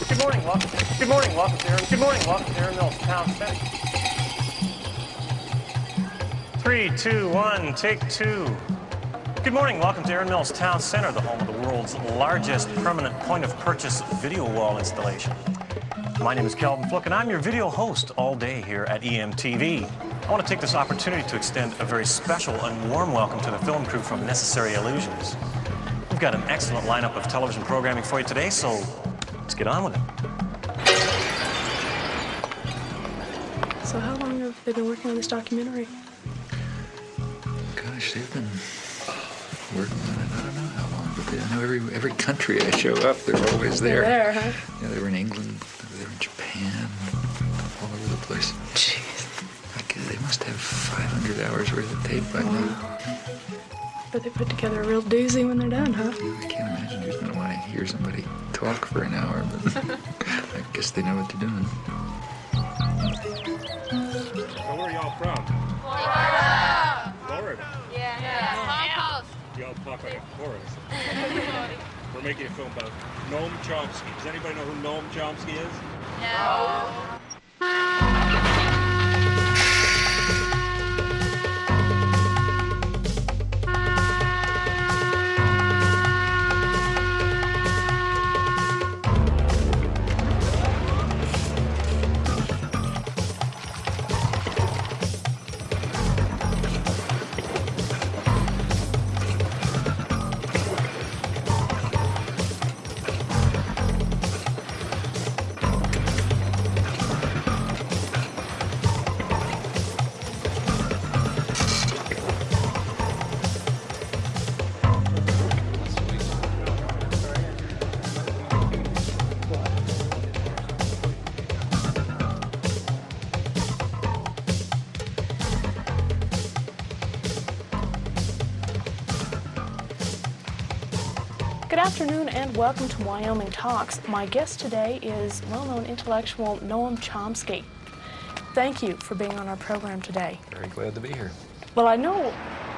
Good morning, welcome. Good morning, welcome to Aaron. Good morning, welcome to Aaron Mills Town Center. 3, 2, 1, take 2. Good morning, welcome to Aaron Mills Town Center, the home of the world's largest permanent point-of-purchase video wall installation. My name is Calvin Fluke, and I'm your video host all day here at EMTV. I want to take this opportunity to extend a very special and warm welcome to the film crew from Necessary Illusions. We've got an excellent lineup of television programming for you today, so let's get on with it. So how long have they been working on this documentary? Gosh, they've been working on it, I don't know how long, but I know every country I show up, they're always there. They're there, huh? Yeah, they were in England, they were in Japan, all over the place. Jeez. They must have 500 hours worth of tape by now. But they put together a real doozy when they're done, huh? Yeah, I can't imagine who's going to want to hear somebody talk for an hour, but I guess they know what they're doing. So where are y'all from? Florida! Florida? Yeah. Y'all talk like a chorus. We're making a film about Noam Chomsky. Does anybody know who Noam Chomsky is? No. Good afternoon and welcome to Wyoming Talks. My guest today is well-known intellectual Noam Chomsky. Thank you for being on our program today. Very glad to be here. Well, I know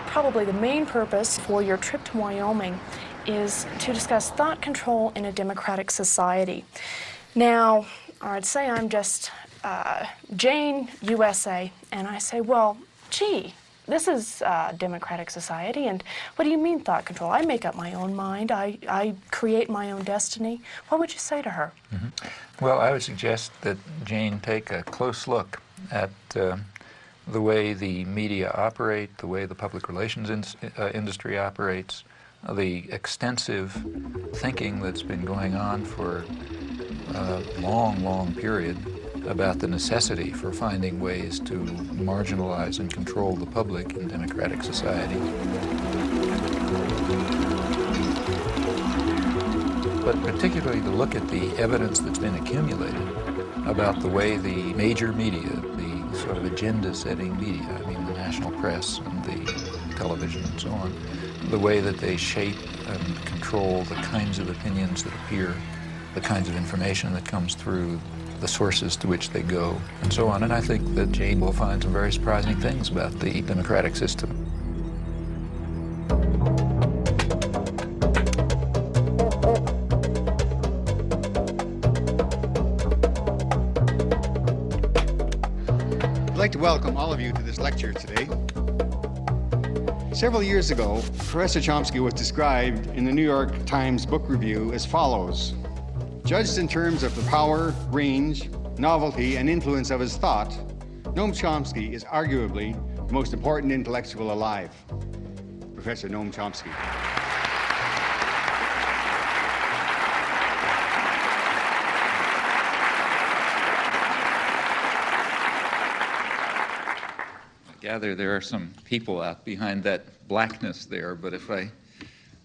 probably the main purpose for your trip to Wyoming is to discuss thought control in a democratic society. Now, I'd say I'm just Jane, USA, and I say, well, gee, this is a democratic society, and what do you mean thought control? I make up my own mind. I create my own destiny. What would you say to her? Mm-hmm. Well, I would suggest that Jane take a close look at the way the media operate, the way the public relations industry operates, the extensive thinking that's been going on for a long, long period about the necessity for finding ways to marginalize and control the public in democratic society. But particularly to look at the evidence that's been accumulated about the way the major media, the sort of agenda-setting media, I mean the national press and the television and so on, the way that they shape and control the kinds of opinions that appear, the kinds of information that comes through, the sources to which they go, and so on. And I think that Jane will find some very surprising things about the democratic system. I'd like to welcome all of you to this lecture today. Several years ago, Professor Chomsky was described in the New York Times Book Review as follows: judged in terms of the power, range, novelty, and influence of his thought, Noam Chomsky is arguably the most important intellectual alive. Professor Noam Chomsky. I gather there are some people out behind that blackness there, but if I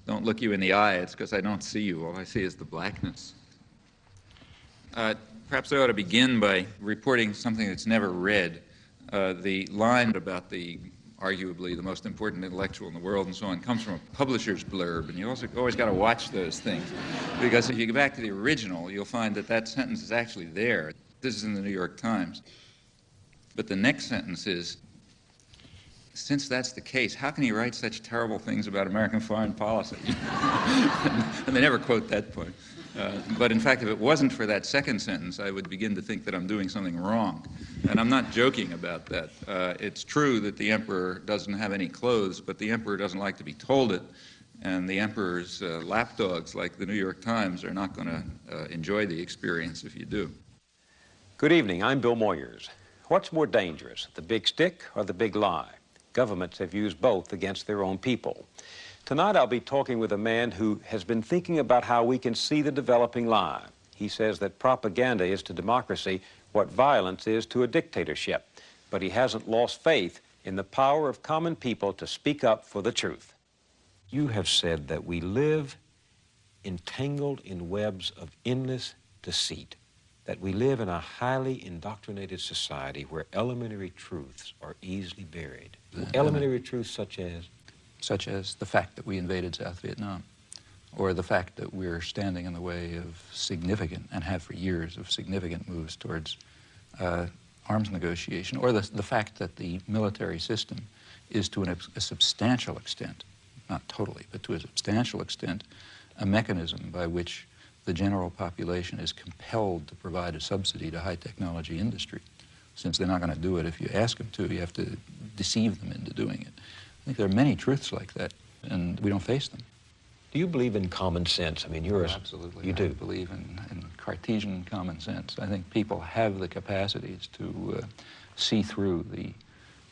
don't look you in the eye, it's because I don't see you. All I see is the blackness. Perhaps I ought to begin by reporting something that's never read. The line about the arguably the most important intellectual in the world and so on comes from a publisher's blurb, and you also always got to watch those things, because if you go back to the original, you'll find that that sentence is actually there. This is in the New York Times. But the next sentence is, since that's the case, how can he write such terrible things about American foreign policy? And they never quote that point. But in fact, if it wasn't for that second sentence, I would begin to think that I'm doing something wrong. And I'm not joking about that. It's true that the emperor doesn't have any clothes, but the emperor doesn't like to be told it. And the emperor's lapdogs, like the New York Times, are not going to enjoy the experience if you do. Good evening. I'm Bill Moyers. What's more dangerous, the big stick or the big lie? Governments have used both against their own people. Tonight I'll be talking with a man who has been thinking about how we can see the developing lie. He says that propaganda is to democracy what violence is to a dictatorship, but he hasn't lost faith in the power of common people to speak up for the truth. You have said that we live entangled in webs of endless deceit, that we live in a highly indoctrinated society where elementary truths are easily buried. Elementary truths such as? Such as the fact that we invaded South Vietnam, or the fact that we're standing in the way of significant, and have for years, of significant moves towards arms negotiation, or the fact that the military system is to a substantial extent, not totally, but to a substantial extent, a mechanism by which the general population is compelled to provide a subsidy to high technology industry. Since they're not going to do it if you ask them to, you have to deceive them into doing it. I think there are many truths like that, and we don't face them. Do you believe in common sense? I mean, you're Absolutely. You do? I believe in Cartesian common sense. I think people have the capacities to see through the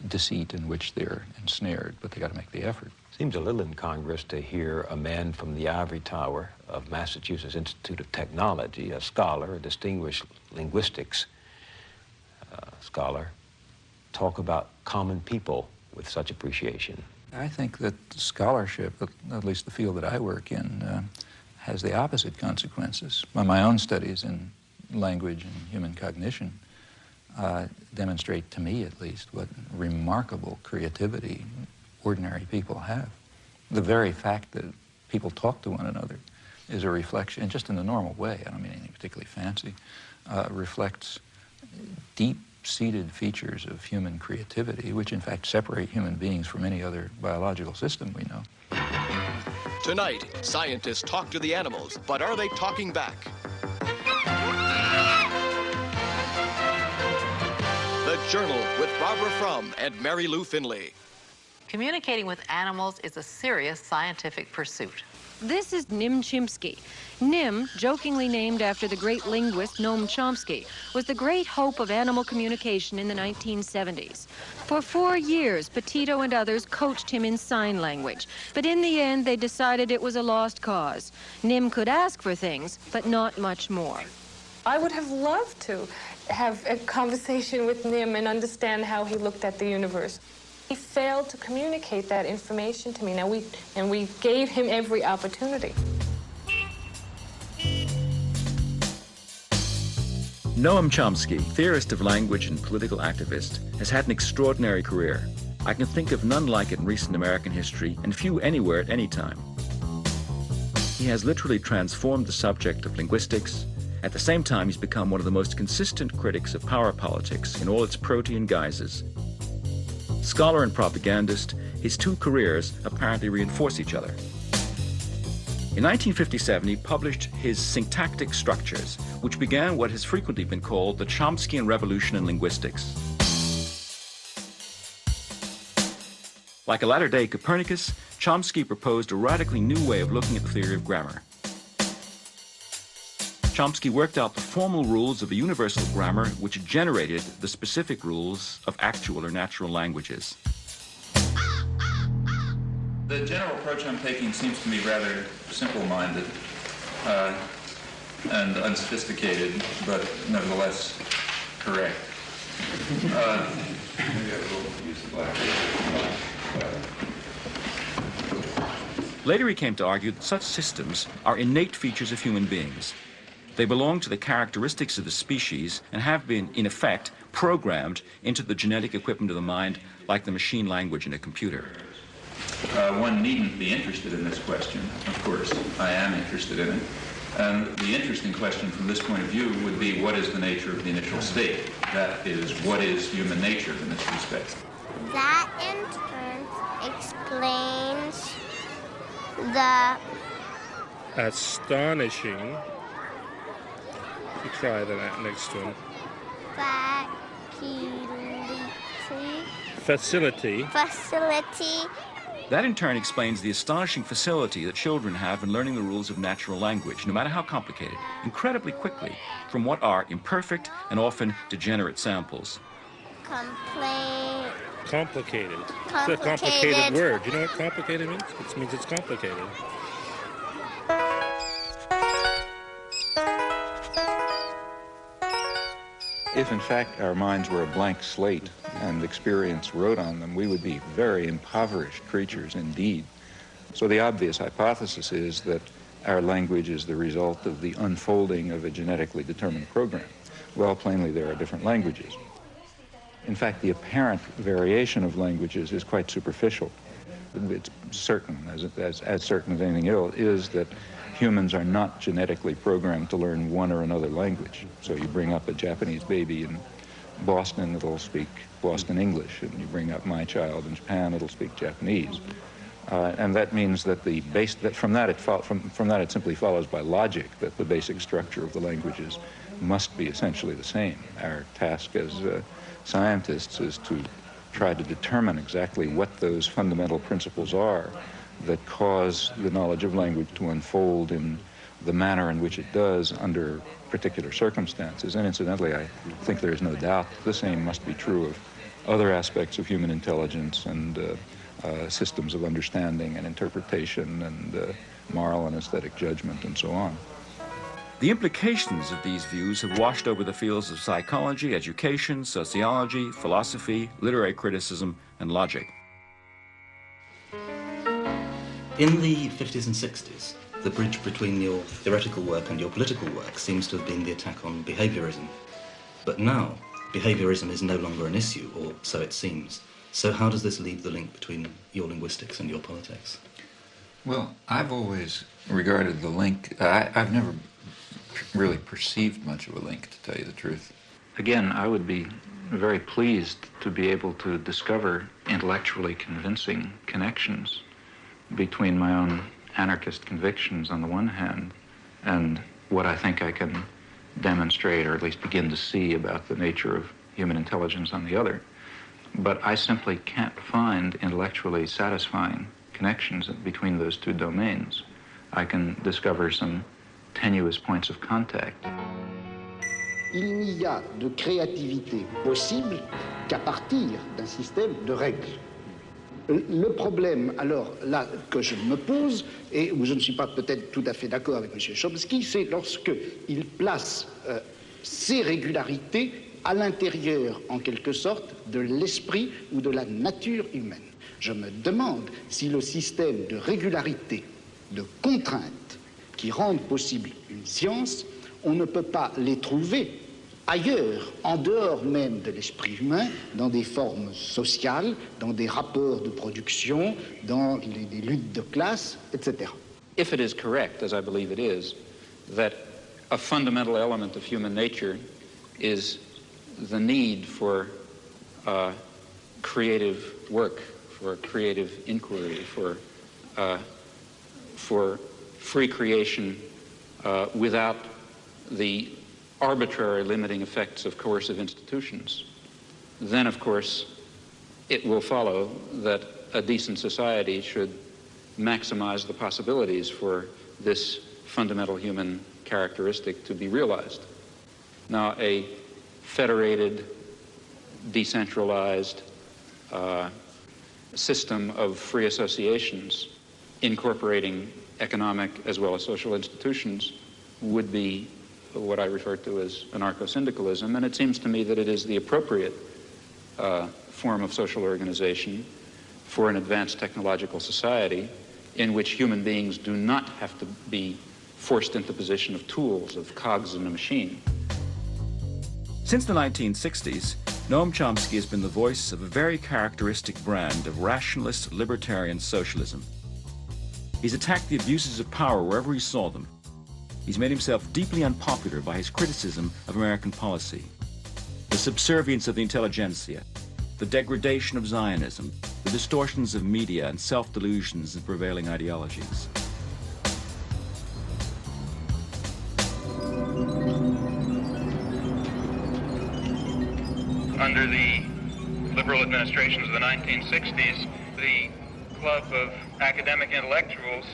deceit in which they're ensnared, but they got to make the effort. Seems a little incongruous to hear a man from the ivory tower of Massachusetts Institute of Technology, a scholar, a distinguished linguistics scholar, talk about common people with such appreciation. I think that scholarship, at least the field that I work in, has the opposite consequences. My own studies in language and human cognition demonstrate, to me at least, what remarkable creativity ordinary people have. The very fact that people talk to one another is a reflection, and just in the normal way, I don't mean anything particularly fancy, reflects deep-seated features of human creativity, which in fact separate human beings from any other biological system we know. Tonight, scientists talk to the animals, but are they talking back? The Journal with Barbara Frum and Mary Lou Finley. Communicating with animals is a serious scientific pursuit. This is Noam Chosmky. Nim, jokingly named after the great linguist Noam Chomsky, was the great hope of animal communication in the 1970s. For 4 years, Petito and others coached him in sign language, but in the end, they decided it was a lost cause. Nim could ask for things, but not much more. I would have loved to have a conversation with Nim and understand how he looked at the universe. He failed to communicate that information to me. Now we gave him every opportunity. Noam Chomsky, theorist of language and political activist, has had an extraordinary career. I can think of none like it in recent American history, and few anywhere at any time. He has literally transformed the subject of linguistics. At the same time, he's become one of the most consistent critics of power politics in all its protean guises. Scholar and propagandist, his two careers apparently reinforce each other. In 1957, he published his Syntactic Structures, which began what has frequently been called the Chomskyan Revolution in linguistics. Like a latter-day Copernicus, Chomsky proposed a radically new way of looking at the theory of grammar. Chomsky worked out the formal rules of a universal grammar which generated the specific rules of actual or natural languages. The general approach I'm taking seems to me rather simple-minded and unsophisticated, but nevertheless correct. Maybe I will use the blackboard. Later he came to argue that such systems are innate features of human beings. They belong to the characteristics of the species and have been, in effect, programmed into the genetic equipment of the mind like the machine language in a computer. One needn't be interested in this question. Of course, I am interested in it. And the interesting question from this point of view would be, what is the nature of the initial state? That is, what is human nature in this respect? That in turn explains the astonishing You try that next to him. Facility. Facility. Facility. That in turn explains the astonishing facility that children have in learning the rules of natural language, no matter how complicated, incredibly quickly, from what are imperfect and often degenerate samples. Complicated. It's a complicated word. You know what complicated means? It means it's complicated. If in fact our minds were a blank slate and experience wrote on them, we would be very impoverished creatures indeed. So the obvious hypothesis is that our language is the result of the unfolding of a genetically determined program. Well, plainly there are different languages. In fact, the apparent variation of languages is quite superficial. It's certain, as certain as anything else, is that humans are not genetically programmed to learn one or another language. So you bring up a Japanese baby in Boston, it'll speak Boston English, and you bring up my child in Japan, it'll speak Japanese. And that means that from that it simply follows by logic that the basic structure of the languages must be essentially the same. Our task as scientists is to try to determine exactly what those fundamental principles are that cause the knowledge of language to unfold in the manner in which it does under particular circumstances. And incidentally, I think there is no doubt that the same must be true of other aspects of human intelligence and systems of understanding and interpretation and moral and aesthetic judgment and so on. The implications of these views have washed over the fields of psychology, education, sociology, philosophy, literary criticism, and logic. In the 50s and 60s, the bridge between your theoretical work and your political work seems to have been the attack on behaviorism. But now, behaviorism is no longer an issue, or so it seems. So how does this leave the link between your linguistics and your politics? Well, I've always regarded the link, I've never really perceived much of a link, to tell you the truth. Again, I would be very pleased to be able to discover intellectually convincing connections between my own anarchist convictions on the one hand and what I think I can demonstrate or at least begin to see about the nature of human intelligence on the other. But I simply can't find intellectually satisfying connections between those two domains. I can discover some tenuous points of contact. Il n'y a de créativité possible qu'à partir d'un système de règles. Le problème, alors, là, que je me pose, et où je ne suis pas peut-être tout à fait d'accord avec M. Chomsky, c'est lorsqu'il place ces régularités à l'intérieur, en quelque sorte, de l'esprit ou de la nature humaine. Je me demande si le système de régularité, de contraintes, qui rendent possible une science, on ne peut pas les trouver ailleurs, en dehors même de l'esprit humain, dans des formes sociales, dans des rapports de production, dans les luttes de classe, etc. If it is correct, as I believe it is, that a fundamental element of human nature is the need for creative work, for creative inquiry, for free creation without the arbitrary limiting effects of coercive institutions, then of course it will follow that a decent society should maximize the possibilities for this fundamental human characteristic to be realized. Now, a federated, decentralized system of free associations incorporating economic as well as social institutions would be what I refer to as anarcho-syndicalism, and it seems to me that it is the appropriate form of social organization for an advanced technological society in which human beings do not have to be forced into the position of tools, of cogs in a machine. Since the 1960s, Noam Chomsky has been the voice of a very characteristic brand of rationalist libertarian socialism. He's attacked the abuses of power wherever he saw them. He's made himself deeply unpopular by his criticism of American policy, the subservience of the intelligentsia, the degradation of Zionism, the distortions of media and self-delusions in prevailing ideologies. under the liberal administrations of the 1960s, the club of academic intellectuals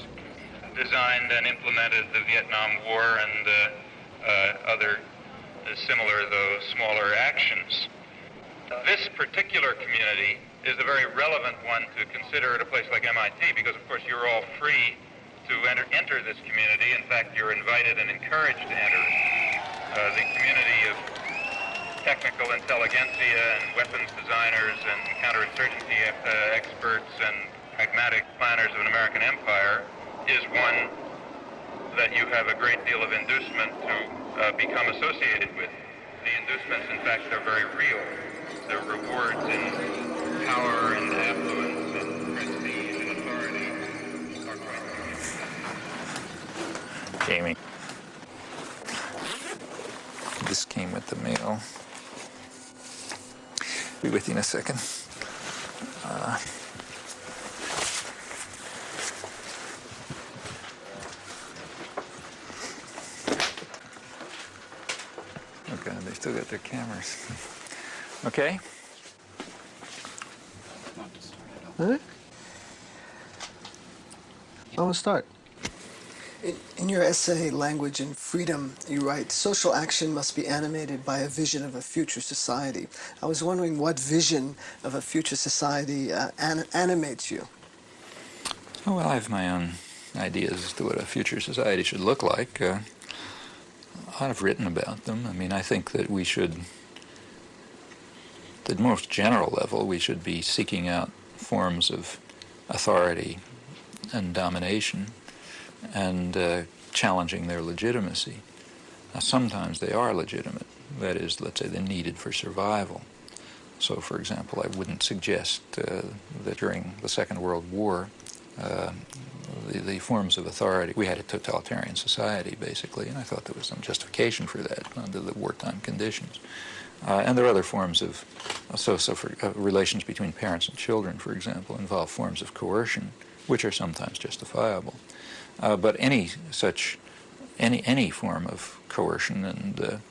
designed and implemented the Vietnam War and other similar, though smaller, actions. This particular community is a very relevant one to consider at a place like MIT because, of course, you're all free to enter this community. In fact, you're invited and encouraged to enter the community of technical intelligentsia and weapons designers and counterinsurgency experts and pragmatic planners of an American empire is one that you have a great deal of inducement to become associated with. The inducements, in fact, are very real. The rewards in power and affluence and prestige and authority are quite real. Jamie. This came with the mail. Be with you in a second. Okay, they still got their cameras. Okay? Huh? I want to start. In your essay, Language and Freedom, you write, social action must be animated by a vision of a future society. I was wondering what vision of a future society animates you? Oh, well, I have my own ideas as to what a future society should look like. I've written about them. I mean, I think that we should, at the most general level, we should be seeking out forms of authority and domination and challenging their legitimacy. Now, sometimes they are legitimate. That is, let's say, they're needed for survival. So, for example, I wouldn't suggest that during the Second World War, the forms of authority, we had a totalitarian society, basically, and I thought there was some justification for that under the wartime conditions. And there are other forms of, relations between parents and children, for example, involve forms of coercion, which are sometimes justifiable. But any form of coercion and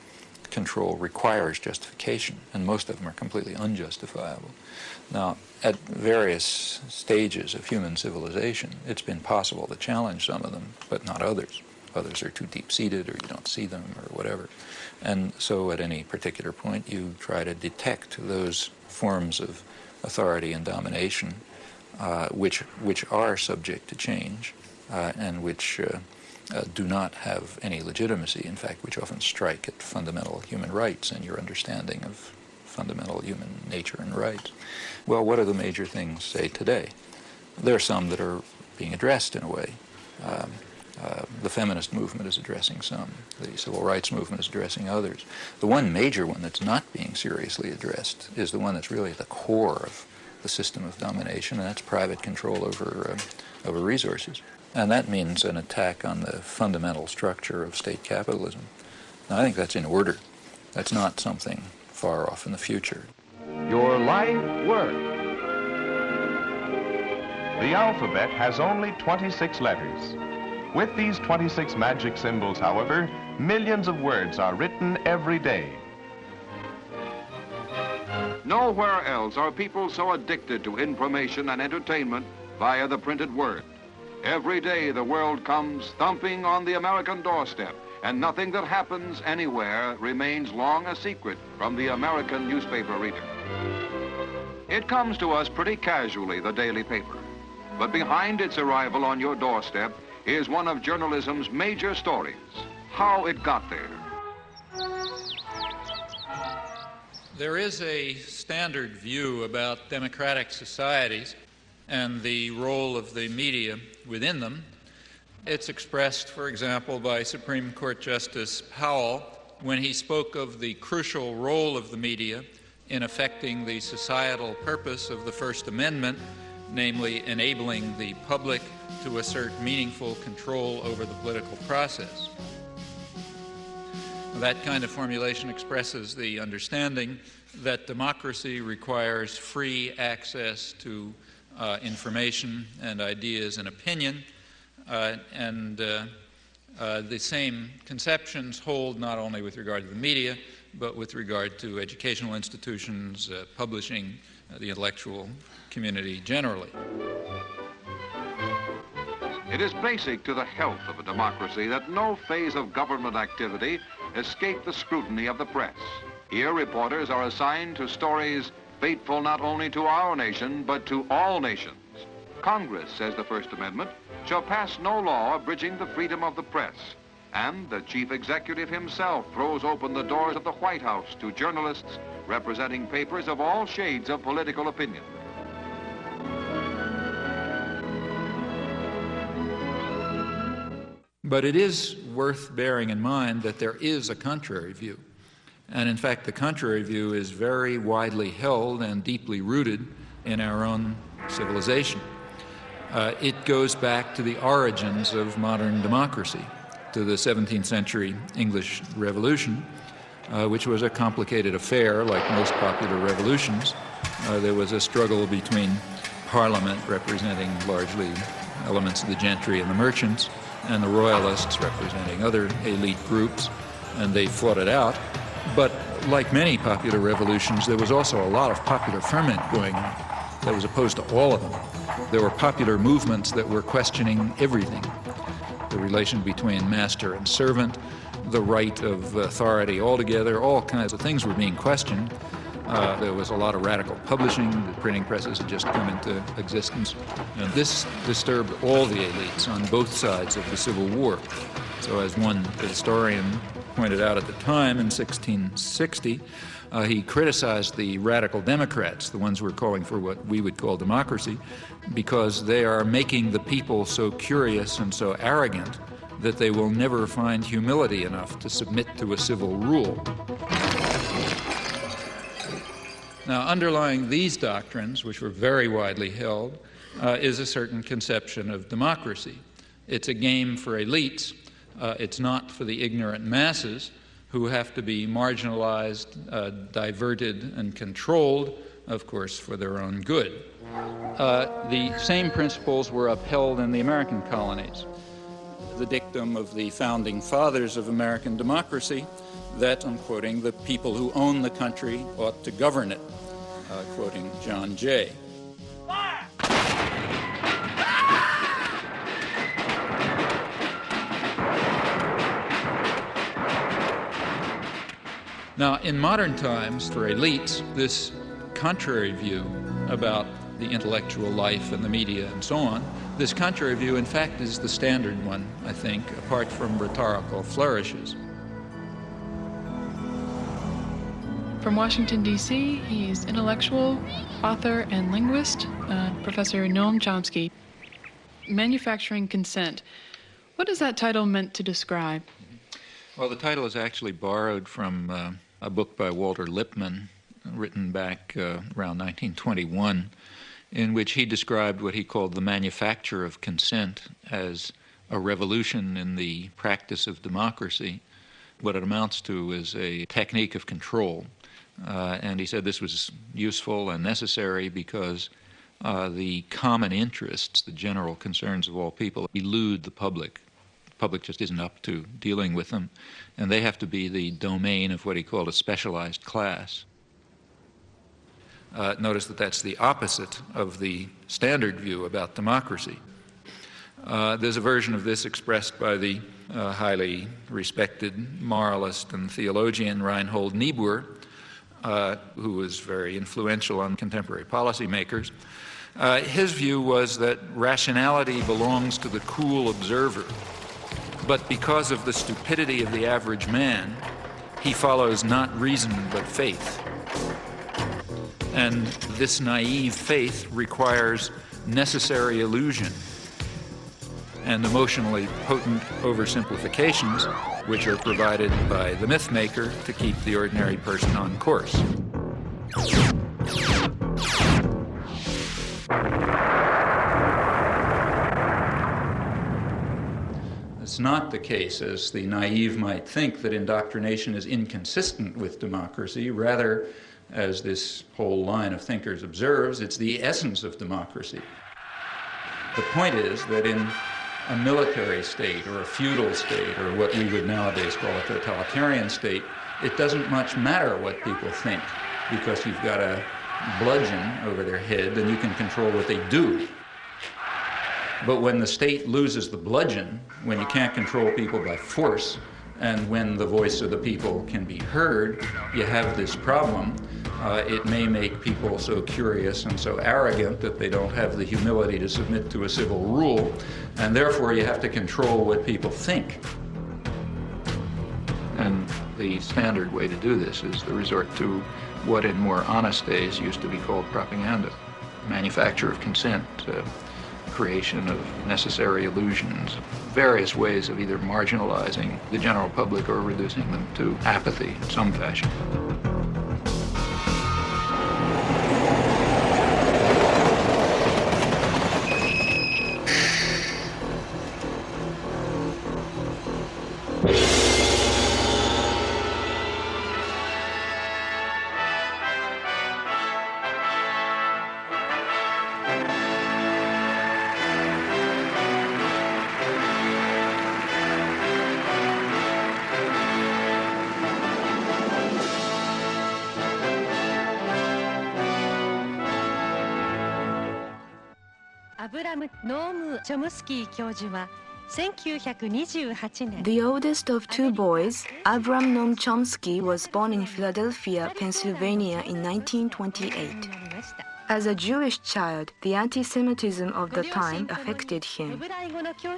control requires justification, and most of them are completely unjustifiable. Now, at various stages of human civilization, it's been possible to challenge some of them, but not others. Others are too deep-seated, or you don't see them, or whatever. And so at any particular point, you try to detect those forms of authority and domination which are subject to change and which do not have any legitimacy, in fact, which often strike at fundamental human rights and your understanding of fundamental human nature and rights. Well, what are the major things, say, today? There are some that are being addressed in a way. The feminist movement is addressing some. The civil rights movement is addressing others. The one major one that's not being seriously addressed is the one that's really at the core of the system of domination, and that's private control over resources. And that means an attack on the fundamental structure of state capitalism. Now, I think that's in order. That's not something far off in the future. Your life work. The alphabet has only 26 letters. With these 26 magic symbols, however, millions of words are written every day. Nowhere else are people so addicted to information and entertainment via the printed word. Every day the world comes thumping on the American doorstep, and nothing that happens anywhere remains long a secret from the American newspaper reader. It comes to us pretty casually, the daily paper, but behind its arrival on your doorstep is one of journalism's major stories, how it got there. There is a standard view about democratic societies and the role of the media within them. It's expressed, for example, by Supreme Court Justice Powell when he spoke of the crucial role of the media in affecting the societal purpose of the First Amendment, namely enabling the public to assert meaningful control over the political process. That kind of formulation expresses the understanding that democracy requires free access to information and ideas and opinion, and the same conceptions hold not only with regard to the media, but with regard to educational institutions, publishing, the intellectual community generally. It is basic to the health of a democracy that no phase of government activity escape the scrutiny of the press. Here, reporters are assigned to stories fateful not only to our nation, but to all nations. Congress, says the First Amendment, shall pass no law abridging the freedom of the press. And the chief executive himself throws open the doors of the White House to journalists representing papers of all shades of political opinion. But it is worth bearing in mind that there is a contrary view. And in fact, the contrary view is very widely held and deeply rooted in our own civilization. It goes back to the origins of modern democracy, to the 17th century English Revolution, which was a complicated affair like most popular revolutions. There was a struggle between Parliament, representing largely elements of the gentry and the merchants, and the royalists, representing other elite groups, and they fought it out. But like many popular revolutions, there was also a lot of popular ferment going on that was opposed to all of them. There were popular movements that were questioning everything: the relation between master and servant, the right of authority altogether, all kinds of things were being questioned. There was a lot of radical publishing. The printing presses had just come into existence. And this disturbed all the elites on both sides of the Civil War. So as one historian pointed out at the time in 1660, he criticized the radical Democrats, the ones who were calling for what we would call democracy, because they are making the people so curious and so arrogant that they will never find humility enough to submit to a civil rule. Now, underlying these doctrines, which were very widely held, is a certain conception of democracy. It's a game for elites. It's not for the ignorant masses who have to be marginalized, diverted, and controlled, of course, for their own good. The same principles were upheld in the American colonies. The dictum of the founding fathers of American democracy that, I'm quoting, the people who own the country ought to govern it, quoting John Jay. Now, in modern times, for elites, this contrary view about the intellectual life and the media and so on, this contrary view, in fact, is the standard one, I think, apart from rhetorical flourishes. From Washington, D.C., he's intellectual, author, and linguist, Professor Noam Chomsky. Manufacturing consent. What is that title meant to describe? Well, the title is actually borrowed from a book by Walter Lippmann, written back around 1921, in which he described what he called the manufacture of consent as a revolution in the practice of democracy. What it amounts to is a technique of control. And he said this was useful and necessary because the common interests, the general concerns of all people, elude the public. The public just isn't up to dealing with them, and they have to be the domain of what he called a specialized class. Notice that that's the opposite of the standard view about democracy. There's a version of this expressed by the highly respected moralist and theologian Reinhold Niebuhr, who was very influential on contemporary policymakers. His view was that rationality belongs to the cool observer, but because of the stupidity of the average man, he follows not reason but faith. And this naive faith requires necessary illusion and emotionally potent oversimplifications, which are provided by the myth maker to keep the ordinary person on course. It's not the case, as the naive might think, that indoctrination is inconsistent with democracy. Rather, as this whole line of thinkers observes, it's the essence of democracy. The point is that in a military state or a feudal state or what we would nowadays call a totalitarian state, it doesn't much matter what people think, because you've got a bludgeon over their head and you can control what they do. But when the state loses the bludgeon, when you can't control people by force, and when the voice of the people can be heard, you have this problem. It may make people so curious and so arrogant that they don't have the humility to submit to a civil rule, and therefore you have to control what people think. And the standard way to do this is the resort to what in more honest days used to be called propaganda. Manufacture of consent, creation of necessary illusions, various ways of either marginalizing the general public or reducing them to apathy in some fashion. Noam Chosmky 教授は1928年 The oldest of two boys, Abram Noam Chomsky, was born in Philadelphia, Pennsylvania in 1928. As a Jewish child, the anti-Semitism of the time affected him.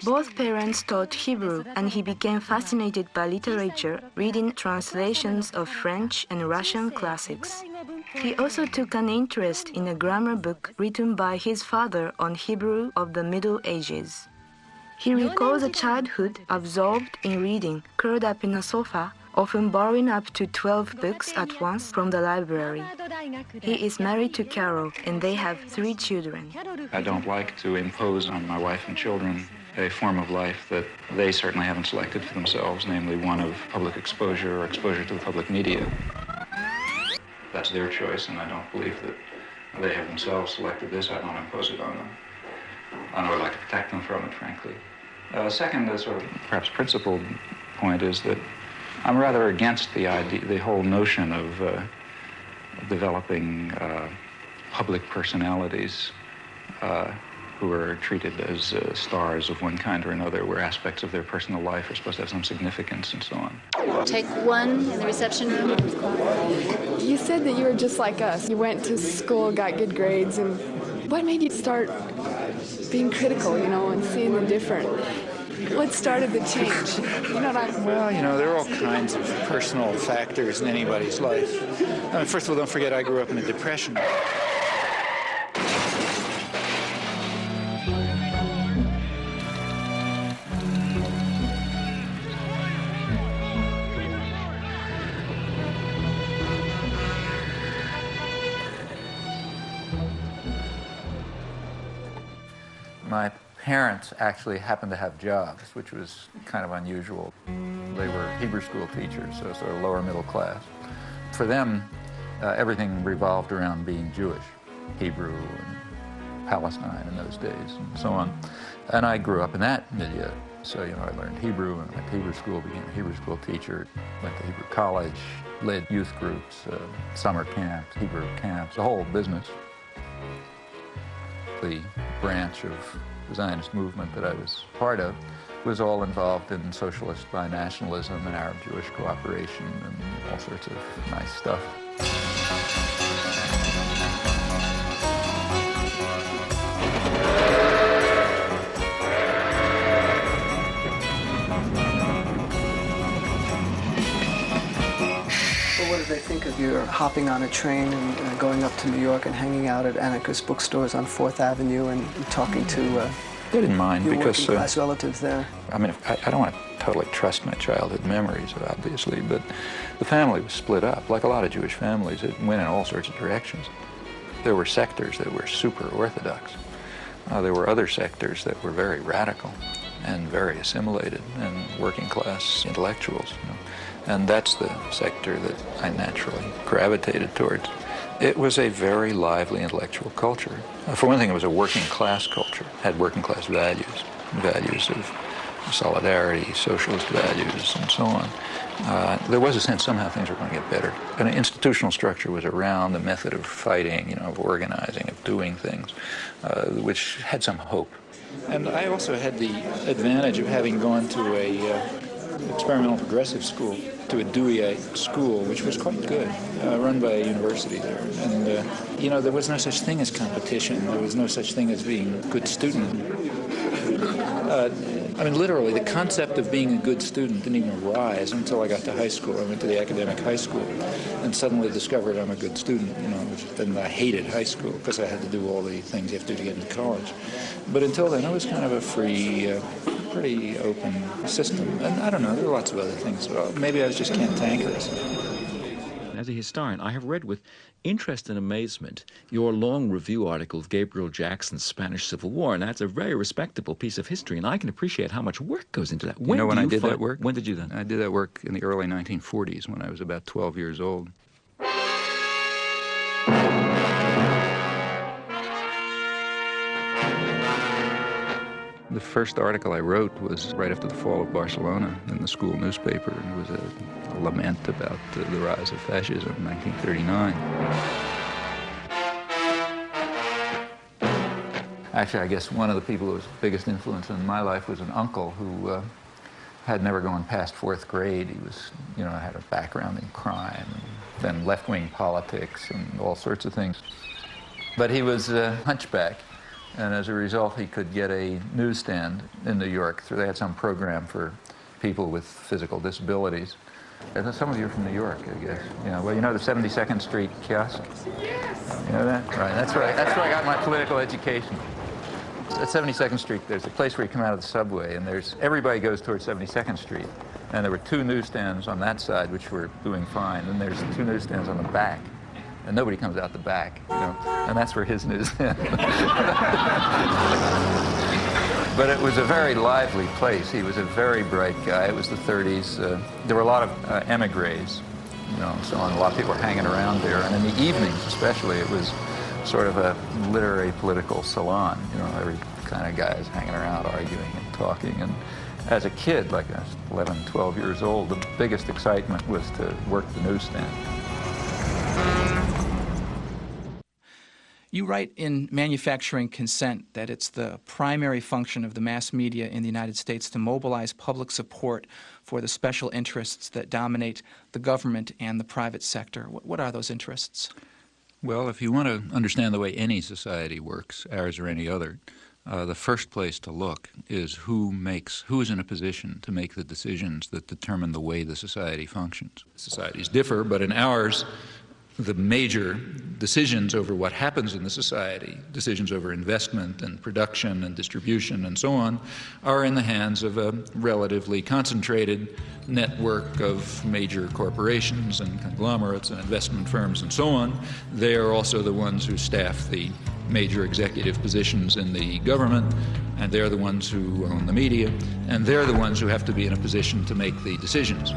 Both parents taught Hebrew, and he became fascinated by literature, reading translations of French and Russian classics. He also took an interest in a grammar book written by his father on Hebrew of the Middle Ages. He recalls a childhood absorbed in reading, curled up in a sofa, often borrowing up to 12 books at once from the library. He is married to Carol, and they have 3 children. I don't like to impose on my wife and children a form of life that they certainly haven't selected for themselves, namely one of public exposure or exposure to the public media. That's their choice, and I don't believe that they have themselves selected this. I don't impose it on them. I would like to protect them from it, frankly. Second, sort of perhaps principled point is that I'm rather against the idea, the whole notion of developing public personalities who are treated as stars of one kind or another, where aspects of their personal life are supposed to have some significance and so on. Take 1 in the reception room. You said that you were just like us. You went to school, got good grades, and what made you start being critical, and seeing the different? What started the change? Well, there are all kinds of personal factors in anybody's life. First of all, don't forget I grew up in a depression. My parents actually happened to have jobs, which was kind of unusual. They were Hebrew school teachers, so sort of lower middle class. For them, everything revolved around being Jewish, Hebrew and Palestine in those days and so on. And I grew up in that milieu. So, I learned Hebrew and went to Hebrew school, became a Hebrew school teacher, went to Hebrew college, led youth groups, summer camps, Hebrew camps, the whole business. The branch of the Zionist movement that I was part of was all involved in socialist binationalism and Arab-Jewish cooperation and all sorts of nice stuff. What did they think of your hopping on a train and going up to New York and hanging out at anarchist bookstores on 4th Avenue and talking to they didn't mind your because working class relatives there? I mean, I don't want to totally trust my childhood memories, obviously, but the family was split up. Like a lot of Jewish families, it went in all sorts of directions. There were sectors that were super orthodox. There were other sectors that were very radical and very assimilated and working class intellectuals. And that's the sector that I naturally gravitated towards. It was a very lively intellectual culture. For one thing, it was a working class culture, had working class values of solidarity, socialist values, and so on. There was a sense somehow things were going to get better. An institutional structure was around, the method of fighting, of organizing, of doing things, which had some hope. And I also had the advantage of having gone to a experimental progressive school, to a Dewey school, which was quite good, run by a university there. And, there was no such thing as competition. There was no such thing as being a good student. Literally, the concept of being a good student didn't even arise until I got to high school. I went to the academic high school and suddenly discovered I'm a good student, then I hated high school because I had to do all the things you have to do to get into college. But until then, it was kind of a free, pretty open system. And I don't know, there are lots of other things. Maybe I was just cantankerous. As a historian, I have read with interest and amazement your long review article of Gabriel Jackson's Spanish Civil War, and that's a very respectable piece of history, and I can appreciate how much work goes into that. When I did that work? When did you do that? I did that work in the early 1940s when I was about 12 years old. The first article I wrote was right after the fall of Barcelona in the school newspaper, and it was a lament about the rise of fascism in 1939. Actually, I guess one of the people who was the biggest influence in my life was an uncle who had never gone past 4th grade. He was, had a background in crime, and then left-wing politics and all sorts of things. But he was a hunchback. And as a result, he could get a newsstand in New York. So they had some program for people with physical disabilities. And some of you are from New York, I guess. Well, the 72nd Street kiosk? Yes. You know that? Right. That's where I got my political education. At 72nd Street, there's a place where you come out of the subway, and everybody goes towards 72nd Street. And there were 2 newsstands on that side, which were doing fine. And there's 2 newsstands on the back. And nobody comes out the back, and that's where his newsstand. But it was a very lively place. He was a very bright guy. It was the 30s. There were a lot of emigres, so on. A lot of people were hanging around there. And in the evenings, especially, it was sort of a literary political salon. Every kind of guys hanging around, arguing and talking. And as a kid, like I was 11, 12 years old, the biggest excitement was to work the newsstand. You write in Manufacturing Consent that it's the primary function of the mass media in the United States to mobilize public support for the special interests that dominate the government and the private sector. What are those interests? Well, if you want to understand the way any society works, ours or any other, the first place to look is who is in a position to make the decisions that determine the way the society functions. Societies differ, but in ours, the major decisions over what happens in the society, decisions over investment and production and distribution and so on, are in the hands of a relatively concentrated network of major corporations and conglomerates and investment firms and so on. They are also the ones who staff the major executive positions in the government, and they're the ones who own the media, and they're the ones who have to be in a position to make the decisions.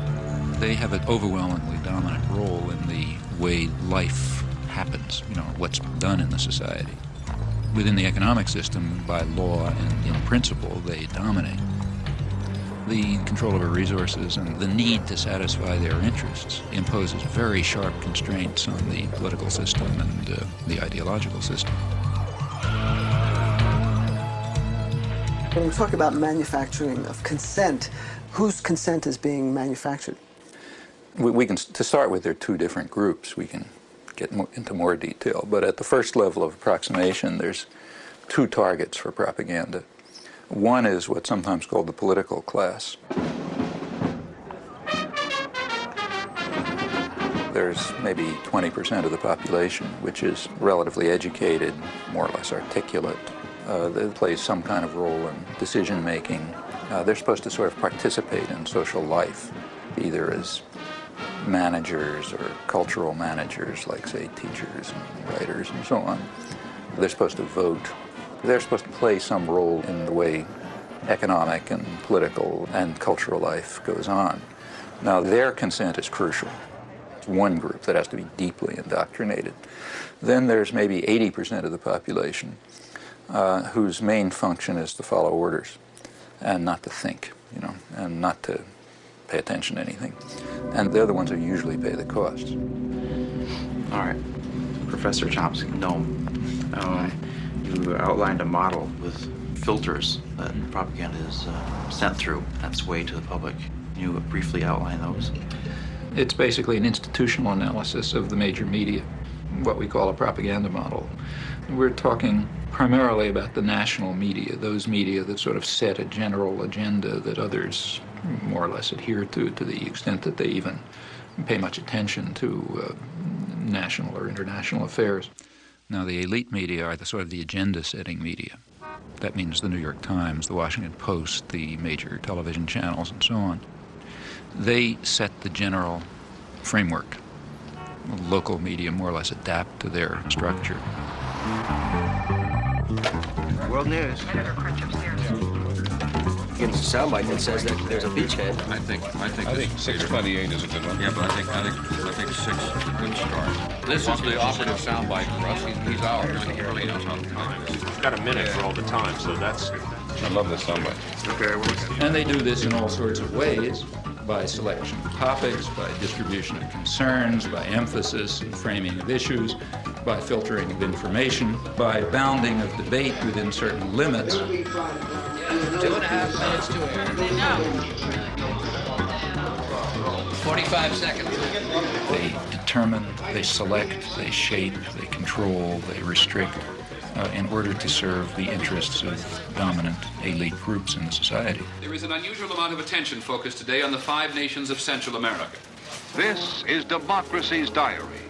They have an overwhelmingly dominant role in the way life happens, what's done in the society. Within the economic system, by law and in principle, they dominate. The control over resources and the need to satisfy their interests imposes very sharp constraints on the political system and the ideological system. When we talk about manufacturing of consent, whose consent is being manufactured? We can, to start with, there are 2 different groups. We can get into more detail. But at the first level of approximation, there's 2 targets for propaganda. One is what's sometimes called the political class. There's maybe 20% of the population, which is relatively educated, more or less articulate. They play some kind of role in decision-making. They're supposed to sort of participate in social life, either as managers or cultural managers, like, say, teachers and writers and so on. They're supposed to vote. They're supposed to play some role in the way economic and political and cultural life goes on. Now, their consent is crucial. It's one group that has to be deeply indoctrinated. Then there's maybe 80% of the population whose main function is to follow orders and not to think. and not to pay attention to anything. And they're the ones who usually pay the costs. All right. Professor Chomsky, Noam, you outlined a model with filters that propaganda is sent through. That's way to the public. Can you briefly outline those? It's basically an institutional analysis of the major media, what we call a propaganda model. We're talking primarily about the national media, those media that sort of set a general agenda that others more or less adhere to the extent that they even pay much attention to national or international affairs. Now, the elite media are the sort of the agenda-setting media. That means the New York Times, the Washington Post, the major television channels, and so on. They set the general framework. Local media more or less adapt to their structure. World News. Against a soundbite that says that there's a beachhead. I think 628 is a good one. Yeah, but I think 6 is a good start. This is the operative soundbite for us. He's ours. He really knows all the times. He's got a minute for all the time, so that's. I love this soundbite. Okay, well, and they do this in all sorts of ways, by selection of topics, by distribution of concerns, by emphasis and framing of issues, by filtering of information, by bounding of debate within certain limits. 2.5 minutes to air. No. 45 seconds. They determine, they select, they shape, they control, they restrict in order to serve the interests of dominant elite groups in society. There is an unusual amount of attention focused today on the 5 nations of Central America. This is Democracy's Diary.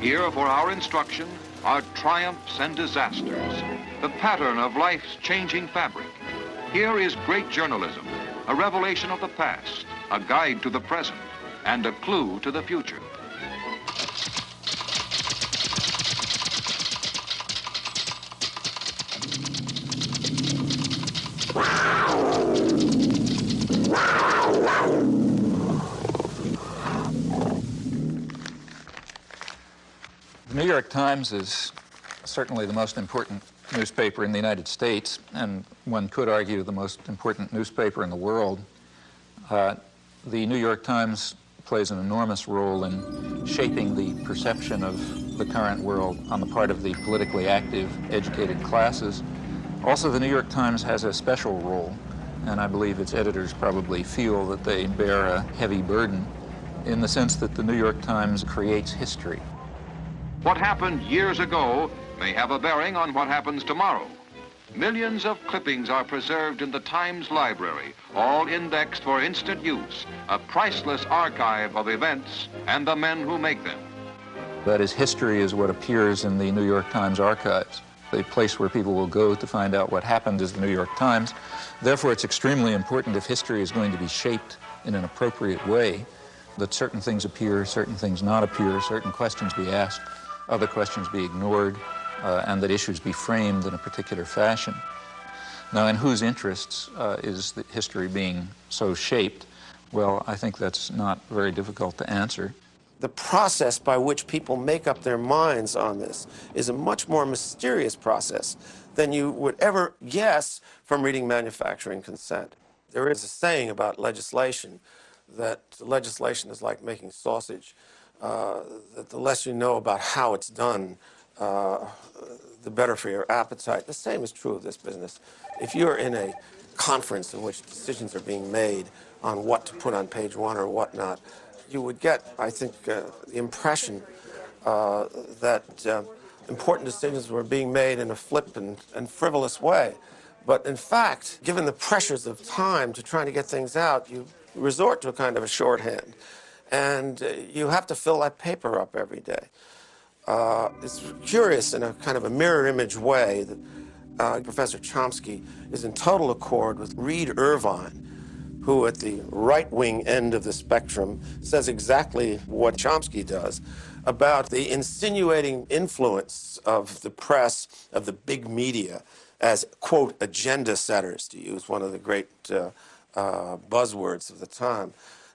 Here for our instruction are triumphs and disasters, the pattern of life's changing fabric. Here is great journalism, a revelation of the past, a guide to the present, and a clue to the future. The New York Times is certainly the most important newspaper in the United States, and one could argue the most important newspaper in the world. The New York Times plays an enormous role in shaping the perception of the current world on the part of the politically active, educated classes. Also, the New York Times has a special role, and I believe its editors probably feel that they bear a heavy burden in the sense that the New York Times creates history. What happened years ago may have a bearing on what happens tomorrow. Millions of clippings are preserved in the Times library, all indexed for instant use, a priceless archive of events and the men who make them. That is, history is what appears in the New York Times archives. The place where people will go to find out what happened is the New York Times. Therefore, it's extremely important, if history is going to be shaped in an appropriate way, that certain things appear, certain things not appear, certain questions be asked, other questions be ignored, and that issues be framed in a particular fashion. Now, in whose interests is the history being so shaped? Well, I think that's not very difficult to answer. The process by which people make up their minds on this is a much more mysterious process than you would ever guess from reading Manufacturing Consent. There is a saying about legislation that legislation is like making sausage, that the less you know about how it's done, the better for your appetite. The same is true of this business. If you're in a conference in which decisions are being made on what to put on page 1 or whatnot, you would get, I think, the impression that important decisions were being made in a flip and frivolous way. But in fact, given the pressures of time to trying to get things out, you resort to a kind of a shorthand. And you have to fill that paper up every day. It's curious in a kind of a mirror image way that Professor Chomsky is in total accord with Reed Irvine, who at the right-wing end of the spectrum says exactly what Chomsky does about the insinuating influence of the press, of the big media, as, quote, agenda setters, to use one of the great buzzwords of the time.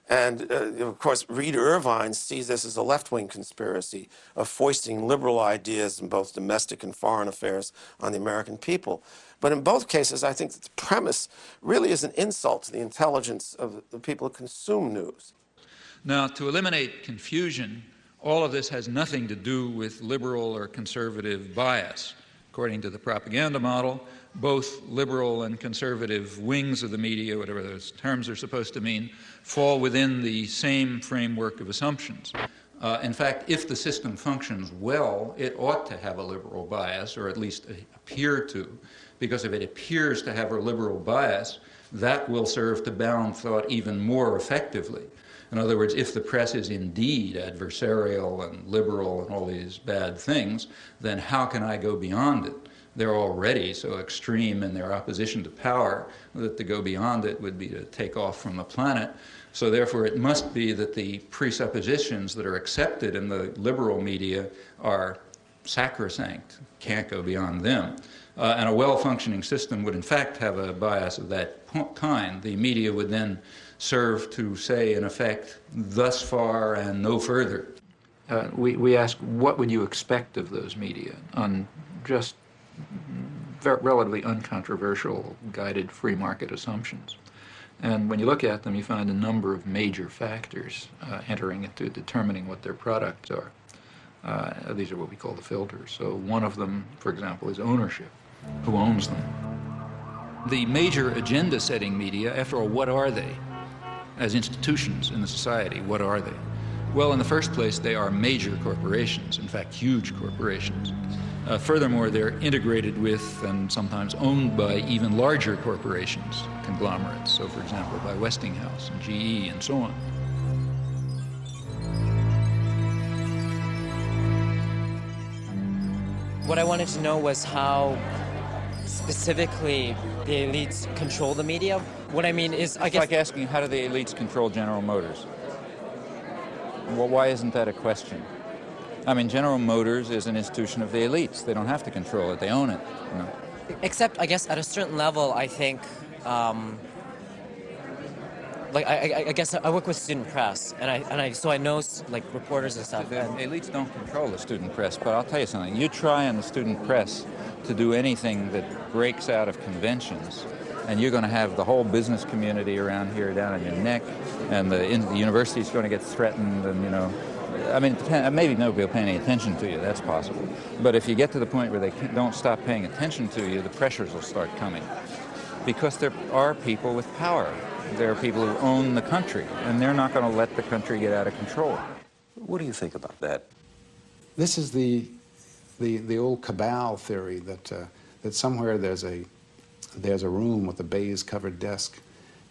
And, of course, Reed Irvine sees this as a left-wing conspiracy of foisting liberal ideas in both domestic and foreign affairs on the American people. But in both cases, I think that the premise really is an insult to the intelligence of the people who consume news. Now, to eliminate confusion, all of this has nothing to do with liberal or conservative bias. According to the propaganda model, both liberal and conservative wings of the media, whatever those terms are supposed to mean, fall within the same framework of assumptions. In fact, if the system functions well, it ought to have a liberal bias, or at least appear to, because if it appears to have a liberal bias, that will serve to bound thought even more effectively. In other words, if the press is indeed adversarial and liberal and all these bad things, then how can I go beyond it? They're already so extreme in their opposition to power that to go beyond it would be to take off from the planet. So therefore, it must be that the presuppositions that are accepted in the liberal media are sacrosanct, can't go beyond them. And a well-functioning system would in fact have a bias of that kind. The media would then serve to say, in effect, thus far and no further. We ask, what would you expect of those media on just relatively uncontroversial, guided free market assumptions? And when you look at them, you find a number of major factors entering into determining what their products are. These are what we call the filters. So one of them, for example, is ownership. Who owns them? The major agenda-setting media, after all, what are they? As institutions in the society, what are they? Well, in the first place, they are major corporations, in fact, huge corporations. Furthermore, they're integrated with and sometimes owned by even larger corporations, conglomerates, so for example, by Westinghouse and GE and so on. What I wanted to know was how specifically the elites control the media. What I mean is, I guess... It's like asking, how do the elites control General Motors? Well, why isn't that a question? I mean, General Motors is an institution of the elites. They don't have to control it. They own it. You know? Except, I guess, at a certain level, I think, like, I guess I work with student press, so I know, like, reporters and stuff. The elites don't control the student press, but I'll tell you something. You try in the student press to do anything that breaks out of conventions, and you're going to have the whole business community around here down on your neck, and the university's going to get threatened, and, you know, I mean, maybe nobody will pay any attention to you, that's possible. But if you get to the point where they don't stop paying attention to you, the pressures will start coming. Because there are people with power. There are people who own the country, and they're not going to let the country get out of control. What do you think about that? This is the old cabal theory that somewhere there's a room with a baize-covered desk,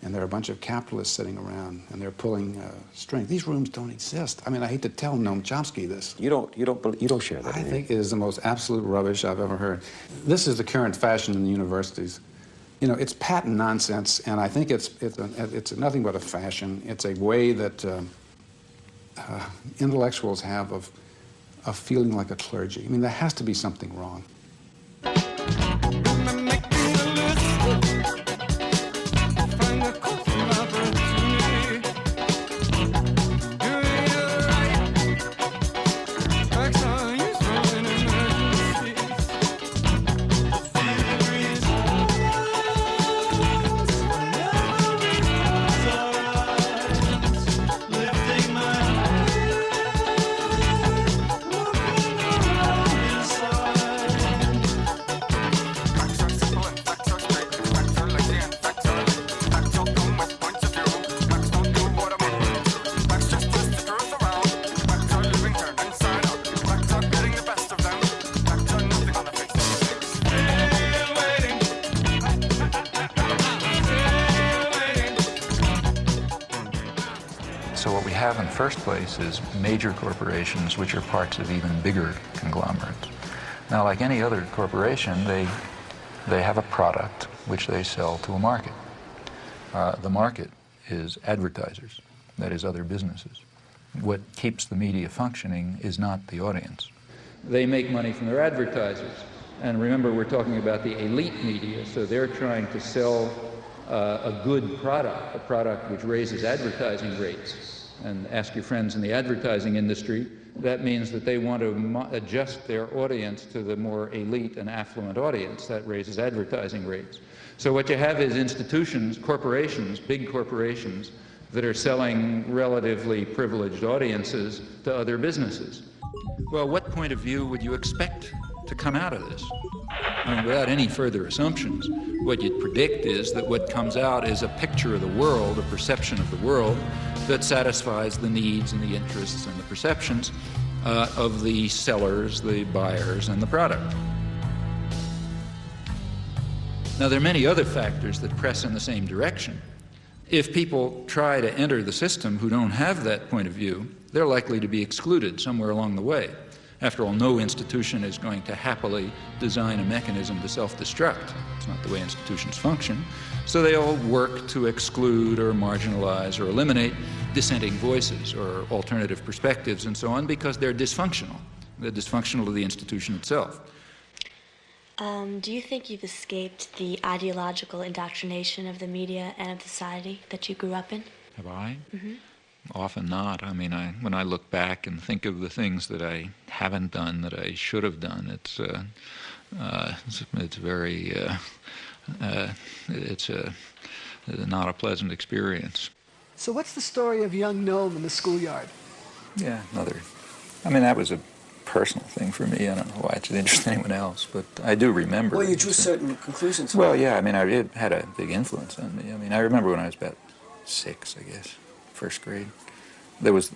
and there are a bunch of capitalists sitting around, and they're pulling strings. These rooms don't exist. I mean, I hate to tell Noam Chomsky this. You don't share that. I think it is the most absolute rubbish I've ever heard. This is the current fashion in the universities. You know, it's patent nonsense, and I think it's nothing but a fashion. It's a way that intellectuals have of feeling like a clergy. I mean, there has to be something wrong. In the first place is major corporations which are parts of even bigger conglomerates. Now, like any other corporation, they have a product which they sell to a market. The market is advertisers, that is other businesses. What keeps the media functioning is not the audience. They make money from their advertisers. And remember, we're talking about the elite media, so they're trying to sell a good product, a product which raises advertising rates, and ask your friends in the advertising industry, that means that they want to adjust their audience to the more elite and affluent audience. That raises advertising rates. So what you have is institutions, corporations, big corporations, that are selling relatively privileged audiences to other businesses. Well, what point of view would you expect to come out of this? I mean, without any further assumptions, what you'd predict is that what comes out is a picture of the world, a perception of the world that satisfies the needs and the interests and the perceptions of the sellers, the buyers, and the product. Now, there are many other factors that press in the same direction. If people try to enter the system who don't have that point of view, they're likely to be excluded somewhere along the way. After all, no institution is going to happily design a mechanism to self-destruct. It's not the way institutions function. So they all work to exclude or marginalize or eliminate dissenting voices or alternative perspectives and so on because they're dysfunctional. They're dysfunctional to the institution itself. Do you think you've escaped the ideological indoctrination of the media and of society that you grew up in? Have I? Mm-hmm. Often not. I mean, when I look back and think of the things that I haven't done that I should have done, it's very, it's not a pleasant experience. So what's the story of young Noam in the schoolyard? Yeah, I mean, that was a personal thing for me. I don't know why it's of interest to anyone else, but I do remember. Well, you drew certain conclusions. Well, yeah, I mean, it had a big influence on me. I mean, I remember when I was about 6, I guess, first grade. There was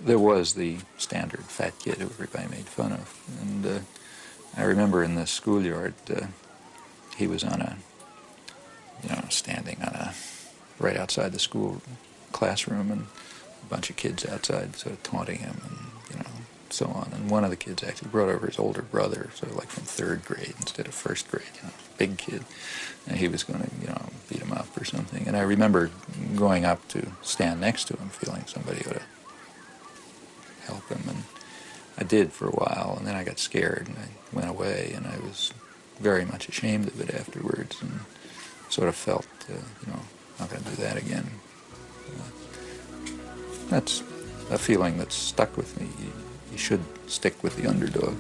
the standard fat kid who everybody made fun of, and I remember in the schoolyard, he was on standing on right outside the school classroom, and a bunch of kids outside sort of taunting him, and so on. And one of the kids actually brought over his older brother, sort of like from 3rd grade instead of 1st grade, big kid. And he was going to, beat him up or something. And I remember going up to stand next to him, feeling somebody ought to help him. And I did for a while, and then I got scared, and I went away, and I was very much ashamed of it afterwards, and sort of felt, not going to do that again. That's a feeling that's stuck with me. You should stick with the underdog.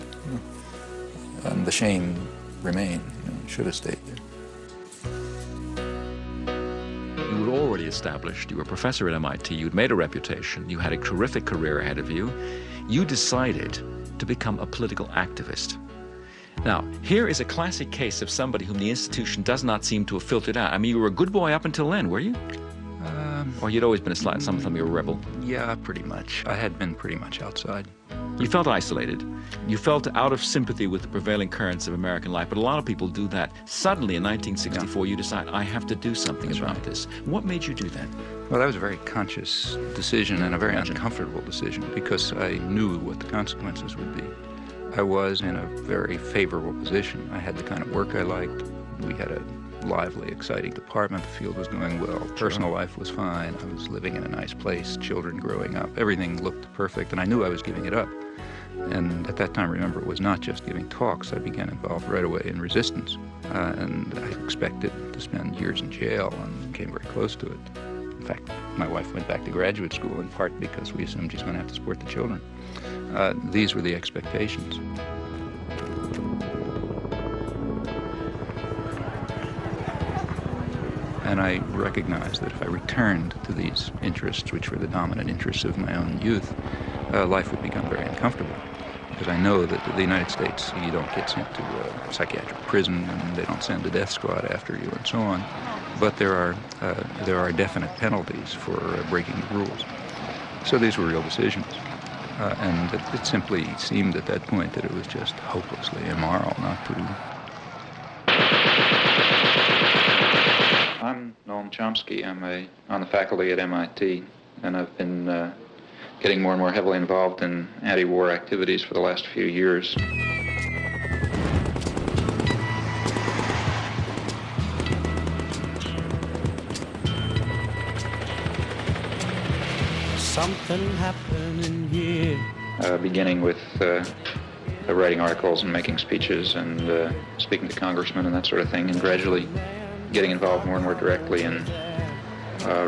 And the shame remained. You should have stayed there. You were already established. You were a professor at MIT. You'd made a reputation. You had a terrific career ahead of you. You decided to become a political activist. Now, here is a classic case of somebody whom the institution does not seem to have filtered out. I mean, you were a good boy up until then, were you? Or you'd always been something you were a rebel? Yeah, pretty much. I had been pretty much outside. You felt isolated. You felt out of sympathy with the prevailing currents of American life, but a lot of people do that. Suddenly, in 1964, you decide, I have to do something about this. What made you do that? Well, that was a very conscious decision and a very uncomfortable decision because I knew what the consequences would be. I was in a very favorable position. I had the kind of work I liked. We had a lively, exciting department. The field was going well. Personal life was fine. I was living in a nice place, children growing up. Everything looked perfect, and I knew I was giving it up. And at that time, remember, it was not just giving talks. I began involved right away in resistance. And I expected to spend years in jail and came very close to it. In fact, my wife went back to graduate school in part because we assumed she's going to have to support the children. These were the expectations. And I recognized that if I returned to these interests, which were the dominant interests of my own youth, life would become very uncomfortable. Because I know that in the United States, you don't get sent to a psychiatric prison, and they don't send a death squad after you, and so on. But there are definite penalties for breaking the rules. So these were real decisions. And it simply seemed at that point that it was just hopelessly immoral not to. I'm Noam Chomsky. I'm on the faculty at MIT, and I've been getting more and more heavily involved in anti-war activities for the last few years. Something happening here. Beginning with writing articles and making speeches and speaking to congressmen and that sort of thing, and gradually getting involved more and more directly in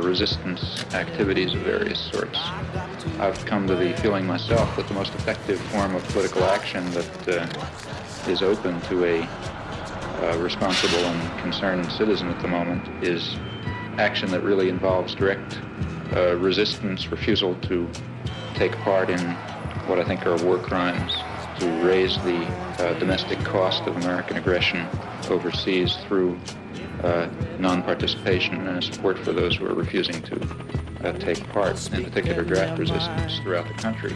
resistance activities of various sorts. I've come to the feeling myself that the most effective form of political action that is open to a responsible and concerned citizen at the moment is action that really involves direct resistance, refusal to take part in what I think are war crimes, to raise the domestic cost of American aggression overseas through non-participation and support for those who are refusing to take part, in particular draft resistance throughout the country.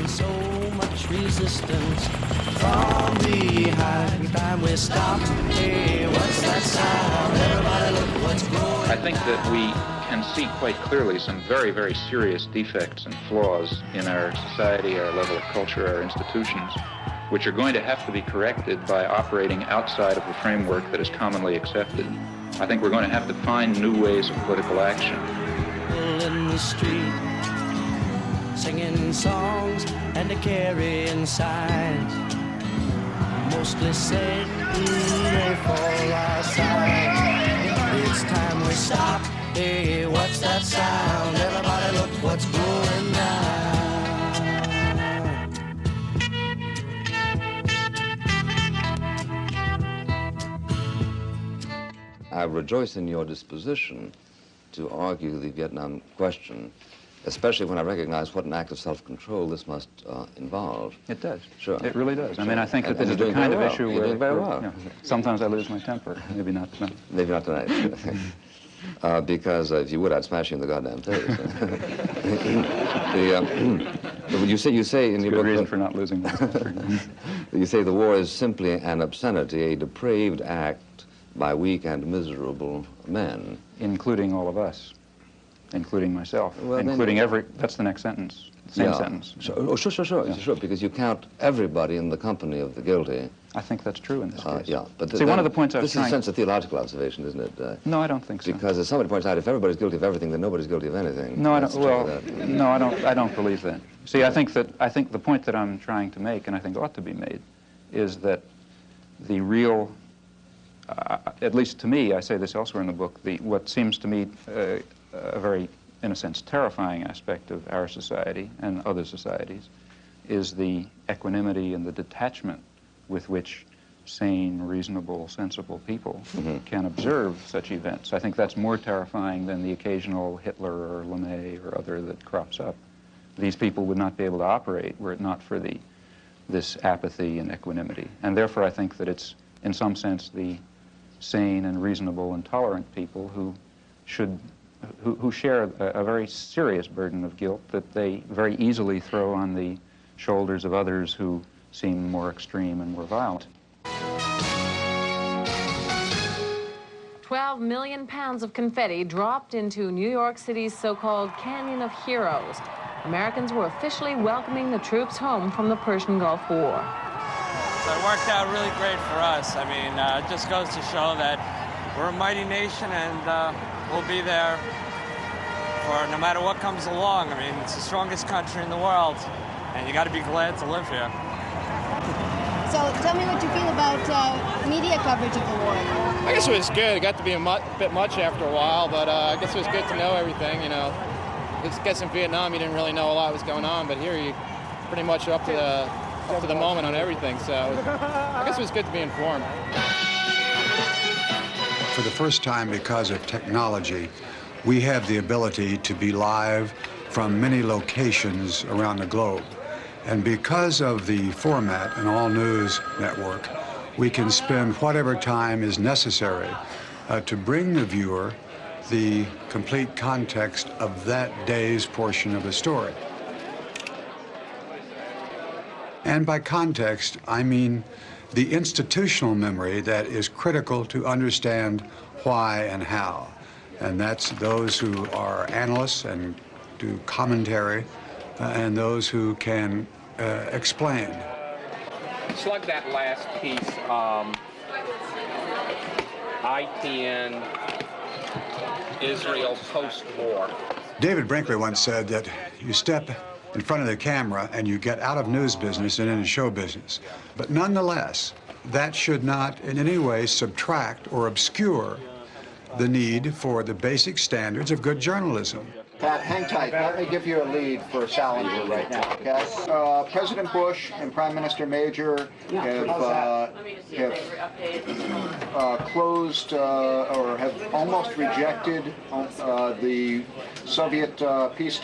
So much resistance from behind. Time we stop. Hey, what's that sound? Everybody look what's growing. I think that we can see quite clearly some very, very serious defects and flaws in our society, our level of culture, our institutions, which are going to have to be corrected by operating outside of the framework that is commonly accepted. I think we're going to have to find new ways of political action. In the street, singing songs and carrying signs, mostly said they fall outside. It's time we stop. Hey, what's that sound? Everybody look what's going down. I rejoice in your disposition to argue the Vietnam question, especially when I recognize what an act of self-control this must involve. It does. Sure. It really does. I mean, I think that this you're is the doing kind very of well. issue You're doing very well. you know, sometimes I lose my temper. Maybe not tonight. Maybe not tonight. Because if you would, I'd smash you in the goddamn face. You say in your book, reason for not losing my temper. You say the war is simply an obscenity, a depraved act by weak and miserable men. Including all of us, including myself, Well, including that's the next sentence, same sentence. Sure, because you count everybody in the company of the guilty. I think that's true in this case. Yeah, but see, one of the points I was this is a sense of theological observation, isn't it? No, I don't think so. Because as somebody points out, if everybody's guilty of everything, then nobody's guilty of anything. No, I don't. Well, no, I don't. I don't believe that. See, I think the point that I'm trying to make, and I think ought to be made, is that the real, at least to me, I say this elsewhere in the book, what seems to me a very, in a sense, terrifying aspect of our society and other societies is the equanimity and the detachment with which sane, reasonable, sensible people can observe such events. I think that's more terrifying than the occasional Hitler or LeMay or other that crops up. These people would not be able to operate were it not for this apathy and equanimity. And therefore I think that it's, in some sense, the sane and reasonable and tolerant people who share a very serious burden of guilt that they very easily throw on the shoulders of others who seem more extreme and more violent. 12 million pounds of confetti dropped into New York City's so-called Canyon of Heroes. Americans were officially welcoming the troops home from the Persian Gulf War. So it worked out really great for us. I mean, it just goes to show that we're a mighty nation and we'll be there for no matter what comes along. I mean, it's the strongest country in the world, and you got to be glad to live here. So tell me what you feel about media coverage of the war. I guess it was good. It got to be a bit much after a while, but I guess it was good to know everything, you know. I guess in Vietnam you didn't really know a lot was going on, but here you pretty much up to the moment on everything, so I guess it was good to be informed. For the first time, because of technology, we have the ability to be live from many locations around the globe. And because of the format, an all-news network, we can spend whatever time is necessary to bring the viewer the complete context of that day's portion of the story. And by context, I mean the institutional memory that is critical to understand why and how. And that's those who are analysts and do commentary, and those who can explain. Slug that last piece, ITN, Israel post-war. David Brinkley once said that you step in front of the camera and you get out of news business and into show business. But nonetheless, that should not in any way subtract or obscure the need for the basic standards of good journalism. Pat, hang tight. Let me give you a lead for Salinger right now, okay? President Bush and Prime Minister Major have closed or have almost rejected the Soviet peace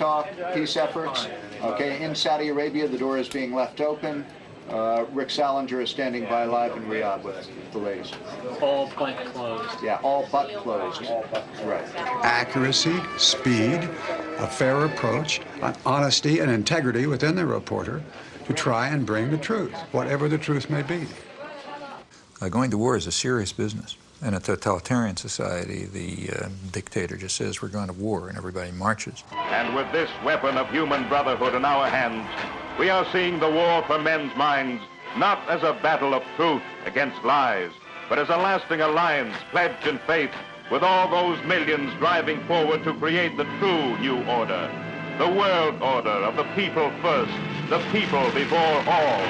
efforts. Okay, in Saudi Arabia, the door is being left open. Rick Salinger is standing by live in Riyadh with the latest. All but closed. Yeah, all but closed. Right. Accuracy, speed, a fair approach, honesty and integrity within the reporter to try and bring the truth, whatever the truth may be. Going to war is a serious business. In a totalitarian society, the dictator just says we're going to war and everybody marches. And with this weapon of human brotherhood in our hands, we are seeing the war for men's minds not as a battle of truth against lies, but as a lasting alliance pledged in faith with all those millions driving forward to create the true new order, the world order of the people first, the people before all.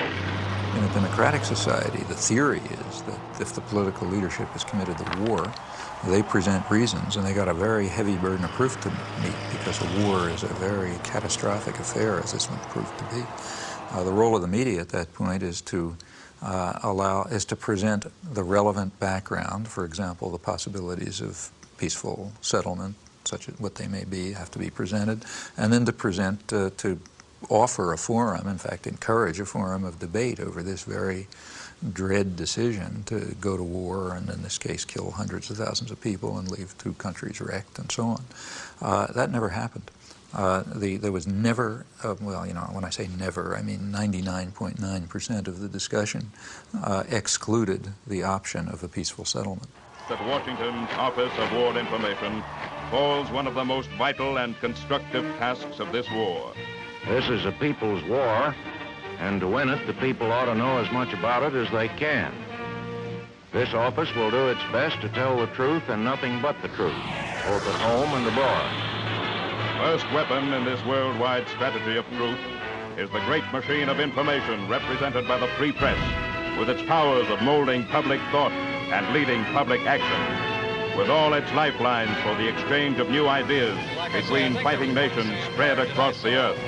In a democratic society, the theory is that if the political leadership is committed to war, they present reasons, and they got a very heavy burden of proof to meet, because a war is a very catastrophic affair, as this one proved to be. The role of the media at that point is to present the relevant background. For example, the possibilities of peaceful settlement, such as what they may be, have to be presented, and then to offer a forum, in fact, encourage a forum of debate over this very dread decision to go to war and, in this case, kill hundreds of thousands of people and leave two countries wrecked and so on. That never happened. There was never, well, you know, when I say never, I mean 99.9% of the discussion excluded the option of a peaceful settlement. At Washington's Office of War Information falls one of the most vital and constructive tasks of this war. This is a people's war, and to win it, the people ought to know as much about it as they can. This office will do its best to tell the truth and nothing but the truth, both at home and abroad. First weapon in this worldwide strategy of truth is the great machine of information represented by the free press, with its powers of molding public thought and leading public action, with all its lifelines for the exchange of new ideas between fighting nations spread across the earth.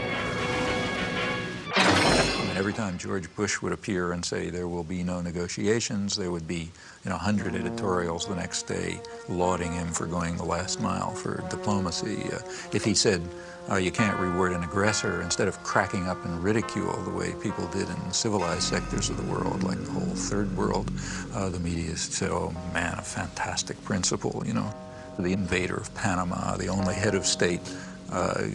Every time George Bush would appear and say there will be no negotiations, there would be 100 editorials the next day lauding him for going the last mile for diplomacy. If he said you can't reward an aggressor, instead of cracking up in ridicule the way people did in civilized sectors of the world, like the whole third world, the media said, oh man, a fantastic principle, you know. The invader of Panama, the only head of state,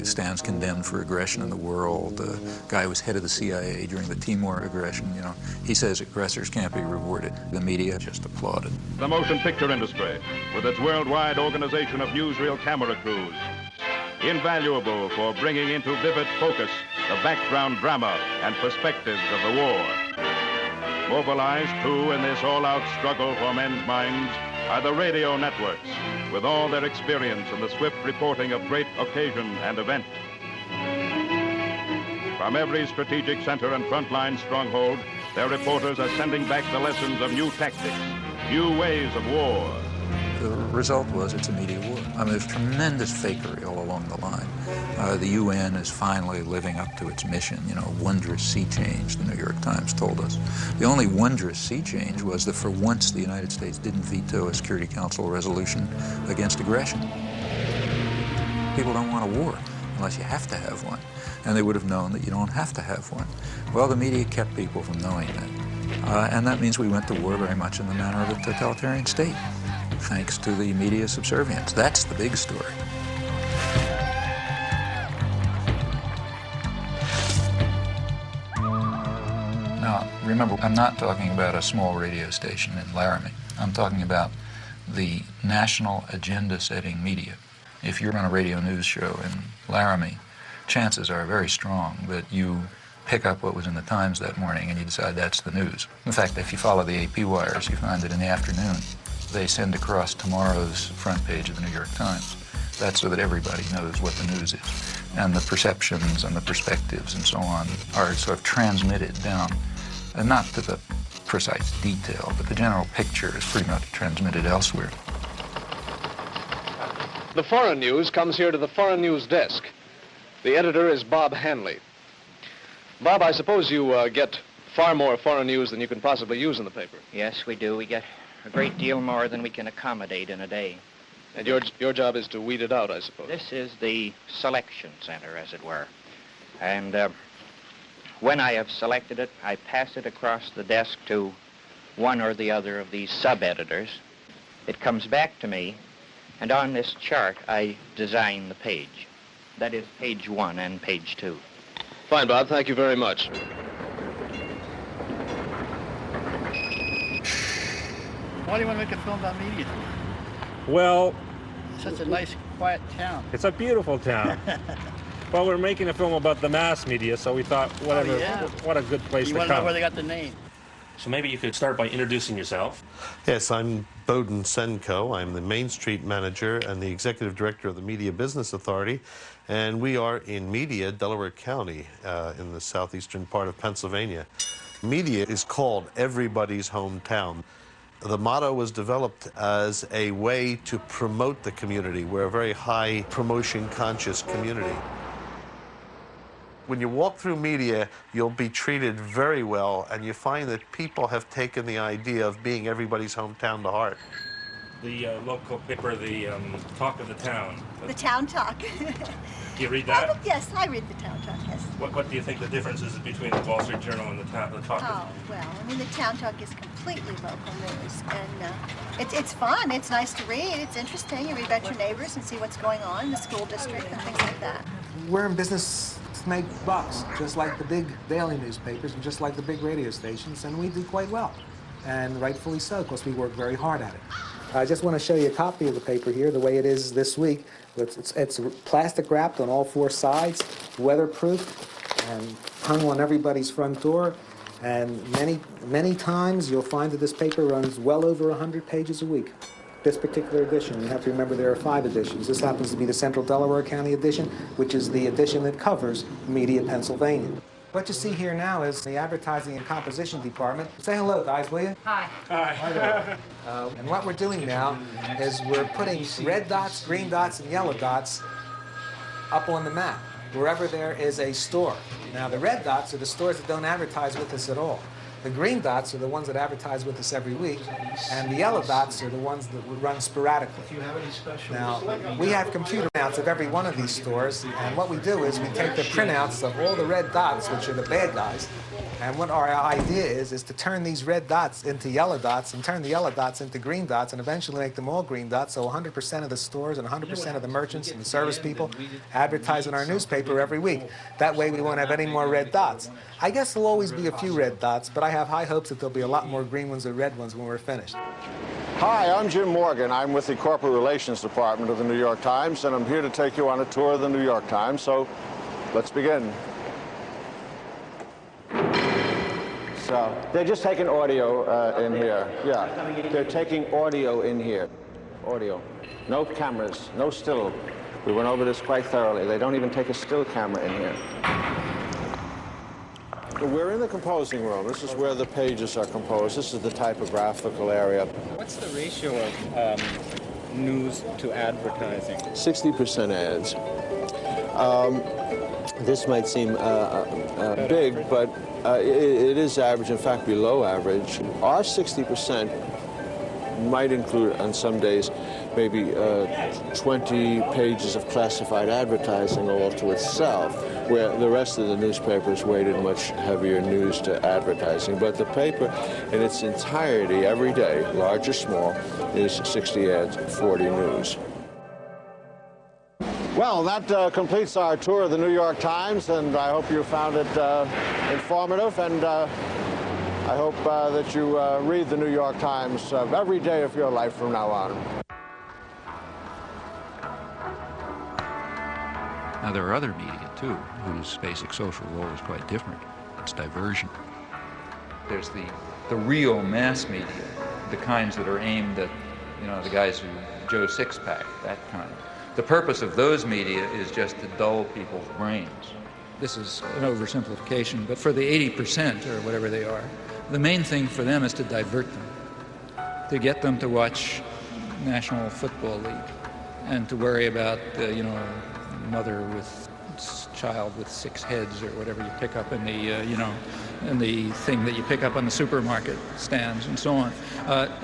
stands condemned for aggression in the world. The guy who was head of the CIA during the Timor aggression, you know, he says aggressors can't be rewarded. The media just applauded. The motion picture industry, with its worldwide organization of newsreel camera crews, invaluable for bringing into vivid focus the background drama and perspectives of the war. Mobilized, too, in this all-out struggle for men's minds are the radio networks, with all their experience in the swift reporting of great occasion and event. From every strategic center and frontline stronghold, their reporters are sending back the lessons of new tactics, new ways of war. The result was it's a media war. I mean, there's tremendous fakery all along the line. The UN is finally living up to its mission, you know, wondrous sea change, the New York Times told us. The only wondrous sea change was that for once the United States didn't veto a Security Council resolution against aggression. People don't want a war unless you have to have one, and they would have known that you don't have to have one. Well, the media kept people from knowing that, and that means we went to war very much in the manner of a totalitarian state, thanks to the media subservience. That's the big story. Now, remember, I'm not talking about a small radio station in Laramie. I'm talking about the national agenda-setting media. If you're on a radio news show in Laramie, chances are very strong that you pick up what was in the Times that morning and you decide that's the news. In fact, if you follow the AP wires, you find that in the afternoon, they send across tomorrow's front page of the New York Times. That's so that everybody knows what the news is. And the perceptions and the perspectives and so on are sort of transmitted down, and not to the precise detail, but the general picture is pretty much transmitted elsewhere. The foreign news comes here to the foreign news desk. The editor is Bob Hanley. Bob, I suppose you get far more foreign news than you can possibly use in the paper. Yes, we do. We get a great deal more than we can accommodate in a day. And your job is to weed it out, I suppose. This is the selection center, as it were. And when I have selected it, I pass it across the desk to one or the other of these sub-editors. It comes back to me, and on this chart, I design the page. That is page 1 and page 2. Fine, Bob. Thank you very much. Why do you want to make a film about media? Well, Such a nice, quiet town. it's a beautiful town. Well, we're making a film about the mass media, so we thought, whatever, what a good place You to want to know come. where they got the name? So maybe you could start by introducing yourself. Yes, I'm Bowden Senko. I'm the Main Street manager and the executive director of the Media Business Authority, and we are in Media, Delaware County, in the southeastern part of Pennsylvania. Media is called everybody's hometown. The motto was developed as a way to promote the community. We're a very high promotion-conscious community. When you walk through media, you'll be treated very well, and you find that people have taken the idea of being everybody's hometown to heart. The local paper, the Talk of the Town. The Town Talk. Do you read that? Yes, I read the Town Talk, yes. What do you think the difference is between the Wall Street Journal and the Talk of the Town? Oh, well, I mean, the Town Talk is completely local news, and it's fun. It's nice to read. It's interesting. You read about your neighbors and see what's going on in the school district and things like that. We're in business to make bucks, just like the big daily newspapers and just like the big radio stations, and we do quite well. And rightfully so, because we work very hard at it. I just want to show you a copy of the paper here, the way it is this week. It's plastic wrapped on all 4 sides, weatherproof, and hung on everybody's front door. And many times you'll find that this paper runs well over 100 pages a week. This particular edition, you have to remember there are 5 editions. This happens to be the Central Delaware County edition, which is the edition that covers Media, Pennsylvania. What you see here now is the advertising and composition department. Say hello, guys, will you? Hi. Hi there. And what we're doing now is we're putting red dots, green dots, and yellow dots up on the map, wherever there is a store. Now, the red dots are the stores that don't advertise with us at all. The green dots are the ones that advertise with us every week, and the yellow dots are the ones that would run sporadically. Now, we have computer printouts of every one of these stores, and what we do is we take the printouts of all the red dots, which are the bad guys, and what our idea is to turn these red dots into yellow dots, and turn the yellow dots into green dots, and eventually make them all green dots, so 100% of the stores and 100% of the merchants and the service people advertise in our newspaper every week. That way we won't have any more red dots. I guess there'll always be a few red dots, but I have high hopes that there'll be a lot more green ones or red ones when we're finished. Hi, I'm Jim Morgan. I'm with the Corporate Relations Department of the New York Times, and I'm here to take you on a tour of the New York Times, so let's begin. So, they're just taking audio in here. Yeah, they're taking audio in here. Audio. No cameras, no still. We went over this quite thoroughly. They don't even take a still camera in here. We're in the composing room. This is where the pages are composed. This is the typographical area. What's the ratio of news to advertising? 60% ads. This might seem big, but it is average, in fact, below average. Our 60% might include, on some days, maybe 20 pages of classified advertising all to itself, where the rest of the newspapers weighted much heavier news to advertising. But the paper in its entirety, every day, large or small, is 60 ads, 40 news. Well, that completes our tour of the New York Times, and I hope you found it informative, and I hope that you read the New York Times every day of your life from now on. Now, there are other media, too, whose basic social role is quite different. It's diversion. There's the real mass media, the kinds that are aimed at, the guys who, Joe Sixpack, that kind. The purpose of those media is just to dull people's brains. This is an oversimplification, but for the 80% or whatever they are, the main thing for them is to divert them, to get them to watch National Football League. and to worry about, mother with child with 6 heads or whatever you pick up in the, in the thing that you pick up on the supermarket stands and so on.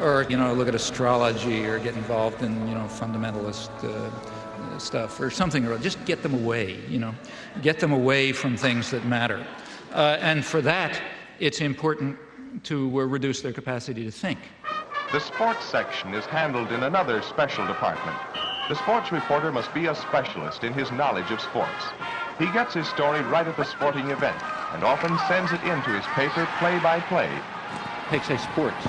Or, look at astrology or get involved in, fundamentalist stuff or something, or just get them away, get them away from things that matter. And for that, it's important to reduce their capacity to think. The sports section is handled in another special department. The sports reporter must be a specialist in his knowledge of sports. He gets his story right at the sporting event and often sends it into his paper play-by-play. Take, say, sports.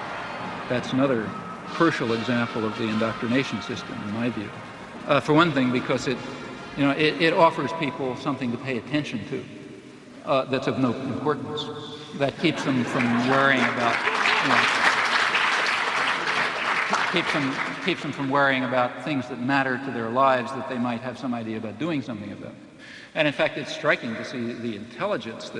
That's another crucial example of the indoctrination system, in my view. For one thing, because it offers people something to pay attention to that's of no importance. That keeps them from worrying about, keeps them from worrying about things that matter to their lives that they might have some idea about doing something about. And in fact, it's striking to see the intelligence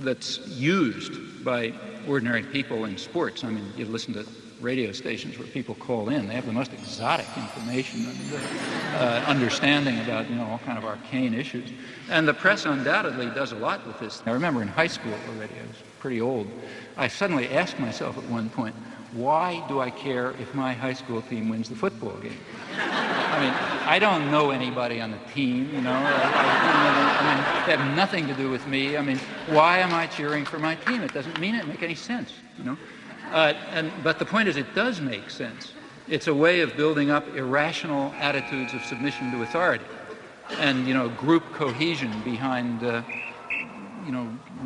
that's used by ordinary people in sports. I mean, you listen to radio stations where people call in. They have the most exotic information and understanding about, all kind of arcane issues. And the press undoubtedly does a lot with this. I remember in high school already, I was pretty old, I suddenly asked myself at one point, why do I care if my high school team wins the football game? I mean, I don't know anybody on the team, they have nothing to do with me. I mean, why am I cheering for my team? It doesn't make any sense, But the point is, it does make sense. It's a way of building up irrational attitudes of submission to authority and, group cohesion behind,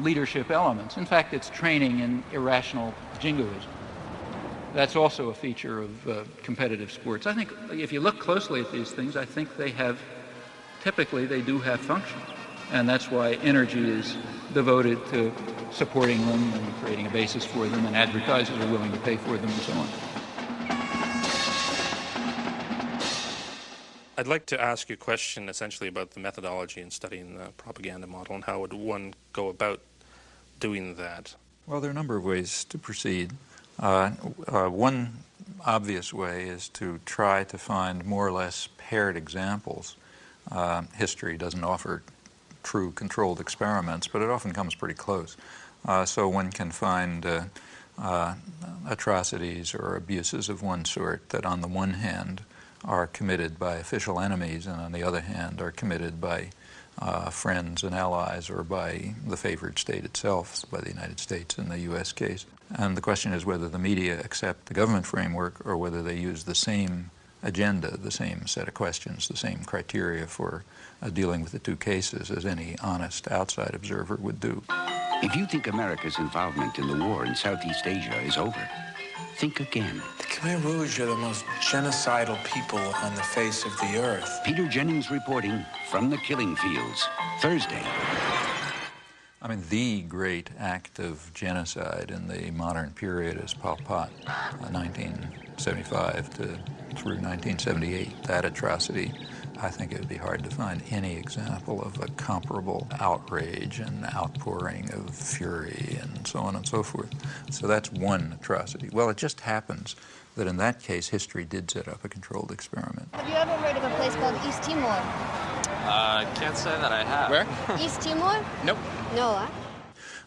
leadership elements. In fact, it's training in irrational jingoism. That's also a feature of competitive sports. I think if you look closely at these things, I think typically they do have function. And that's why energy is devoted to supporting them and creating a basis for them, and advertisers are willing to pay for them and so on. I'd like to ask you a question essentially about the methodology in studying the propaganda model and how would one go about doing that? Well, there are a number of ways to proceed. One obvious way is to try to find more or less paired examples. History doesn't offer true controlled experiments, but it often comes pretty close. So one can find atrocities or abuses of one sort that on the one hand are committed by official enemies and on the other hand are committed by friends and allies or by the favored state itself, by the United States in the U.S. case. And the question is whether the media accept the government framework or whether they use the same agenda, the same set of questions, the same criteria for dealing with the two cases as any honest outside observer would do. If you think America's involvement in the war in Southeast Asia is over, think again. The Khmer Rouge are the most genocidal people on the face of the earth. Peter Jennings reporting from the killing fields, Thursday. I mean, the great act of genocide in the modern period is Pol Pot, 1975 through 1978. That atrocity, I think it would be hard to find any example of a comparable outrage and outpouring of fury and so on and so forth. So that's one atrocity. Well, it just happens that in that case, history did set up a controlled experiment. Have you ever heard of a place called East Timor? Can't say that I have. Where? East Timor? Nope. No, huh?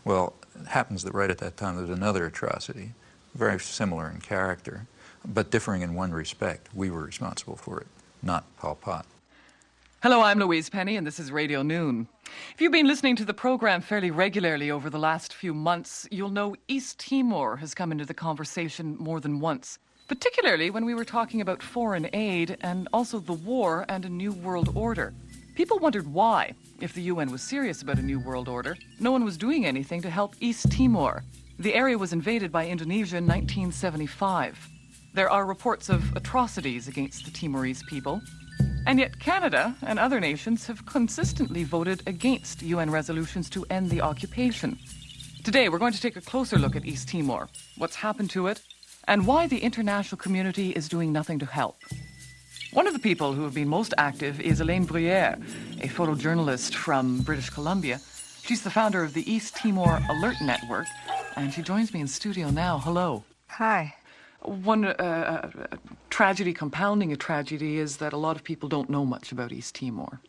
Well, it happens that right at that time there's another atrocity, very similar in character, but differing in one respect. We were responsible for it, not Pol Pot. Hello, I'm Louise Penny, and this is Radio Noon. If you've been listening to the program fairly regularly over the last few months, you'll know East Timor has come into the conversation more than once, particularly when we were talking about foreign aid and also the war and a new world order. People wondered why, if the UN was serious about a new world order, no one was doing anything to help East Timor. The area was invaded by Indonesia in 1975. There are reports of atrocities against the Timorese people. And yet Canada and other nations have consistently voted against UN resolutions to end the occupation. Today, we're going to take a closer look at East Timor, what's happened to it, and why the international community is doing nothing to help. One of the people who have been most active is Elaine Bruyere, a photojournalist from British Columbia. She's the founder of the East Timor Alert Network, and she joins me in studio now. Hello. Hi. One tragedy compounding a tragedy is that a lot of people don't know much about East Timor.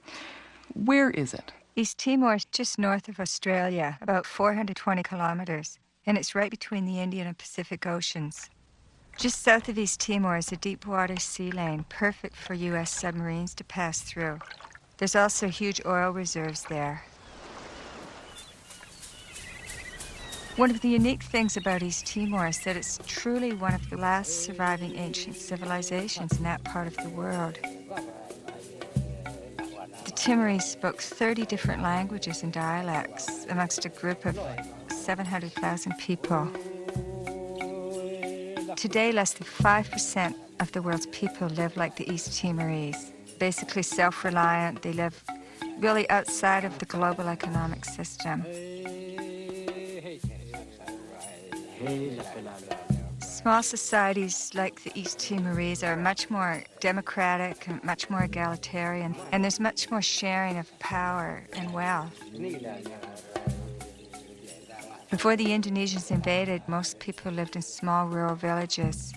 Where is it? East Timor is just north of Australia, about 420 kilometers, and it's right between the Indian and Pacific Oceans. Just south of East Timor is a deep-water sea lane, perfect for U.S. submarines to pass through. There's also huge oil reserves there. One of the unique things about East Timor is that it's truly one of the last surviving ancient civilizations in that part of the world. The Timorese spoke 30 different languages and dialects amongst a group of 700,000 people. Today, less than 5% of the world's people live like the East Timorese, basically self-reliant. They live really outside of the global economic system. Small societies like the East Timorese are much more democratic and much more egalitarian, and there's much more sharing of power and wealth. Before the Indonesians invaded, most people lived in small rural villages.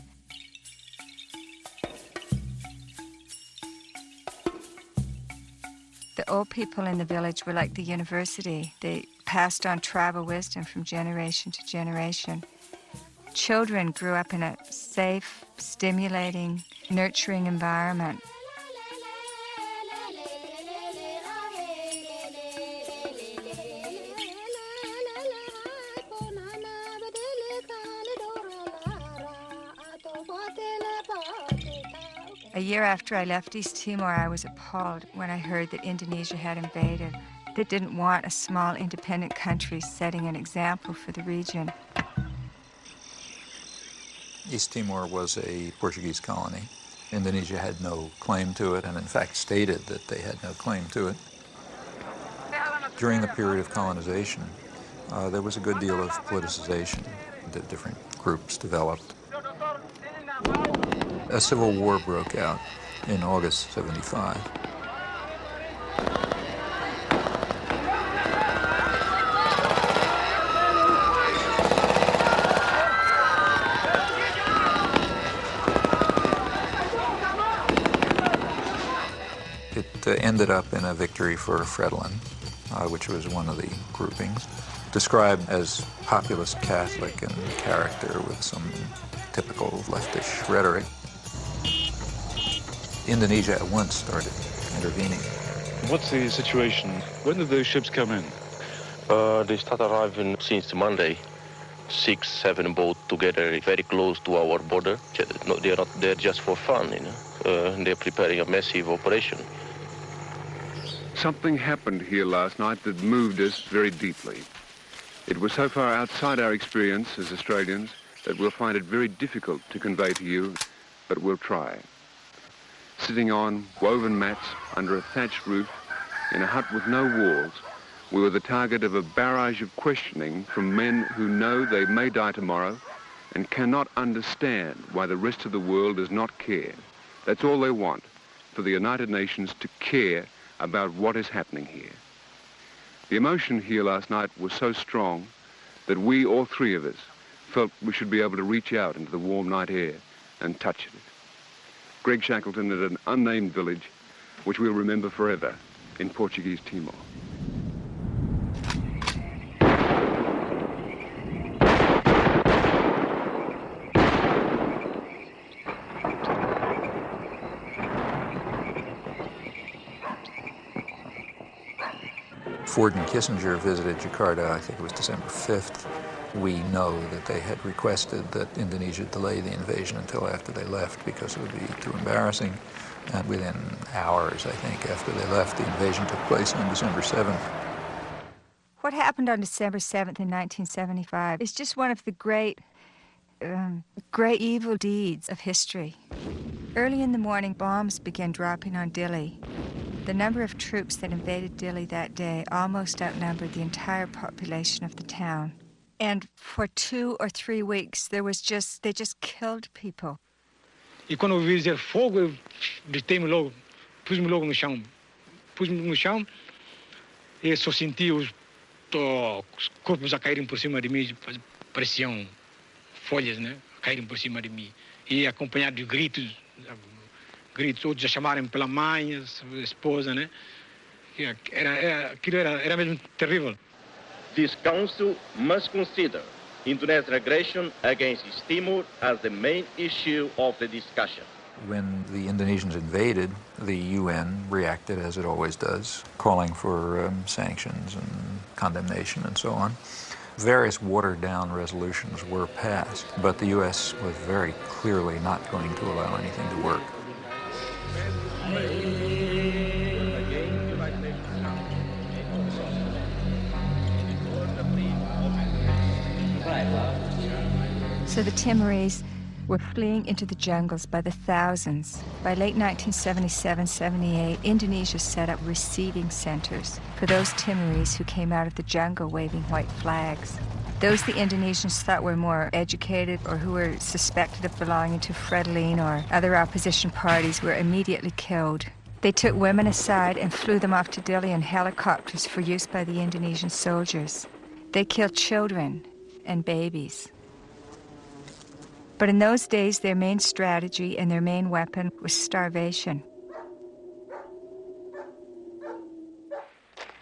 The old people in the village were like the university. They passed on tribal wisdom from generation to generation. Children grew up in a safe, stimulating, nurturing environment. A year after I left East Timor, I was appalled when I heard that Indonesia had invaded. They didn't want a small, independent country setting an example for the region. East Timor was a Portuguese colony. Indonesia had no claim to it, and in fact stated that they had no claim to it. During the period of colonization, there was a good deal of politicization. The different groups developed. A civil war broke out in August '75. It ended up in a victory for Fredlin, which was one of the groupings, described as populist Catholic in character with some typical leftish rhetoric. Indonesia at once started intervening. What's the situation? When did those ships come in? They start arriving since Monday. 6, 7 boats together, very close to our border. They're not there just for fun, you know. They're preparing a massive operation. Something happened here last night that moved us very deeply. It was so far outside our experience as Australians that we'll find it very difficult to convey to you, but we'll try. Sitting on woven mats under a thatched roof in a hut with no walls, we were the target of a barrage of questioning from men who know they may die tomorrow and cannot understand why the rest of the world does not care. That's all they want, for the United Nations to care about what is happening here. The emotion here last night was so strong that we, all three of us, felt we should be able to reach out into the warm night air and touch it. Greg Shackleton at an unnamed village, which we'll remember forever in Portuguese Timor. Ford and Kissinger visited Jakarta, I think it was December 5th. We know that they had requested that Indonesia delay the invasion until after they left because it would be too embarrassing. And within hours, I think, after they left, the invasion took place on December 7th. What happened on December 7th in 1975 is just one of the great evil deeds of history. Early in the morning, bombs began dropping on Dili. The number of troops that invaded Dili that day almost outnumbered the entire population of the town. And for 2 or 3 weeks, they just killed people. E quando eu ouvi dizer fogo, eu gritei-me logo, pus-me logo no chão. Pus-me no chão e só senti os corpos a caírem por cima de mim, pareciam folhas, né? caíram por cima de mim. E acompanhado de gritos, outros a chamarem pela mãe, a esposa, né? Aquilo era mesmo terrível. This council must consider Indonesian aggression against East Timor as the main issue of the discussion. When the Indonesians invaded, the UN reacted as it always does, calling for sanctions and condemnation and so on. Various watered-down resolutions were passed, but the U.S. was very clearly not going to allow anything to work. So the Timorese were fleeing into the jungles by the thousands. By late 1977-78, Indonesia set up receiving centers for those Timorese who came out of the jungle waving white flags. Those the Indonesians thought were more educated or who were suspected of belonging to Frelimo or other opposition parties were immediately killed. They took women aside and flew them off to Dili in helicopters for use by the Indonesian soldiers. They killed children and babies. But in those days, their main strategy and their main weapon was starvation.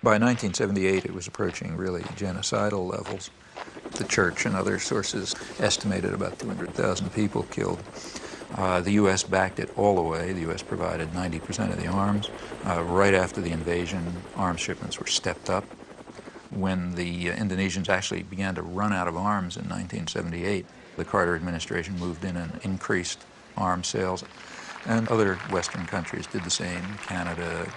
By 1978, it was approaching really genocidal levels. The church and other sources estimated about 200,000 people killed. The U.S. backed it all the way. The U.S. provided 90% of the arms. Right after the invasion, arms shipments were stepped up. When the Indonesians actually began to run out of arms in 1978, the Carter administration moved in and increased arms sales. And other Western countries did the same. Canada,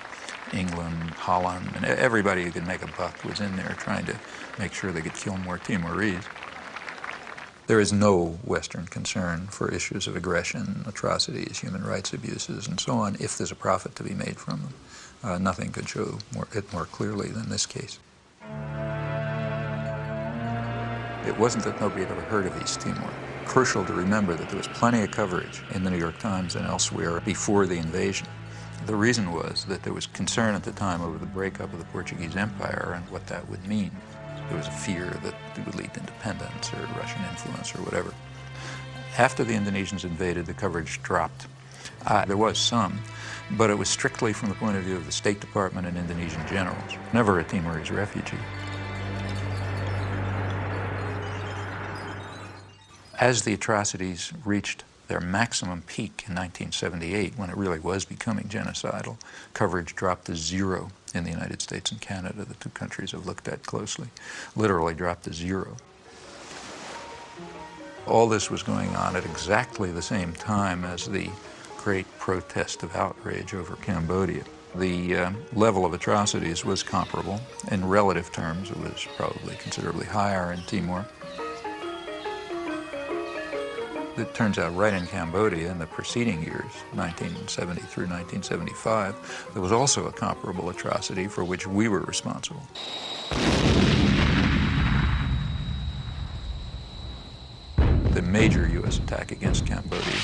England, Holland, and everybody who could make a buck was in there trying to make sure they could kill more Timorese. There is no Western concern for issues of aggression, atrocities, human rights abuses, and so on, if there's a profit to be made from them. Nothing could show it more clearly than this case. It wasn't that nobody had ever heard of East Timor. Crucial to remember that there was plenty of coverage in the New York Times and elsewhere before the invasion. The reason was that there was concern at the time over the breakup of the Portuguese Empire and what that would mean. There was a fear that it would lead to independence or Russian influence or whatever. After the Indonesians invaded, the coverage dropped. There was some, but it was strictly from the point of view of the State Department and Indonesian generals, never a Timorese refugee. As the atrocities reached their maximum peak in 1978, when it really was becoming genocidal, coverage dropped to zero in the United States and Canada, the two countries I've looked at closely, literally dropped to zero. All this was going on at exactly the same time as the great protest of outrage over Cambodia. The level of atrocities was comparable. In relative terms, it was probably considerably higher in Timor. It turns out right in Cambodia in the preceding years, 1970 through 1975, there was also a comparable atrocity for which we were responsible. The major U.S. attack against Cambodia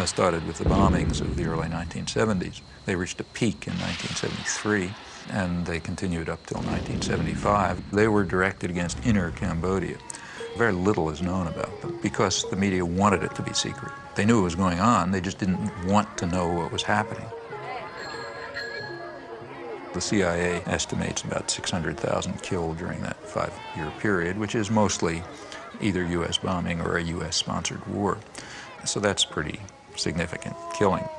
started with the bombings of the early 1970s. They reached a peak in 1973, and they continued up till 1975. They were directed against inner Cambodia. Very little is known about them because the media wanted it to be secret. They knew it was going on, they just didn't want to know what was happening. The CIA estimates about 600,000 killed during that 5-year period, which is mostly either U.S. bombing or a U.S.-sponsored war. So that's pretty significant killing.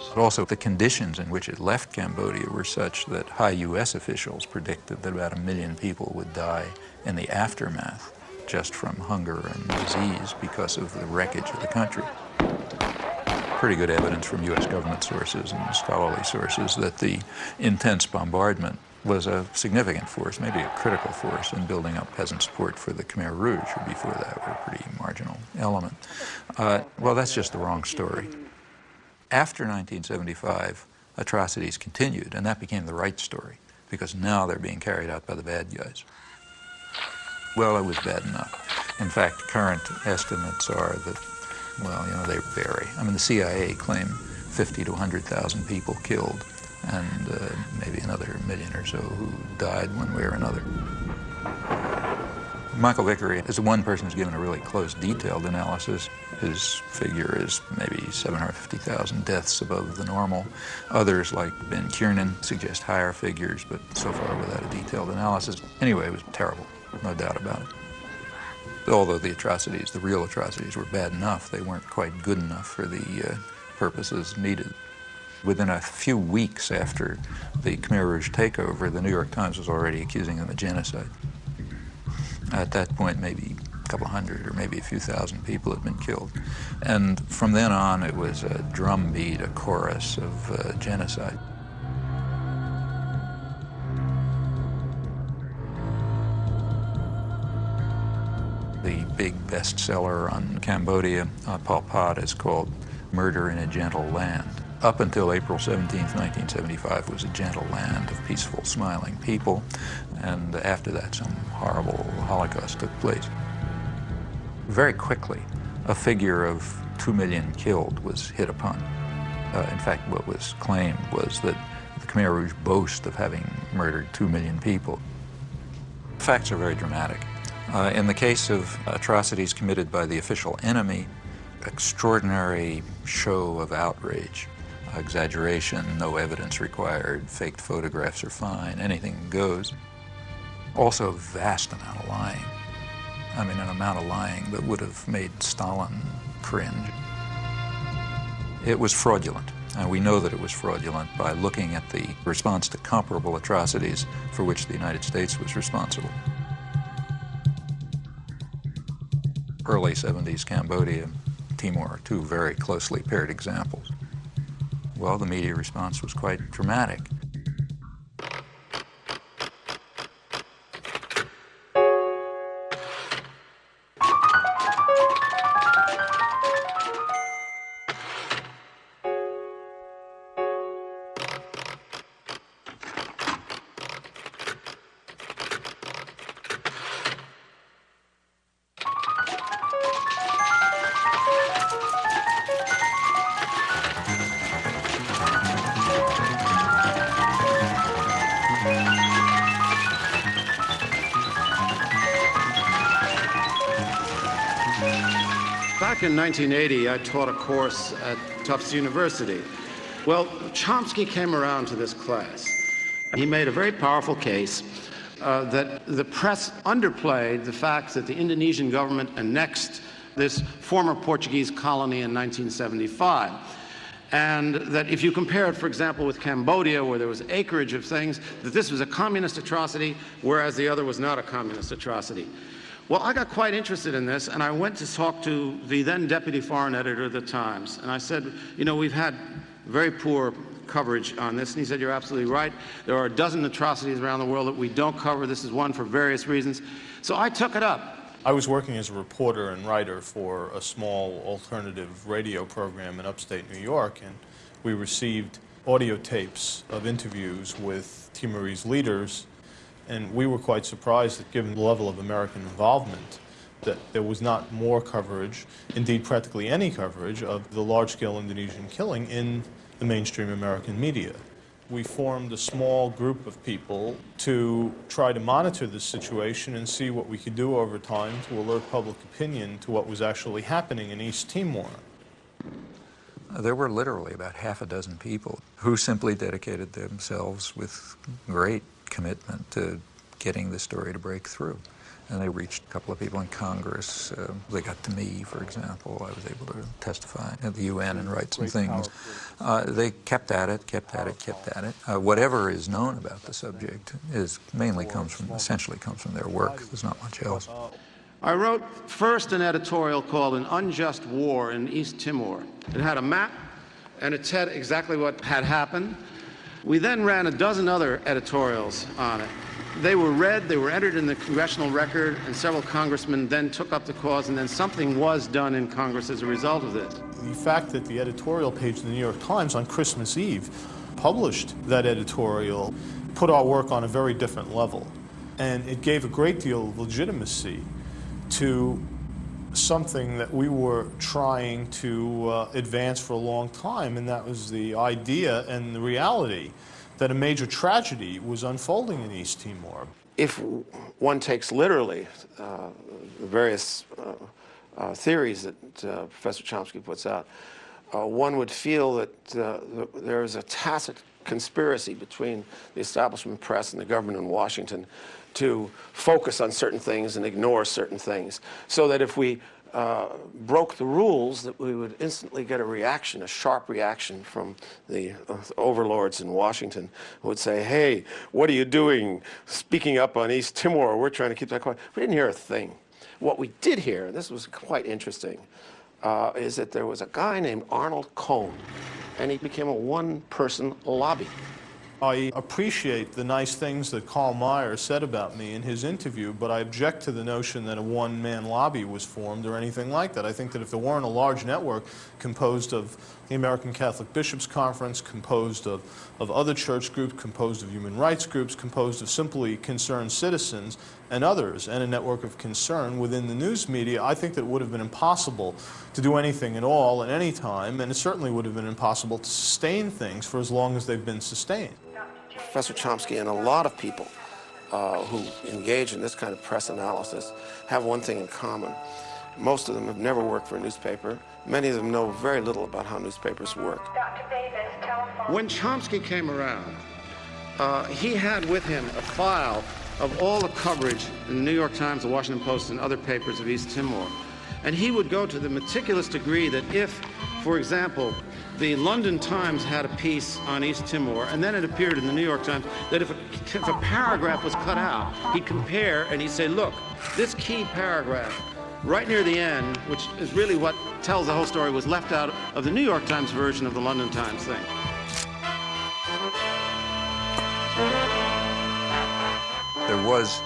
But also the conditions in which it left Cambodia were such that high U.S. officials predicted that about 1 million people would die in the aftermath just from hunger and disease because of the wreckage of the country. Pretty good evidence from U.S. government sources and scholarly sources that the intense bombardment was a significant force, maybe a critical force in building up peasant support for the Khmer Rouge, who before that were a pretty marginal element. Well, that's just the wrong story. After 1975, atrocities continued, and that became the right story, because now they're being carried out by the bad guys. Well, it was bad enough. In fact, current estimates are that, well, you know, they vary. I mean, the CIA claimed 50 to 100,000 people killed, and maybe another 1 million or so who died one way or another. Michael Vickery is the one person who's given a really close, detailed analysis. His figure is maybe 750,000 deaths above the normal. Others, like Ben Kiernan, suggest higher figures, but so far without a detailed analysis. Anyway, it was terrible, no doubt about it. Although the atrocities, the real atrocities, were bad enough, they weren't quite good enough for the purposes needed. Within a few weeks after the Khmer Rouge takeover, the New York Times was already accusing them of genocide. At that point, maybe a couple hundred or maybe a few thousand people had been killed. And from then on, it was a drumbeat, a chorus of genocide. The big bestseller on Cambodia, Pol Pot, is called Murder in a Gentle Land. Up until April 17th, 1975, was a gentle land of peaceful, smiling people, and after that, some horrible Holocaust took place. Very quickly, a figure of 2 million killed was hit upon. In fact, what was claimed was that the Khmer Rouge boast of having murdered 2 million people. The facts are very dramatic. In the case of atrocities committed by the official enemy, extraordinary show of outrage. Exaggeration, no evidence required, faked photographs are fine, anything goes. Also, vast amount of lying. I mean, an amount of lying that would have made Stalin cringe. It was fraudulent, and we know that it was fraudulent by looking at the response to comparable atrocities for which the United States was responsible. Early 70s Cambodia, Timor, two very closely paired examples. Well, the media response was quite dramatic. Back in 1980, I taught a course at Tufts University. Well, Chomsky came around to this class. He made a very powerful case that the press underplayed the fact that the Indonesian government annexed this former Portuguese colony in 1975. And that if you compare it, for example, with Cambodia, where there was acreage of things, that this was a communist atrocity, whereas the other was not a communist atrocity. Well, I got quite interested in this, and I went to talk to the then deputy foreign editor of the Times. And I said, you know, we've had very poor coverage on this. And he said, you're absolutely right. There are a dozen atrocities around the world that we don't cover. This is one for various reasons. So I took it up. I was working as a reporter and writer for a small alternative radio program in upstate New York, and we received audio tapes of interviews with Timorese leaders. And we were quite surprised that, given the level of American involvement, that there was not more coverage, indeed practically any coverage, of the large-scale Indonesian killing in the mainstream American media. We formed a small group of people to try to monitor this situation and see what we could do over time to alert public opinion to what was actually happening in East Timor. There were literally about half a dozen people who simply dedicated themselves with great commitment to getting the story to break through. And they reached a couple of people in Congress. They got to me, for example. I was able to testify at the UN and write some things. They kept at it. Whatever is known about the subject essentially comes from their work. There's not much else. I wrote first an editorial called An Unjust War in East Timor. It had a map, and it said exactly what had happened. We then ran a dozen other editorials on it. They were read, they were entered in the congressional record, and several congressmen then took up the cause, and then something was done in Congress as a result of this. The fact that the editorial page of the New York Times on Christmas Eve published that editorial put our work on a very different level. And it gave a great deal of legitimacy to something that we were trying to advance for a long time, and that was the idea and the reality that a major tragedy was unfolding in East Timor. if one takes literally the various theories that Professor Chomsky puts out, one would feel that there is a tacit conspiracy between the establishment press and the government in Washington to focus on certain things and ignore certain things, so that if we broke the rules, that we would instantly get a reaction, a sharp reaction from the overlords in Washington, who would say, hey, what are you doing speaking up on East Timor? We're trying to keep that quiet. We didn't hear a thing. What we did hear, and this was quite interesting, is that there was a guy named Arnold Cohn, and he became a one-person lobby. I appreciate the nice things that Karl Meyer said about me in his interview, but I object to the notion that a one-man lobby was formed or anything like that. I think that if there weren't a large network composed of the American Catholic Bishops' Conference, composed of other church groups, composed of human rights groups, composed of simply concerned citizens and others, and a network of concern within the news media, I think that it would have been impossible to do anything at all at any time, and it certainly would have been impossible to sustain things for as long as they've been sustained. Professor Chomsky and a lot of people who engage in this kind of press analysis have one thing in common. Most of them have never worked for a newspaper. Many of them know very little about how newspapers work. When Chomsky came around, he had with him a file of all the coverage in the New York Times, the Washington Post, and other papers of East Timor. And he would go to the meticulous degree that if, for example, the London Times had a piece on East Timor, and then it appeared in the New York Times, that if a paragraph was cut out, he'd compare and he'd say, look, this key paragraph right near the end, which is really what tells the whole story, was left out of the New York Times version of the London Times thing. There was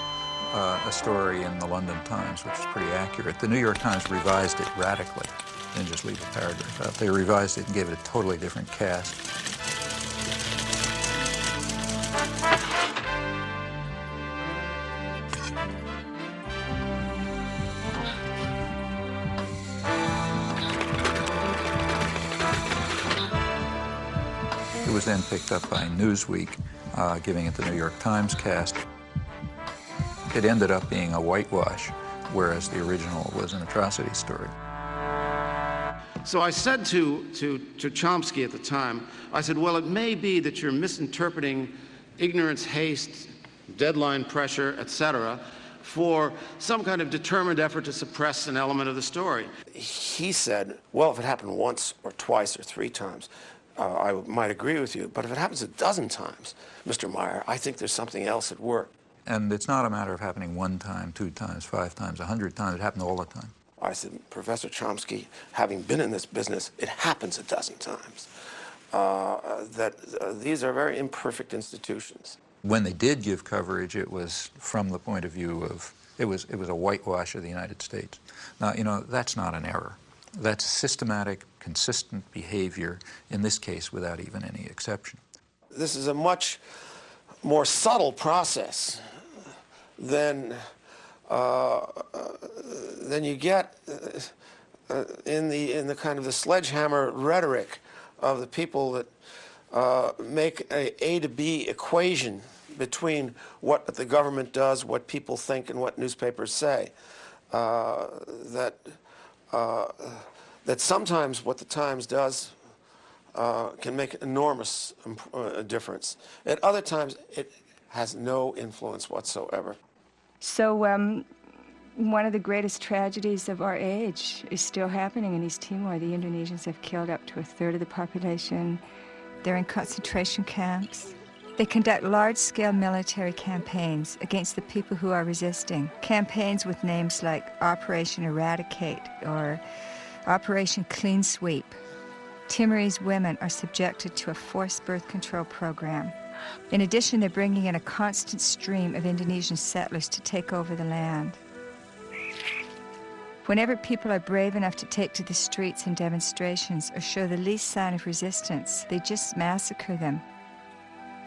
a story in the London Times which was pretty accurate. The New York Times revised it radically. Didn't just leave a paragraph out. They revised it and gave it a totally different cast. It was then picked up by Newsweek, giving it the New York Times cast. It ended up being a whitewash, whereas the original was an atrocity story. So I said to Chomsky at the time, I said, well, it may be that you're misinterpreting ignorance, haste, deadline pressure, etc., for some kind of determined effort to suppress an element of the story. He said, well, if it happened once or twice or three times, I might agree with you, but if it happens a dozen times, Mr. Meyer, I think there's something else at work. And it's not a matter of happening 1 time, 2 times, 5 times, 100 times. It happened all the time. I said, Professor Chomsky, having been in this business, it happens a dozen times. These are very imperfect institutions. When they did give coverage, it was from the point of view of, it was a whitewash of the United States. Now, you know, that's not an error. That's systematic, consistent behavior, in this case, without even any exception. This is a much more subtle process than you get in the kind of the sledgehammer rhetoric of the people that make a to B equation between what the government does, what people think, and what newspapers say. That sometimes what the Times does can make an enormous difference. At other times, it has no influence whatsoever. So one of the greatest tragedies of our age is still happening in East Timor. The Indonesians have killed up to 1/3 of the population. They're in concentration camps. They conduct large-scale military campaigns against the people who are resisting. Campaigns with names like Operation Eradicate or Operation Clean Sweep. Timorese women are subjected to a forced birth control program. In addition, they're bringing in a constant stream of Indonesian settlers to take over the land. Whenever people are brave enough to take to the streets in demonstrations or show the least sign of resistance, they just massacre them.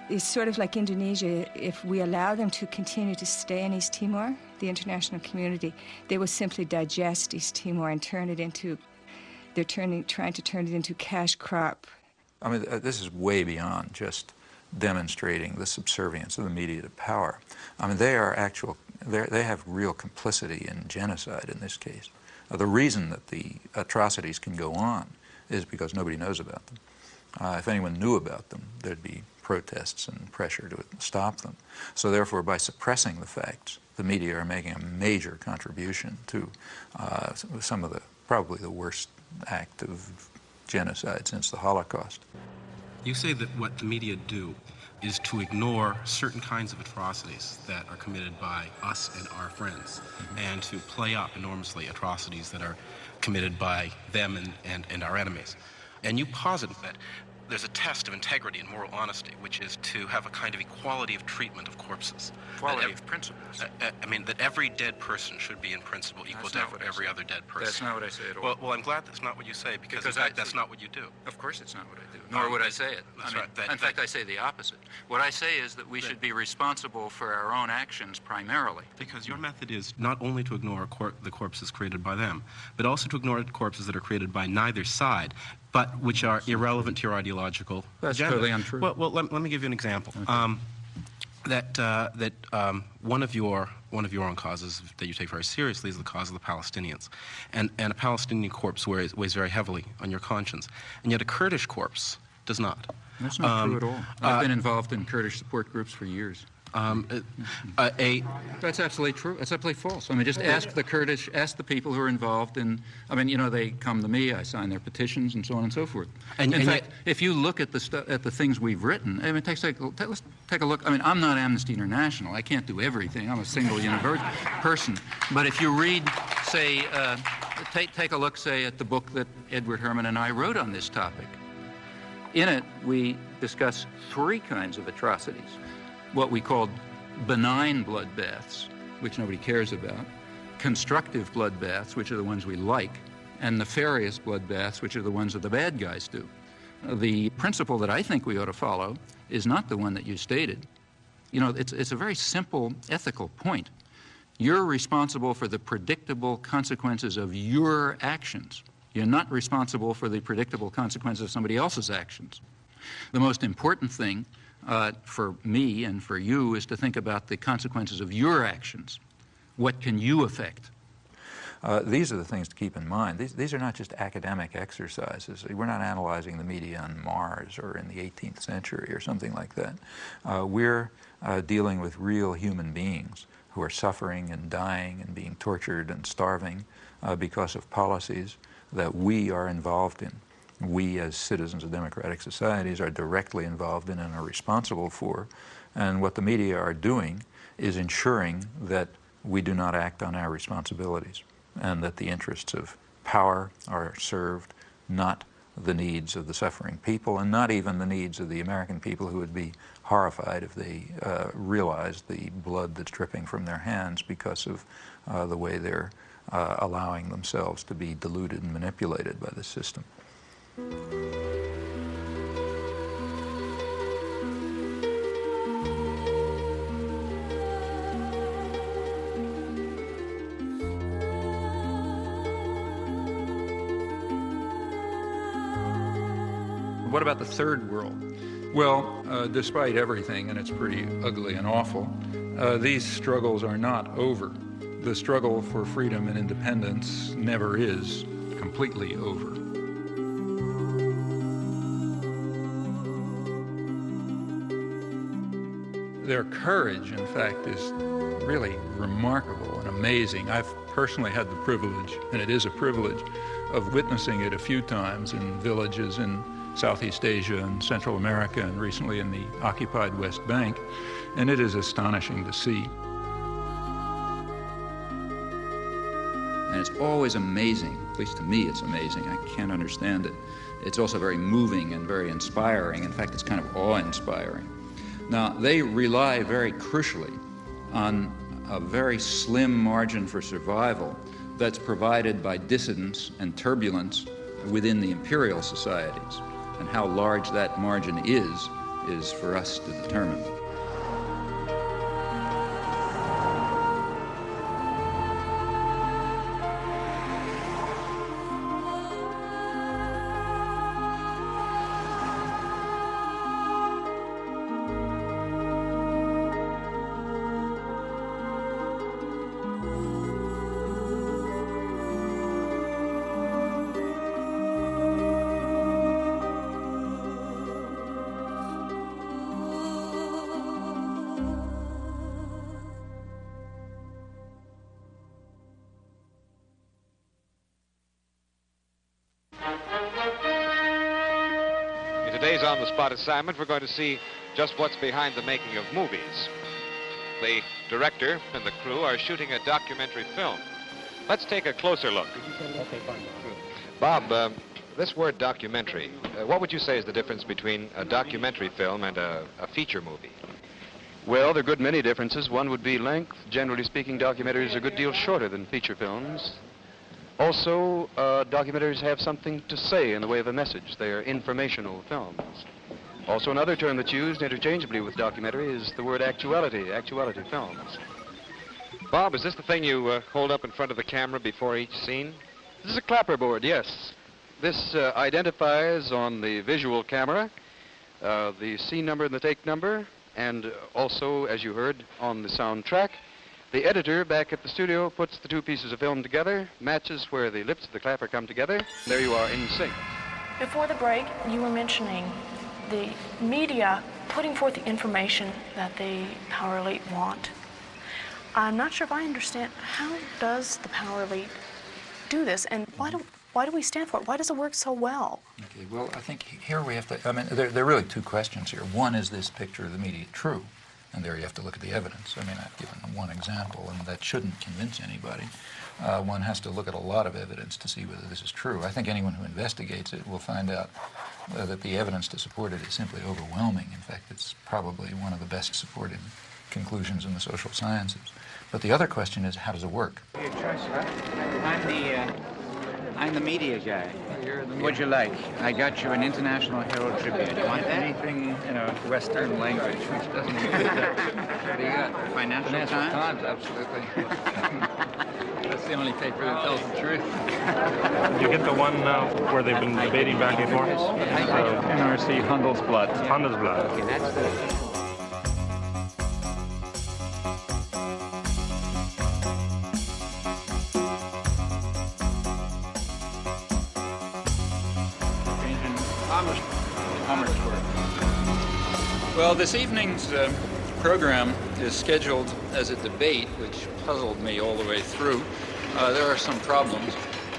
It's sort of like Indonesia. If we allow them to continue to stay in East Timor, the international community, they will simply digest East Timor and turn it into, trying to turn it into cash crop. I mean, this is way beyond just demonstrating the subservience of the media to power. I mean, they have real complicity in genocide in this case. The reason that the atrocities can go on is because nobody knows about them. If anyone knew about them, there'd be protests and pressure to stop them. So therefore, by suppressing the facts, the media are making a major contribution to some of probably the worst act of genocide since the Holocaust. You say that what the media do is to ignore certain kinds of atrocities that are committed by us and our friends, and to play up enormously atrocities that are committed by them and our enemies. And you posit that there's a test of integrity and moral honesty, which is to have a kind of equality of treatment of corpses. Equality of principles. I mean, that every dead person should be in principle equal to every other dead person. That's not what I say at all. Well, I'm glad that's not what you say, because in fact, that's not what you do. Of course it's not what I do, nor would I say it. In fact, I say the opposite. What I say is that we should be responsible for our own actions primarily. Because your method is not only to ignore the corpses created by them, but also to ignore corpses that are created by neither side, but which are irrelevant to your ideological That's agenda. totally untrue. Well, let me give you an example. Okay. One of your own causes that you take very seriously is the cause of the Palestinians, and a Palestinian corpse weighs very heavily on your conscience, and yet a Kurdish corpse does not. That's not true at all. I've been involved in Kurdish support groups for years. That's absolutely true. That's absolutely false. I mean, just ask the Kurdish, ask the people who are involved in, I mean, you know, they come to me, I sign their petitions and so on and so forth. In fact, if you look at the things we've written, I mean, let's take a look. I mean, I'm not Amnesty International. I can't do everything. I'm a single person. But if you read, say, take a look, say, at the book that Edward Herman and I wrote on this topic. In it, we discuss 3 kinds of atrocities. What we called benign bloodbaths, which nobody cares about, constructive bloodbaths, which are the ones we like, and nefarious bloodbaths, which are the ones that the bad guys do. The principle that I think we ought to follow is not the one that you stated. You know, it's a very simple ethical point. You're responsible for the predictable consequences of your actions. You're not responsible for the predictable consequences of somebody else's actions. The most important thing for me and for you is to think about the consequences of your actions. What can you affect? These are the things to keep in mind. These are not just academic exercises. We're not analyzing the media on Mars or in the 18th century or something like that. We're dealing with real human beings who are suffering and dying and being tortured and starving because of policies that we are involved in. We, as citizens of democratic societies, are directly involved in and are responsible for. And what the media are doing is ensuring that we do not act on our responsibilities and that the interests of power are served, not the needs of the suffering people, and not even the needs of the American people, who would be horrified if they realized the blood that's dripping from their hands because of the way they're allowing themselves to be deluded and manipulated by the system. What about the third world? Well, despite everything, and it's pretty ugly and awful, these struggles are not over. The struggle for freedom and independence never is completely over. Their courage, in fact, is really remarkable and amazing. I've personally had the privilege, and it is a privilege, of witnessing it a few times in villages in Southeast Asia and Central America, and recently in the occupied West Bank, and it is astonishing to see. And it's always amazing, at least to me it's amazing, I can't understand it. It's also very moving and very inspiring. In fact, it's kind of awe-inspiring. Now, they rely very crucially on a very slim margin for survival that's provided by dissidence and turbulence within the imperial societies. And how large that margin is for us to determine. today's on-the-spot assignment, we're going to see just what's behind the making of movies. The director and the crew are shooting a documentary film. Let's take a closer look. Bob, this word documentary, what would you say is the difference between a documentary film and a feature movie? Well, there are a good many differences. One would be length. Generally speaking, documentaries are a good deal shorter than feature films. Also, documentaries have something to say in the way of a message. They are informational films. Also, another term that's used interchangeably with documentary is the word actuality films. Bob, is this the thing you hold up in front of the camera before each scene? This is a clapperboard, yes. This identifies on the visual camera the scene number and the take number, and also, as you heard, on the soundtrack. The editor back at the studio puts the two pieces of film together, matches where the lips of the clapper come together. There you are in sync. Before the break, you were mentioning the media putting forth the information that the power elite want. I'm not sure if I understand, how does the power elite do this, and why do we stand for it? Why does it work so well? Okay, well, I think here we have to, I mean, there are really two questions here. One, is this picture of the media true? And there you have to look at the evidence. I mean, I've given one example, and that shouldn't convince anybody. One has to look at a lot of evidence to see whether this is true. I think anyone who investigates it will find out that the evidence to support it is simply overwhelming. In fact, it's probably one of the best supported conclusions in the social sciences. But the other question is, how does it work? Your choice, right? I'm the media guy. What'd you like? I got you an International Herald Tribune. You want that? Anything in a Western language which doesn't include that. What do you got? Financial Times? Absolutely. That's the only paper that tells the truth. Did you get the one where they've been debating back and forth? NRC Handelsblatt. Handelsblatt. Okay, that's the... Well, this evening's program is scheduled as a debate, which puzzled me all the way through. There are some problems.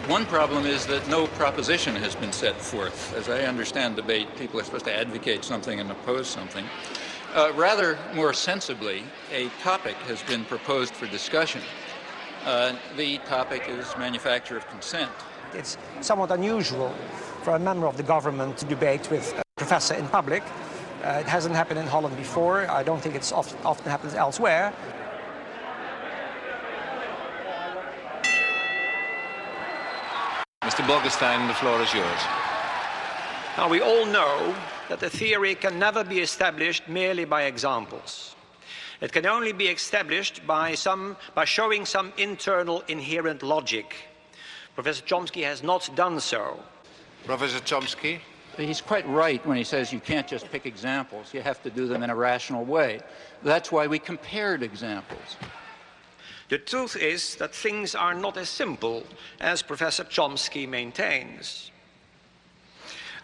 One problem is that no proposition has been set forth. As I understand debate, people are supposed to advocate something and oppose something. Rather more sensibly, a topic has been proposed for discussion. The topic is manufacture of consent. It's somewhat unusual for a member of the government to debate with a professor in public. It hasn't happened in Holland before. I don't think it's often happens elsewhere. Mr. Bogenstein, the floor is yours. Now, we all know that a theory can never be established merely by examples. It can only be established by showing some internal inherent logic. Professor Chomsky has not done so. Professor Chomsky? He's quite right when he says you can't just pick examples. You have to do them in a rational way. That's why we compared examples. The truth is that things are not as simple as Professor Chomsky maintains.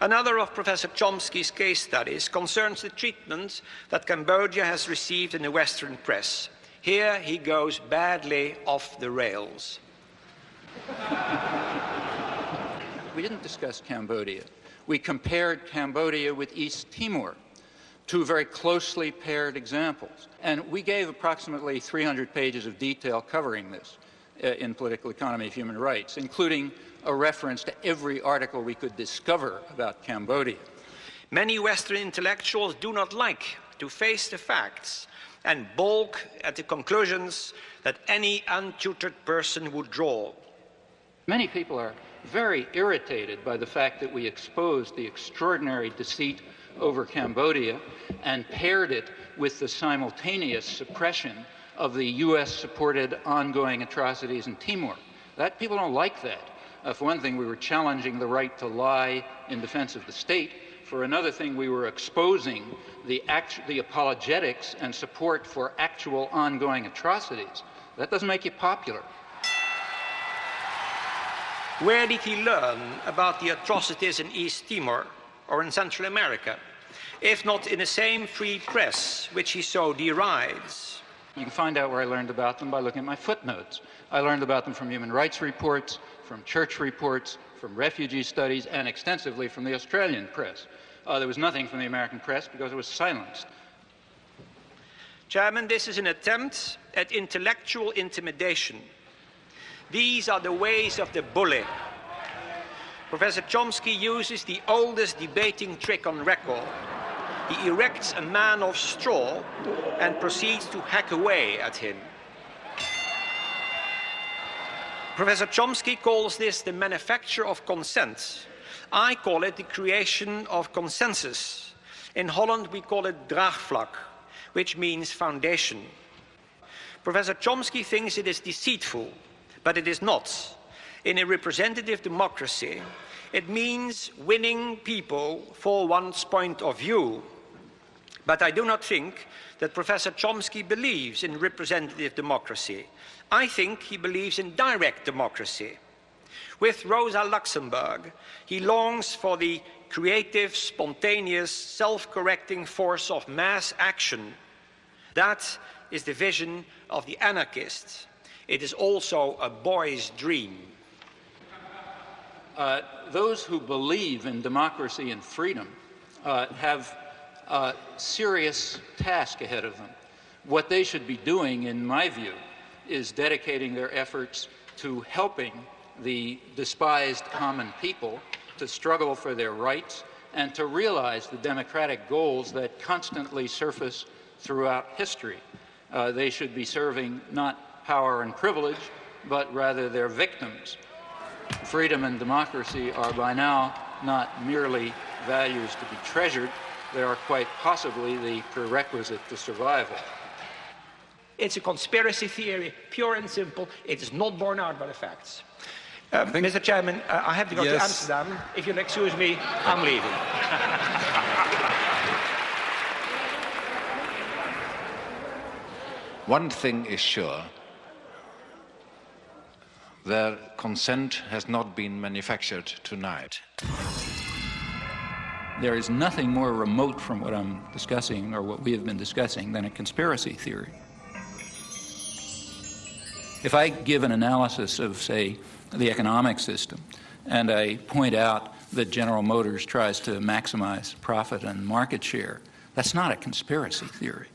Another of Professor Chomsky's case studies concerns the treatment that Cambodia has received in the Western press. Here he goes badly off the rails. We didn't discuss Cambodia. We compared Cambodia with East Timor, two very closely paired examples. And we gave approximately 300 pages of detail covering this in Political Economy of Human Rights, including a reference to every article we could discover about Cambodia. Many Western intellectuals do not like to face the facts and balk at the conclusions that any untutored person would draw. Many people are very irritated by the fact that we exposed the extraordinary deceit over Cambodia and paired it with the simultaneous suppression of the U.S.-supported ongoing atrocities in Timor. People don't like that. For one thing, we were challenging the right to lie in defense of the state. For another thing, we were exposing the apologetics and support for actual ongoing atrocities. That doesn't make you popular. Where did he learn about the atrocities in East Timor or in Central America, if not in the same free press which he so derides? You can find out where I learned about them by looking at my footnotes. I learned about them from human rights reports, from church reports, from refugee studies, and extensively from the Australian press. there was nothing from the American press because it was silenced. Chairman, this is an attempt at intellectual intimidation. These are the ways of the bully. Professor Chomsky uses the oldest debating trick on record. He erects a man of straw and proceeds to hack away at him. Professor Chomsky calls this the manufacture of consent. I call it the creation of consensus. In Holland, we call it draagvlak, which means foundation. Professor Chomsky thinks it is deceitful, but it is not. In a representative democracy, it means winning people for one's point of view. But I do not think that Professor Chomsky believes in representative democracy. I think he believes in direct democracy. With Rosa Luxemburg, he longs for the creative, spontaneous, self-correcting force of mass action. That is the vision of the anarchist. It is also a boy's dream. Those who believe in democracy and freedom have a serious task ahead of them. What they should be doing, in my view, is dedicating their efforts to helping the despised common people to struggle for their rights and to realize the democratic goals that constantly surface throughout history. They should be serving not power and privilege, but rather their victims. Freedom and democracy are by now not merely values to be treasured, they are quite possibly the prerequisite to survival. It's a conspiracy theory, pure and simple. It is not borne out by the facts. Mr. Chairman, I have to go to Amsterdam. If you'll excuse me, I'm leaving. One thing is sure. Their consent has not been manufactured tonight. There is nothing more remote from what I'm discussing or what we have been discussing than a conspiracy theory. If I give an analysis of, say, the economic system, and I point out that General Motors tries to maximize profit and market share, that's not a conspiracy theory.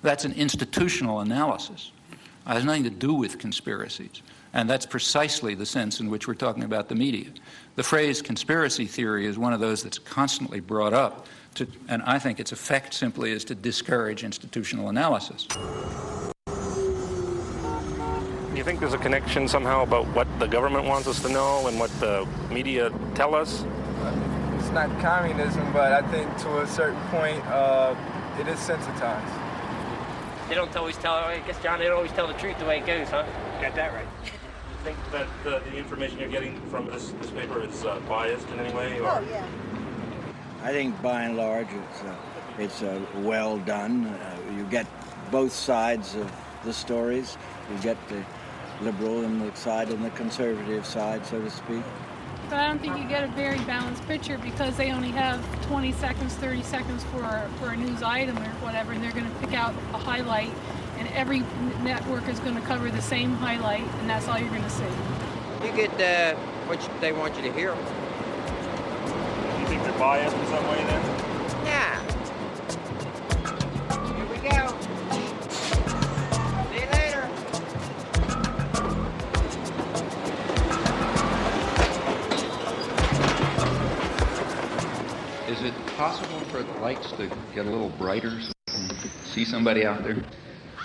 That's an institutional analysis. It has nothing to do with conspiracies. And that's precisely the sense in which we're talking about the media. The phrase conspiracy theory is one of those that's constantly brought up, and I think its effect simply is to discourage institutional analysis. Do you think there's a connection somehow about what the government wants us to know and what the media tell us? It's not communism, but I think to a certain point, it is sensitized. They don't always tell, I guess, John, they don't always tell the truth the way it goes, huh? Got that right. You think that the information you're getting from this paper is biased in any way? Or? Oh, yeah. I think by and large it's well done. You get both sides of the stories. You get the liberal and the side and the conservative side, so to speak. But I don't think you get a very balanced picture because they only have 20 seconds, 30 seconds for a news item or whatever, and they're going to pick out a highlight, and every network is going to cover the same highlight, and that's all you're going to see. You get what they want you to hear. You think they're biased in some way then? Yeah. Here we go. See you later. Is it possible for the lights to get a little brighter so we can see somebody out there?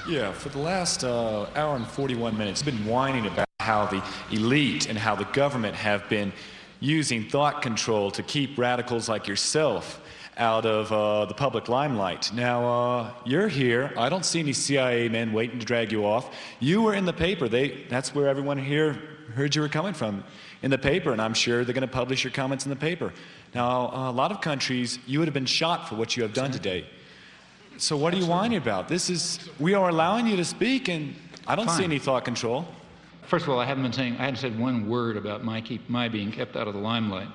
Yeah, for the last hour and 41 minutes, I've been whining about how the elite and how the government have been using thought control to keep radicals like yourself out of the public limelight. Now, you're here. I don't see any CIA men waiting to drag you off. You were in the paper. That's where everyone here heard you were coming from, in the paper, and I'm sure they're going to publish your comments in the paper. Now, a lot of countries, you would have been shot for what you have done today. So what are you whining about? We are allowing you to speak, and I don't see any thought control. First of all, I hadn't said one word about my being kept out of the limelight.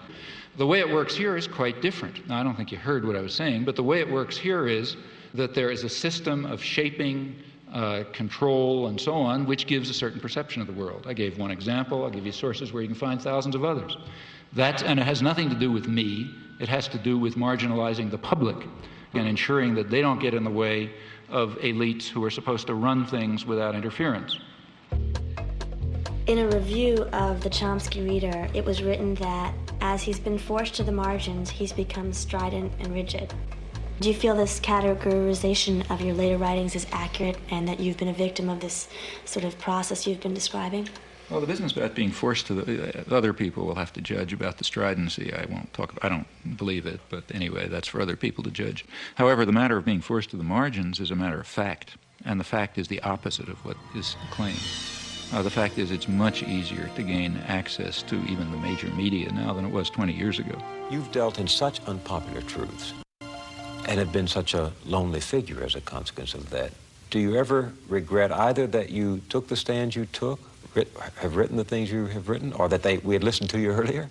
The way it works here is quite different. Now, I don't think you heard what I was saying, but the way it works here is that there is a system of shaping, control, and so on, which gives a certain perception of the world. I gave one example. I'll give you sources where you can find thousands of others. And it has nothing to do with me. It has to do with marginalizing the public and ensuring that they don't get in the way of elites who are supposed to run things without interference. In a review of the Chomsky Reader, it was written that as he's been forced to the margins, he's become strident and rigid. Do you feel this categorization of your later writings is accurate and that you've been a victim of this sort of process you've been describing? Well, the business about being forced to other people will have to judge about the stridency. I don't believe it, but anyway, that's for other people to judge. However, the matter of being forced to the margins is a matter of fact, and the fact is the opposite of what is claimed. The fact is it's much easier to gain access to even the major media now than it was 20 years ago. You've dealt in such unpopular truths and have been such a lonely figure as a consequence of that. Do you ever regret either that you took the stand you took, have written the things you have written, or that we had listened to you earlier?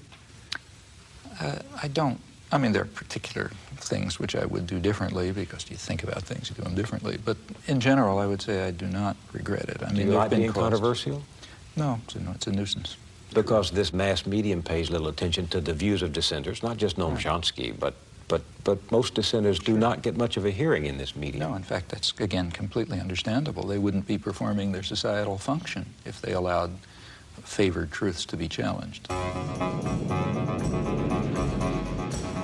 I don't. I mean, there are particular things which I would do differently because you think about things, you do them differently. But in general, I would say I do not regret it. I mean, do you like being controversial? No, it's a nuisance. Because this mass medium pays little attention to the views of dissenters, not just Noam Chomsky, but most dissenters do not get much of a hearing in this medium. No, in fact, that's, again, completely understandable. They wouldn't be performing their societal function if they allowed favored truths to be challenged.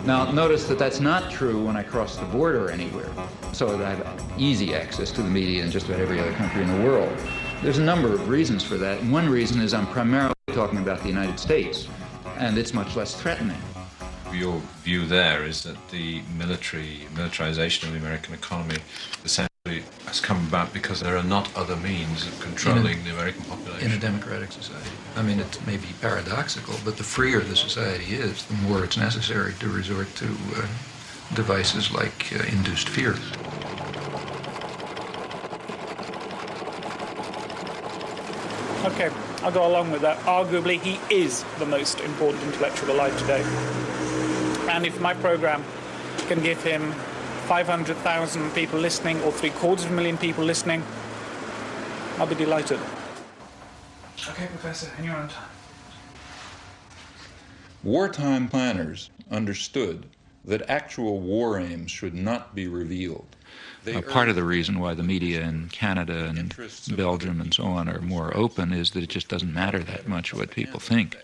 Now, notice that that's not true when I cross the border anywhere, so that I have easy access to the media in just about every other country in the world. There's a number of reasons for that, and one reason is I'm primarily talking about the United States, and it's much less threatening. Your view there is that the militarization of the American economy essentially has come about because there are not other means of controlling the American population. In a democratic society. I mean, it may be paradoxical, but the freer the society is, the more it's necessary to resort to devices like induced fear. Okay, I'll go along with that. Arguably, he is the most important intellectual alive today. And if my program can give him 500,000 people listening or 750,000 people listening, I'll be delighted. Okay, Professor, and you're on time. Wartime planners understood that actual war aims should not be revealed. Part of the reason why the media in Canada and Belgium and so on are more open is that it just doesn't matter that much what people think.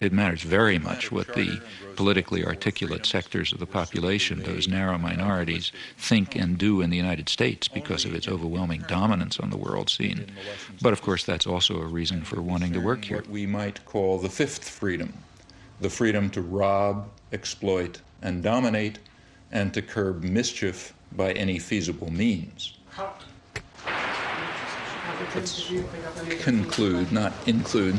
It matters very much what the politically articulate sectors of the population, those narrow minorities, think and do in the United States because of its overwhelming dominance on the world scene. But of course that's also a reason for wanting to work here. What we might call the fifth freedom, the freedom to rob, exploit, and dominate, and to curb mischief by any feasible means. Let's conclude, not include.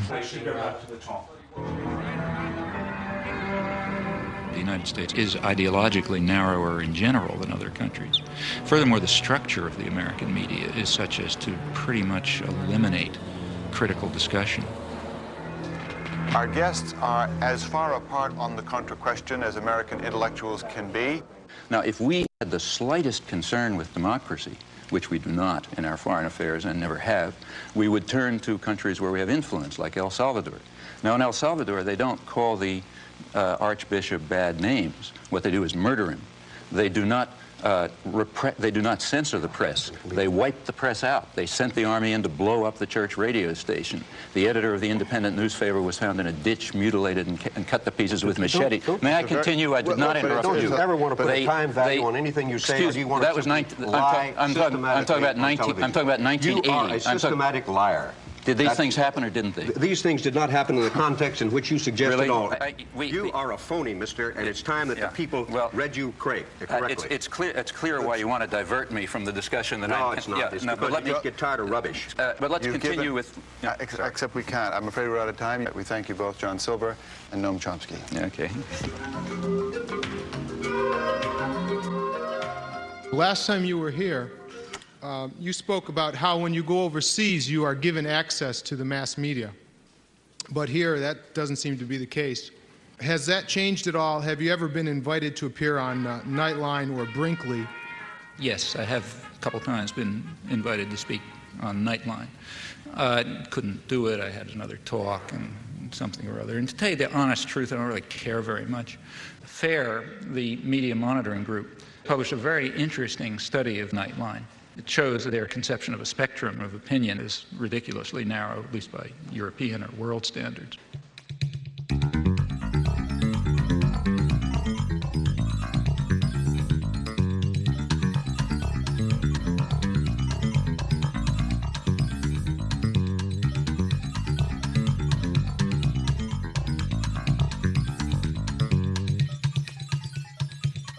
The United States is ideologically narrower in general than other countries. Furthermore, the structure of the American media is such as to pretty much eliminate critical discussion. Our guests are as far apart on the contra question as American intellectuals can be. Now, if we had the slightest concern with democracy, which we do not in our foreign affairs and never have, we would turn to countries where we have influence, like El Salvador. Now, in El Salvador, they don't call the archbishop bad names. What they do is murder him. They do not censor the press. They wipe the press out. They sent the army in to blow up the church radio station. The editor of the independent newspaper was found in a ditch, mutilated and cut to pieces with machete. May I continue? I did not interrupt you. Don't you ever want to put a time value on anything you say, or do you want that was I'm talking about 1980. You are a systematic liar. Did these things happen or didn't they? These things did not happen in the context in which you suggest really? at all. You are a phony, mister, and it's time that the people read you correctly. It's clear why you want to divert me from the discussion that No, it's not. It's because you get tired of rubbish. But let's continue with... Except we can't. I'm afraid we're out of time. We thank you both, John Silver and Noam Chomsky. Okay. Last time you were here, you spoke about how when you go overseas, you are given access to the mass media. But here, that doesn't seem to be the case. Has that changed at all? Have you ever been invited to appear on Nightline or Brinkley? Yes, I have a couple times been invited to speak on Nightline. I couldn't do it. I had another talk and something or other. And to tell you the honest truth, I don't really care very much. FAIR, the media monitoring group, published a very interesting study of Nightline. It shows that their conception of a spectrum of opinion is ridiculously narrow, at least by European or world standards.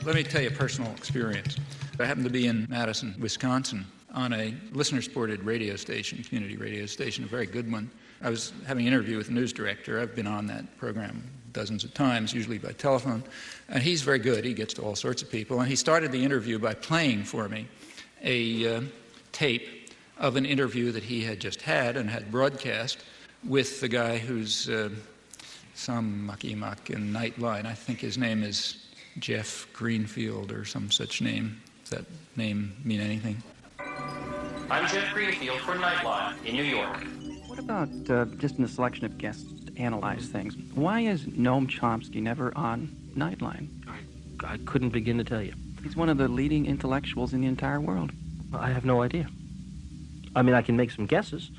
Let me tell you a personal experience. I happened to be in Madison, Wisconsin, on a listener-supported radio station, community radio station, a very good one. I was having an interview with the news director. I've been on that program dozens of times, usually by telephone. And he's very good. He gets to all sorts of people. And he started the interview by playing for me a tape of an interview that he had just had and had broadcast with the guy who's some mucky-muck in Nightline. I think his name is Jeff Greenfield or some such name. Does that name mean anything? I'm Jeff Greenfield for Nightline in New York. What about just in the selection of guests to analyze things? Why is Noam Chomsky never on Nightline? I couldn't begin to tell you. He's one of the leading intellectuals in the entire world. I have no idea. I mean, I can make some guesses.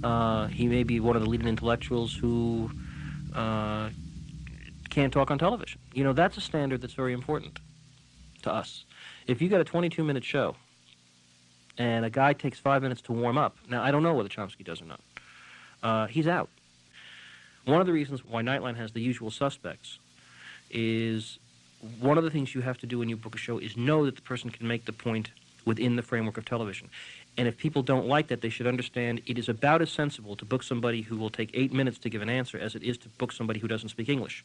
He may be one of the leading intellectuals who can't talk on television. You know, that's a standard that's very important to us. If you got a 22-minute show and a guy takes 5 minutes to warm up, now I don't know whether Chomsky does or not, he's out. One of the reasons why Nightline has the usual suspects is one of the things you have to do when you book a show is know that the person can make the point within the framework of television. And if people don't like that, they should understand it is about as sensible to book somebody who will take 8 minutes to give an answer as it is to book somebody who doesn't speak English.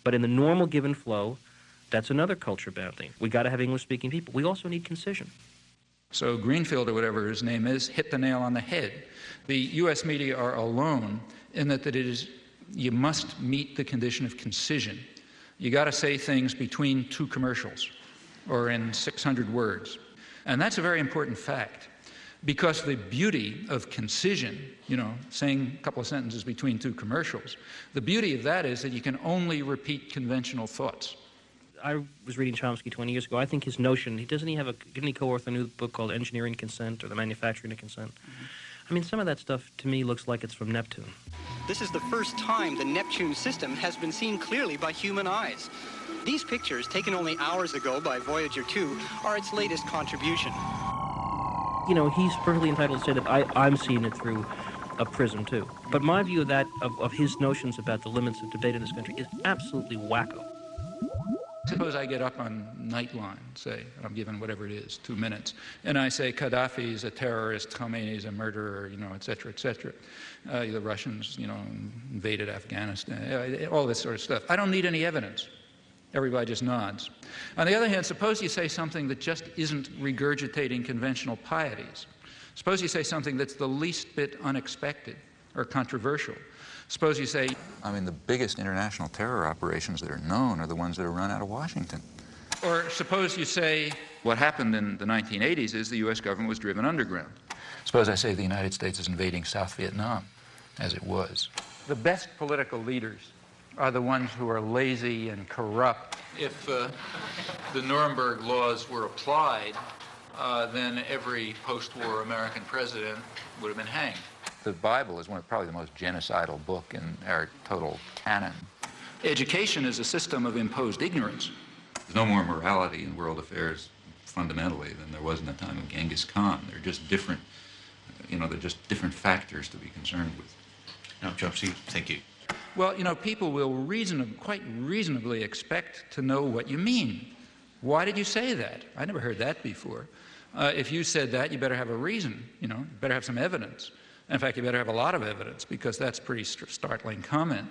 But in the normal given flow, that's another culture-bound thing. We got to have English-speaking people. We also need concision. So Greenfield, or whatever his name is, hit the nail on the head. The U.S. media are alone in that it is, you must meet the condition of concision. You got to say things between two commercials or in 600 words. And that's a very important fact, because the beauty of concision, you know, saying a couple of sentences between two commercials, the beauty of that is that you can only repeat conventional thoughts. I was reading Chomsky 20 years ago. I think his notion, didn't he co-author a new book called Engineering Consent or The Manufacturing of Consent? I mean, some of that stuff to me looks like it's from Neptune. This is the first time the Neptune system has been seen clearly by human eyes. These pictures, taken only hours ago by Voyager 2, are its latest contribution. You know, he's perfectly entitled to say that I'm seeing it through a prism, too. But my view of that, of his notions about the limits of debate in this country, is absolutely wacko. Suppose I get up on Nightline, say, I'm given whatever it is, 2 minutes, and I say Gaddafi is a terrorist, Khomeini is a murderer, you know, et cetera, et cetera. The Russians, you know, invaded Afghanistan, all this sort of stuff. I don't need any evidence. Everybody just nods. On the other hand, suppose you say something that just isn't regurgitating conventional pieties. Suppose you say something that's the least bit unexpected or controversial. Suppose you say, I mean, the biggest international terror operations that are known are the ones that are run out of Washington. Or suppose you say, what happened in the 1980s is the U.S. government was driven underground. Suppose I say the United States is invading South Vietnam, as it was. The best political leaders are the ones who are lazy and corrupt. If the Nuremberg laws were applied, then every post-war American president would have been hanged. The Bible is probably the most genocidal book in our total canon. Education is a system of imposed ignorance. There's no more morality in world affairs fundamentally than there was in the time of Genghis Khan. They're just different, you know, they're just different factors to be concerned with. Now, Chomsky, thank you. Well, you know, people will quite reasonably expect to know what you mean. Why did you say that? I never heard that before. If you said that, you better have a reason, you know, you better have some evidence. In fact, you better have a lot of evidence, because that's a pretty startling comment.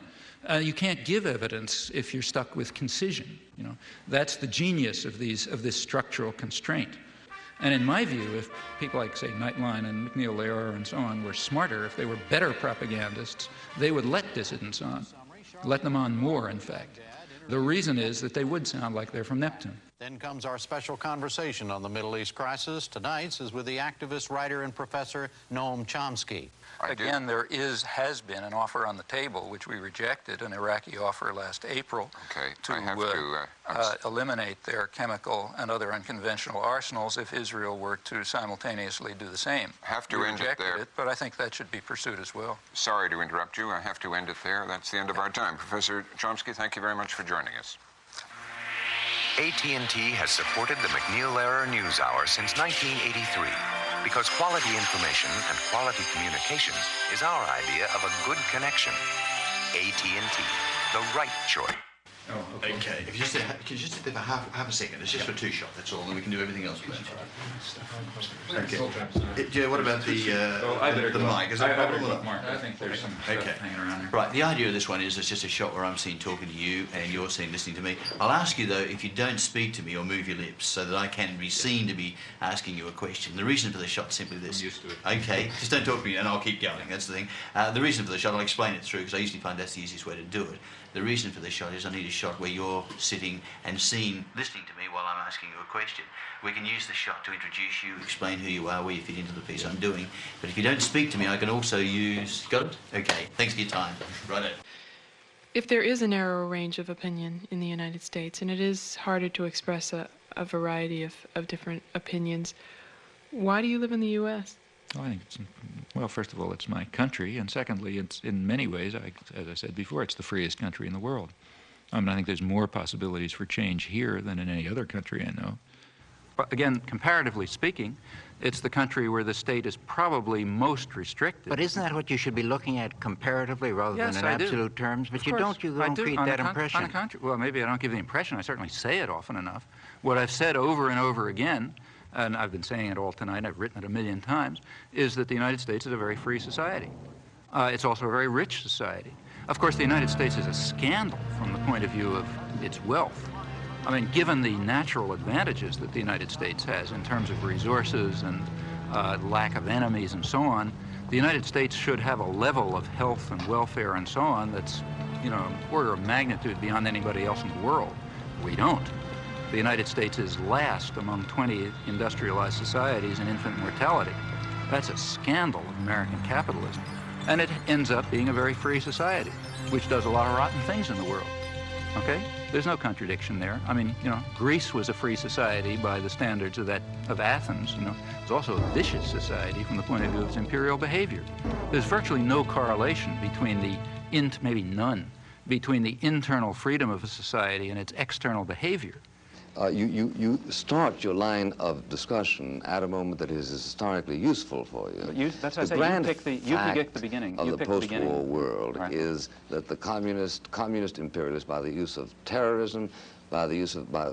You can't give evidence if you're stuck with concision. You know, that's the genius of this structural constraint. And in my view, if people like, say, Nightline and McNeil Lehrer and so on were smarter, if they were better propagandists, they would let dissidents on, let them on more, in fact. The reason is that they would sound like they're from Neptune. Then comes our special conversation on the Middle East crisis. Tonight's is with the activist, writer, and professor Noam Chomsky. Again, there has been an offer on the table, which we rejected, an Iraqi offer last April, to eliminate their chemical and other unconventional arsenals if Israel were to simultaneously do the same. We rejected it, but I think that should be pursued as well. Sorry to interrupt you. I have to end it there. That's the end of our time. Professor Chomsky, thank you very much for joining us. AT&T has supported the McNeil-Lehrer NewsHour since 1983 because quality information and quality communications is our idea of a good connection. AT&T, the right choice. Oh, okay. If you just could you just sit there for half a second? It's just for two shot. That's all, and we can do everything else with it. Okay. Yeah. What about the mic? Is that I think there's some stuff hanging around there. Right. The idea of this one is it's just a shot where I'm seen talking to you and you're seen listening to me. I'll ask you though if you don't speak to me or move your lips so that I can be seen to be asking you a question. The reason for the shot is simply this. I'm used to it. Okay. Just don't talk to me and I'll keep going. That's the thing. The reason for the shot, I'll explain it through because I usually find that's the easiest way to do it. The reason for the shot is I need a shot where you're sitting and seen, listening to me while I'm asking you a question. We can use the shot to introduce you, explain who you are, where you fit into the piece I'm doing. But if you don't speak to me, I can also use... Got it? Okay. Thanks for your time. Righto. If there is a narrower range of opinion in the United States, and it is harder to express a variety of different opinions, why do you live in the U.S.? I think it's, well, first of all, it's my country, and secondly, it's in many ways, as I said before, it's the freest country in the world. I mean, I think there's more possibilities for change here than in any other country I know. But again, comparatively speaking, it's the country where the state is probably most restricted. But isn't that what you should be looking at comparatively rather than in absolute terms? But you don't create that impression. On the contrary, well, maybe I don't give the impression. I certainly say it often enough. What I've said over and over again, and I've been saying it all tonight, I've written it 1,000,000 times, is that the United States is a very free society. It's also a very rich society. Of course, the United States is a scandal from the point of view of its wealth. I mean, given the natural advantages that the United States has in terms of resources and lack of enemies and so on, the United States should have a level of health and welfare and so on that's, you know, an order of magnitude beyond anybody else in the world. We don't. The United States is last among 20 industrialized societies in infant mortality. That's a scandal of American capitalism. And it ends up being a very free society, which does a lot of rotten things in the world. Okay? There's no contradiction there. I mean, you know, Greece was a free society by the standards of Athens, you know. It was also a vicious society from the point of view of its imperial behavior. There's virtually no correlation between maybe none, between the internal freedom of a society and its external behavior. You start your line of discussion at a moment that is historically useful for you. That's why I say you pick the beginning. Of the post-war world is that the communist imperialists, by the use of terrorism, by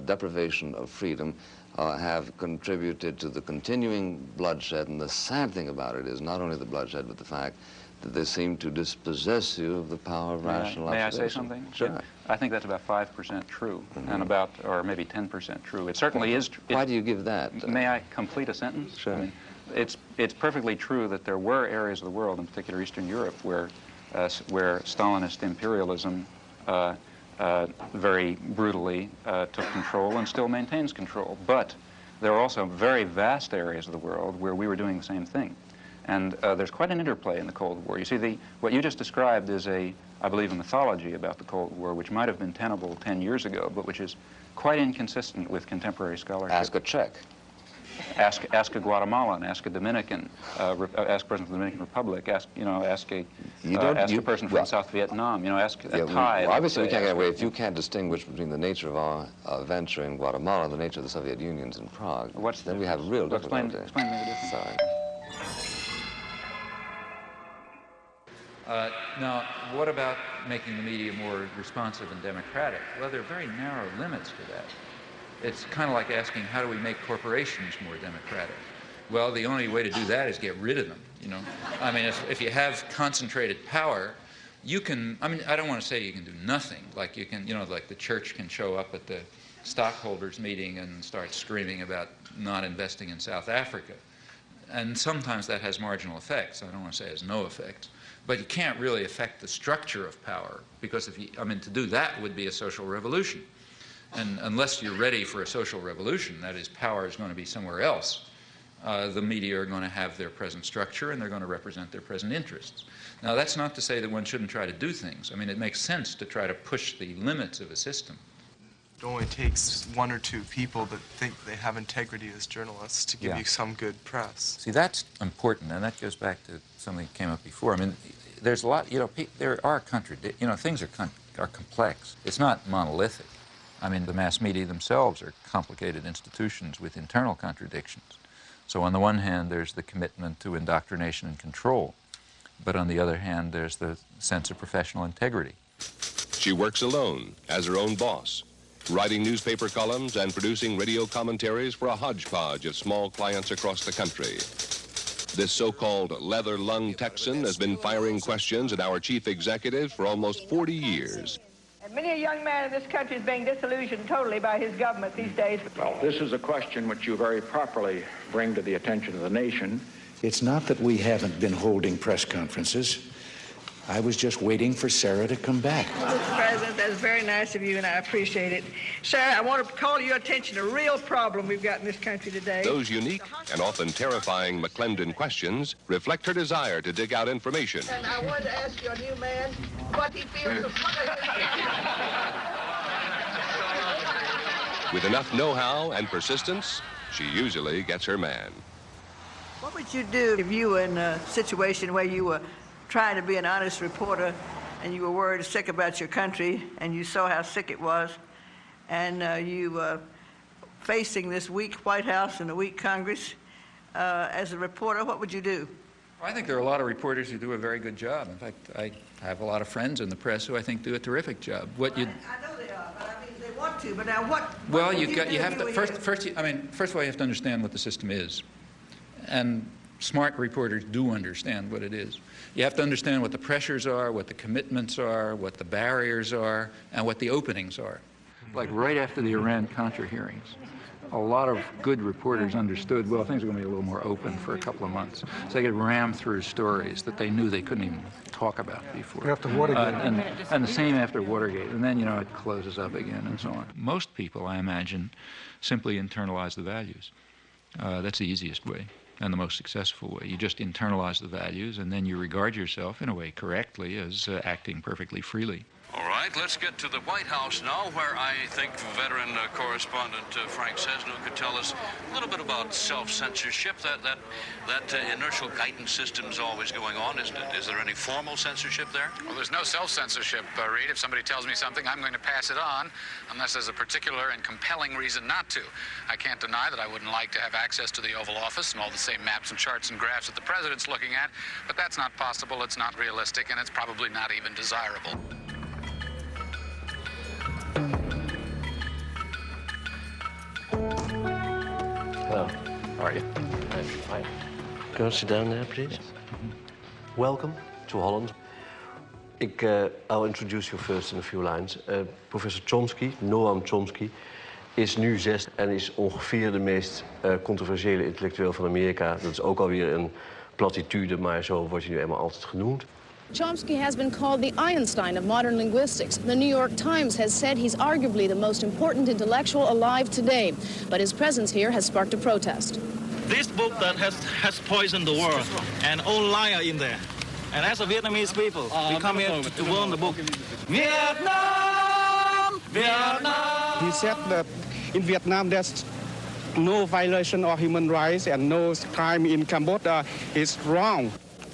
deprivation of freedom, have contributed to the continuing bloodshed. And the sad thing about it is not only the bloodshed, but the fact that they seem to dispossess you of the power of rational observation. May I say something? Sure. Yeah. I think that's about 5% true, and or maybe 10% true. It certainly is. Why do you give that? May I complete a sentence? Sure. I mean, it's perfectly true that there were areas of the world, in particular Eastern Europe, where Stalinist imperialism very brutally took control and still maintains control. But there are also very vast areas of the world where we were doing the same thing. And there's quite an interplay in the Cold War. You see, what you just described is I believe, a mythology about the Cold War, which might have been tenable 10 years ago, but which is quite inconsistent with contemporary scholarship. Ask a Czech. Ask a Guatemalan, ask a Dominican, ask President of the Dominican Republic, ask a person from South Vietnam, ask a Thai. Well, obviously, we can't get away. If you can't distinguish between the nature of our venture in Guatemala and the nature of the Soviet Union's in Prague, then we have real difficulty. Explain to me the difference. Sorry. Now, what about making the media more responsive and democratic? Well, there are very narrow limits to that. It's kind of like asking, how do we make corporations more democratic? Well, the only way to do that is get rid of them, I mean, if you have concentrated power, you can, I don't want to say you can do nothing. Like you can, like the church can show up at the stockholders meeting and start screaming about not investing in South Africa. And sometimes that has marginal effects. I don't want to say it has no effects. But you can't really affect the structure of power, because to do that would be a social revolution. And unless you're ready for a social revolution, that is, power is going to be somewhere else, the media are going to have their present structure and they're going to represent their present interests. Now, that's not to say that one shouldn't try to do things. I mean, it makes sense to try to push the limits of a system. It only takes one or two people that think they have integrity as journalists to give you some good press. See, that's important, and that goes back to something that came up before. I mean, there's a lot, there are things are complex. It's not monolithic. I mean, the mass media themselves are complicated institutions with internal contradictions. So on the one hand, there's the commitment to indoctrination and control. But on the other hand, there's the sense of professional integrity. She works alone, as her own boss, writing newspaper columns and producing radio commentaries for a hodgepodge of small clients across the country. This so-called leather-lung Texan has been firing questions at our chief executives for almost 40 years. And many a young man in this country is being disillusioned totally by his government these days. Well, this is a question which you very properly bring to the attention of the nation. It's not that we haven't been holding press conferences. I was just waiting for Sarah to come back. Well, Mr. President, that's very nice of you, and I appreciate it. Sarah, I want to call your attention to a real problem we've got in this country today. Those unique and often terrifying McClendon questions reflect her desire to dig out information. And I wanted to ask your new man what he feels of... With enough know-how and persistence, she usually gets her man. What would you do if you were in a situation where you were trying to be an honest reporter and you were worried sick about your country and you saw how sick it was and you were facing this weak White House and a weak Congress as a reporter? What would you do? I think there are a lot of reporters who do a very good job. In fact, I have a lot of friends in the press who I think do a terrific job. I know they are, but I mean, they want to, but now what well, you have to, first of all, you have to understand what the system is. And smart reporters do understand what it is. You have to understand what the pressures are, what the commitments are, what the barriers are, and what the openings are. Like right after the Iran-Contra hearings, a lot of good reporters understood, well, things are going to be a little more open for a couple of months. So they could ram through stories that they knew they couldn't even talk about before. After Watergate. And the same after Watergate. And then, it closes up again and so on. Most people, I imagine, simply internalize the values. That's the easiest way and the most successful way. You just internalize the values, and then you regard yourself, in a way correctly, as acting perfectly freely. All right, let's get to the White House now, where I think veteran correspondent Frank Sesno could tell us a little bit about self-censorship. That inertial guidance system is always going on, isn't it? Is there any formal censorship there? Well, there's no self-censorship, Reed. If somebody tells me something, I'm going to pass it on, unless there's a particular and compelling reason not to. I can't deny that I wouldn't like to have access to the Oval Office and all the same maps and charts and graphs that the president's looking at, but that's not possible, it's not realistic, and it's probably not even desirable. Hello. How are you? I'm fine. Go sit down there, please. Welcome to Holland. I'll introduce you first in a few lines. Professor Chomsky, Noam Chomsky, is nu 6 en is ongeveer de meest controversiële intellectueel van Amerika. Dat is ook alweer een platitude, maar zo wordt hij nu eenmaal altijd genoemd. Chomsky has been called the Einstein of modern linguistics. The New York Times has said he's arguably the most important intellectual alive today. But his presence here has sparked a protest. This book that has poisoned the world, and all liar in there. And as a Vietnamese people, we come here to learn the book. Vietnam! Vietnam! He said that in Vietnam there's no violation of human rights and no crime in Cambodia. Is wrong.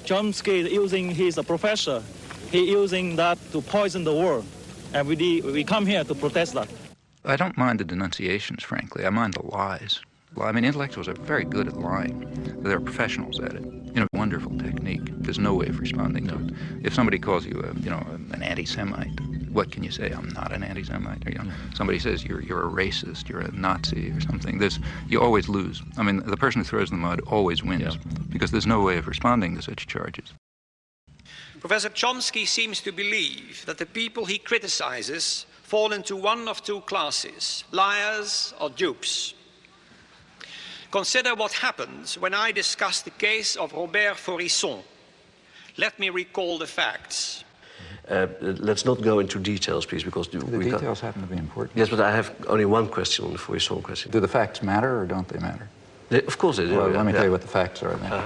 Chomsky he's a professor. He's using that to poison the world. And we come here to protest that. I don't mind the denunciations, frankly. I mind the lies. I mean, intellectuals are very good at lying. They're professionals at it. Wonderful technique. There's no way of responding to it. If somebody calls you, an anti-Semite, what can you say? I'm not an anti-Semite. Or, somebody says you're a racist, you're a Nazi or something. You always lose. I mean, the person who throws the mud always wins because there's no way of responding to such charges. Professor Chomsky seems to believe that the people he criticizes fall into one of two classes, liars or dupes. Consider what happened when I discussed the case of Robert Faurisson. Let me recall the facts. Let's not go into details, please, because the details happen to be important. Yes, but I have only one question on the Faurisson question. Do the facts matter or don't they matter? Of course they do. Well, let me tell you what the facts are then.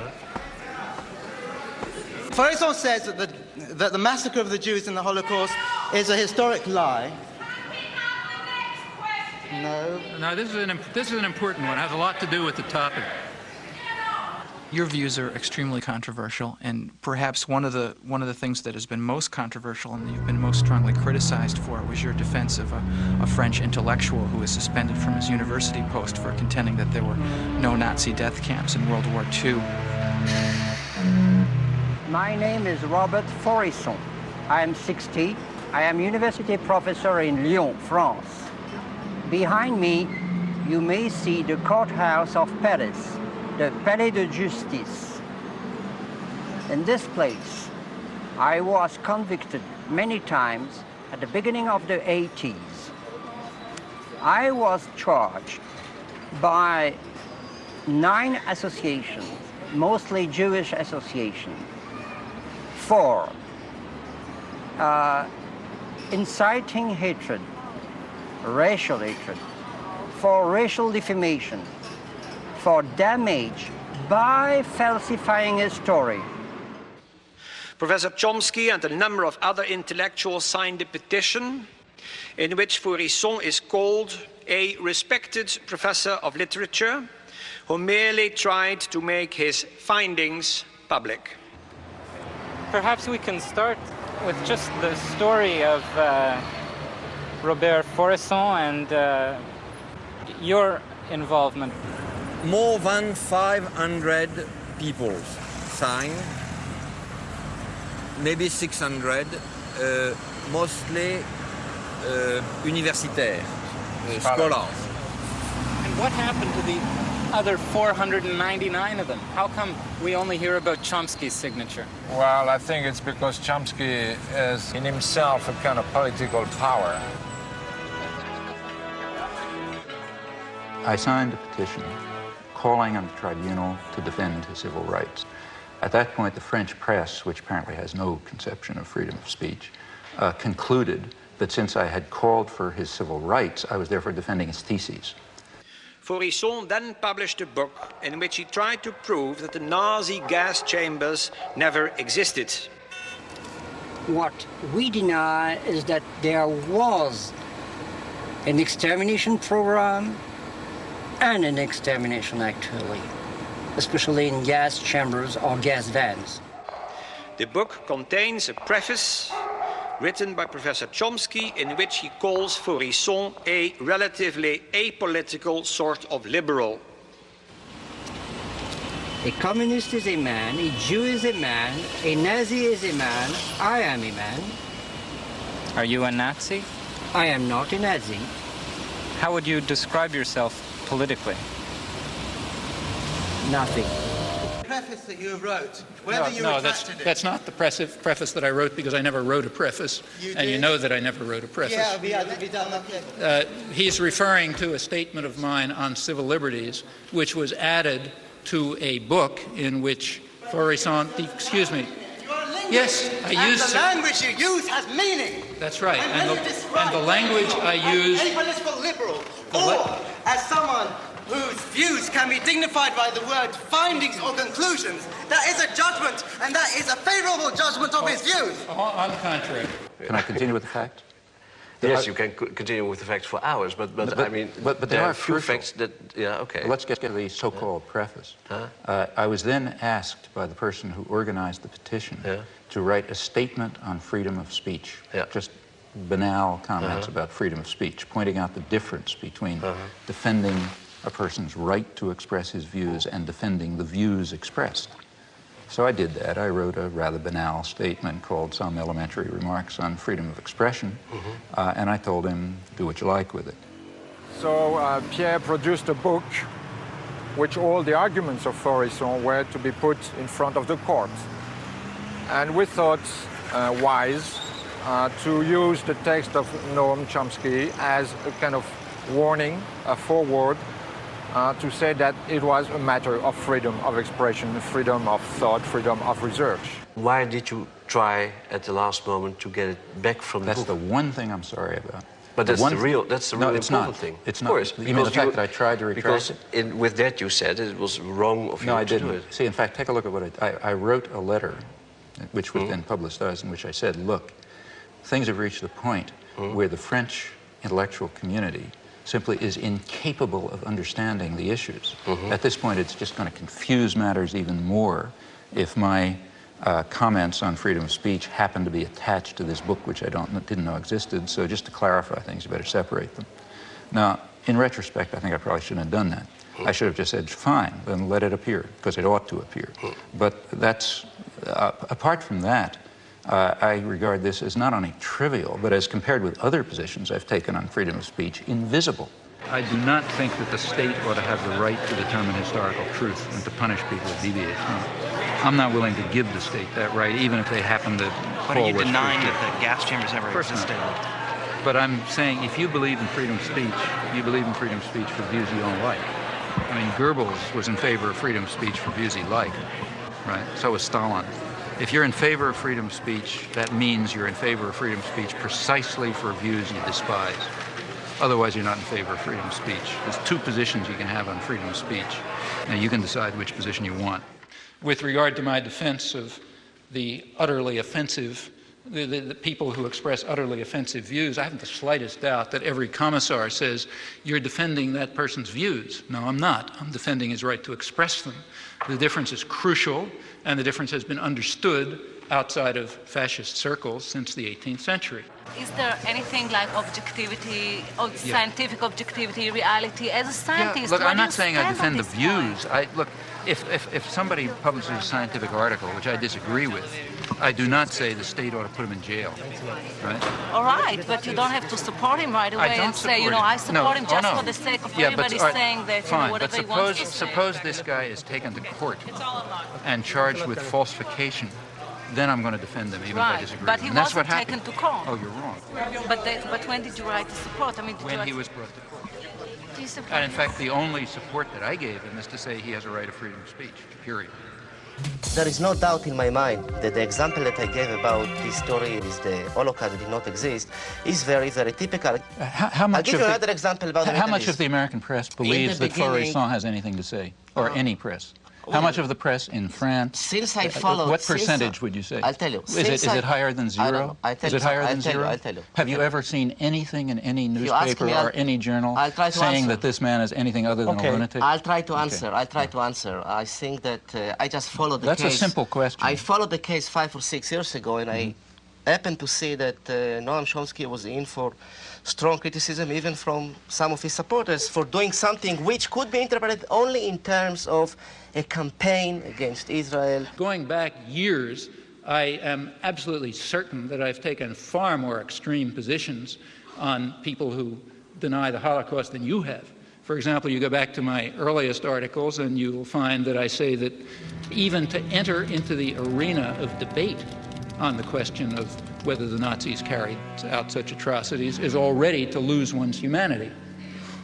Faurisson says that the massacre of the Jews in the Holocaust is a historic lie. No, this is an important one. It has a lot to do with the topic. Your views are extremely controversial, and perhaps one of the things that has been most controversial and you've been most strongly criticized for was your defense of a French intellectual who was suspended from his university post for contending that there were no Nazi death camps in World War II. My name is Robert Faurisson. I am 60. I am university professor in Lyon, France. Behind me, you may see the courthouse of Paris, the Palais de Justice. In this place, I was convicted many times at the beginning of the 80s. I was charged by 9 associations, mostly Jewish associations, for inciting hatred, racial hatred, for racial defamation, for damage by falsifying a story. Professor Chomsky and a number of other intellectuals signed a petition in which Faurisson is called a respected professor of literature who merely tried to make his findings public. Perhaps we can start with just the story of Robert Faurisson and your involvement. More than 500 people signed, maybe 600, mostly universitaires, scholars. And what happened to the other 499 of them? How come we only hear about Chomsky's signature? Well, I think it's because Chomsky is in himself a kind of political power. I signed a petition calling on the tribunal to defend his civil rights. At that point, the French press, which apparently has no conception of freedom of speech, concluded that since I had called for his civil rights, I was therefore defending his theses. Faurisson then published a book in which he tried to prove that the Nazi gas chambers never existed. What we deny is that there was an extermination program and an extermination actually, especially in gas chambers or gas vans. The book contains a preface written by Professor Chomsky in which he calls Faurisson a relatively apolitical sort of liberal. A communist is a man, a Jew is a man, a Nazi is a man, I am a man. Are you a Nazi? I am not a Nazi. How would you describe yourself politically? Nothing. The preface that you wrote, whether you retracted it. That's not the preface that I wrote because I never wrote a preface, and you know that I never wrote a preface. Yeah, he's referring to a statement of mine on civil liberties, which was added to a book in which Faurisson, excuse me. Yes, I use... And the language you use has meaning. That's right. And the language I use... Apolitical liberal, or as someone whose views can be dignified by the word findings or conclusions, that is a judgment, and that is a favorable judgment of his views. On the contrary. Can I continue with the facts? Yes, you can continue with the facts for hours, but I mean, but there are a few facts that, yeah, okay. Let's get to the so-called preface. I was then asked by the person who organized the petition to write a statement on freedom of speech, just banal comments about freedom of speech, pointing out the difference between defending a person's right to express his views and defending the views expressed. So I did that. I wrote a rather banal statement called Some Elementary Remarks on Freedom of Expression, and I told him, do what you like with it. So Pierre produced a book which all the arguments of Faurisson were to be put in front of the court. And we thought wise to use the text of Noam Chomsky as a kind of warning, a foreword, to say that it was a matter of freedom of expression, freedom of thought, freedom of research. Why did you try at the last moment to get it back from the book. That's the one thing I'm sorry about. But that's the real important thing. It's of not. course. You mean the fact that I tried to retract it? With that you said it was wrong of you to do it. No, I do didn't. it. See, in fact, take a look at what I wrote a letter, which was then publicized, in which I said, look, things have reached the point where the French intellectual community simply is incapable of understanding the issues. At this point, it's just going to confuse matters even more if my comments on freedom of speech happen to be attached to this book, which I didn't know existed. So just to clarify things, you better separate them. Now, in retrospect, I think I probably shouldn't have done that. I should have just said, fine, then let it appear, because it ought to appear. But that's, apart from that, I regard this as not only trivial, but as compared with other positions I've taken on freedom of speech, invisible. I do not think that the state ought to have the right to determine historical truth and to punish people who deviate from it. I'm not willing to give the state that right, even if they happen to But are you denying that the gas chambers ever existed? But I'm saying if you believe in freedom of speech, you believe in freedom of speech for views you don't like. I mean, Goebbels was in favor of freedom of speech for views he liked, right? So was Stalin. If you're in favor of freedom of speech, that means you're in favor of freedom of speech precisely for views you despise. Otherwise, you're not in favor of freedom of speech. There's two positions you can have on freedom of speech. Now, you can decide which position you want. With regard to my defense of the utterly offensive, the people who express utterly offensive views, I haven't the slightest doubt that every commissar says, you're defending that person's views. No, I'm not. I'm defending his right to express them. The difference is crucial, and the difference has been understood outside of fascist circles since the 18th century. Is there anything like objectivity, scientific objectivity, reality? As a scientist, look, I'm not saying I defend the views. Look, if somebody publishes a scientific article, which I disagree with, I do not say the state ought to put him in jail, right? All right, but you don't have to support him right away and say, I support him just for the sake of everybody saying that, whatever he wants to say. Suppose this guy is taken to court and charged with falsification. Then I'm going to defend them, even if I disagree. But he wasn't taken to court. Oh, you're wrong. But when did you write the support? I mean, when he was brought to court. And in fact, the only support that I gave him is to say he has a right of freedom of speech, period. There is no doubt in my mind that the example that I gave about this story is the Holocaust did not exist is very, very typical. I'll give you another example about the How much of the American press believes that Faurisson has anything to say, or any press? How much of the press in France? Since I followed... What percentage would you say? I'll tell you. Is it higher than zero? Is it higher than zero? I'll tell you. Have you ever seen anything in any newspaper or any journal saying that this man is anything other than a lunatic? I'll try to answer. I'll try to answer. I think that I just followed the case. That's a simple question. I followed the case 5 or 6 years ago, and I happened to see that Noam Chomsky was in for strong criticism, even from some of his supporters, for doing something which could be interpreted only in terms of a campaign against Israel. Going back years, I am absolutely certain that I've taken far more extreme positions on people who deny the Holocaust than you have. For example, you go back to my earliest articles and you will find that I say that even to enter into the arena of debate on the question of whether the Nazis carried out such atrocities is already to lose one's humanity.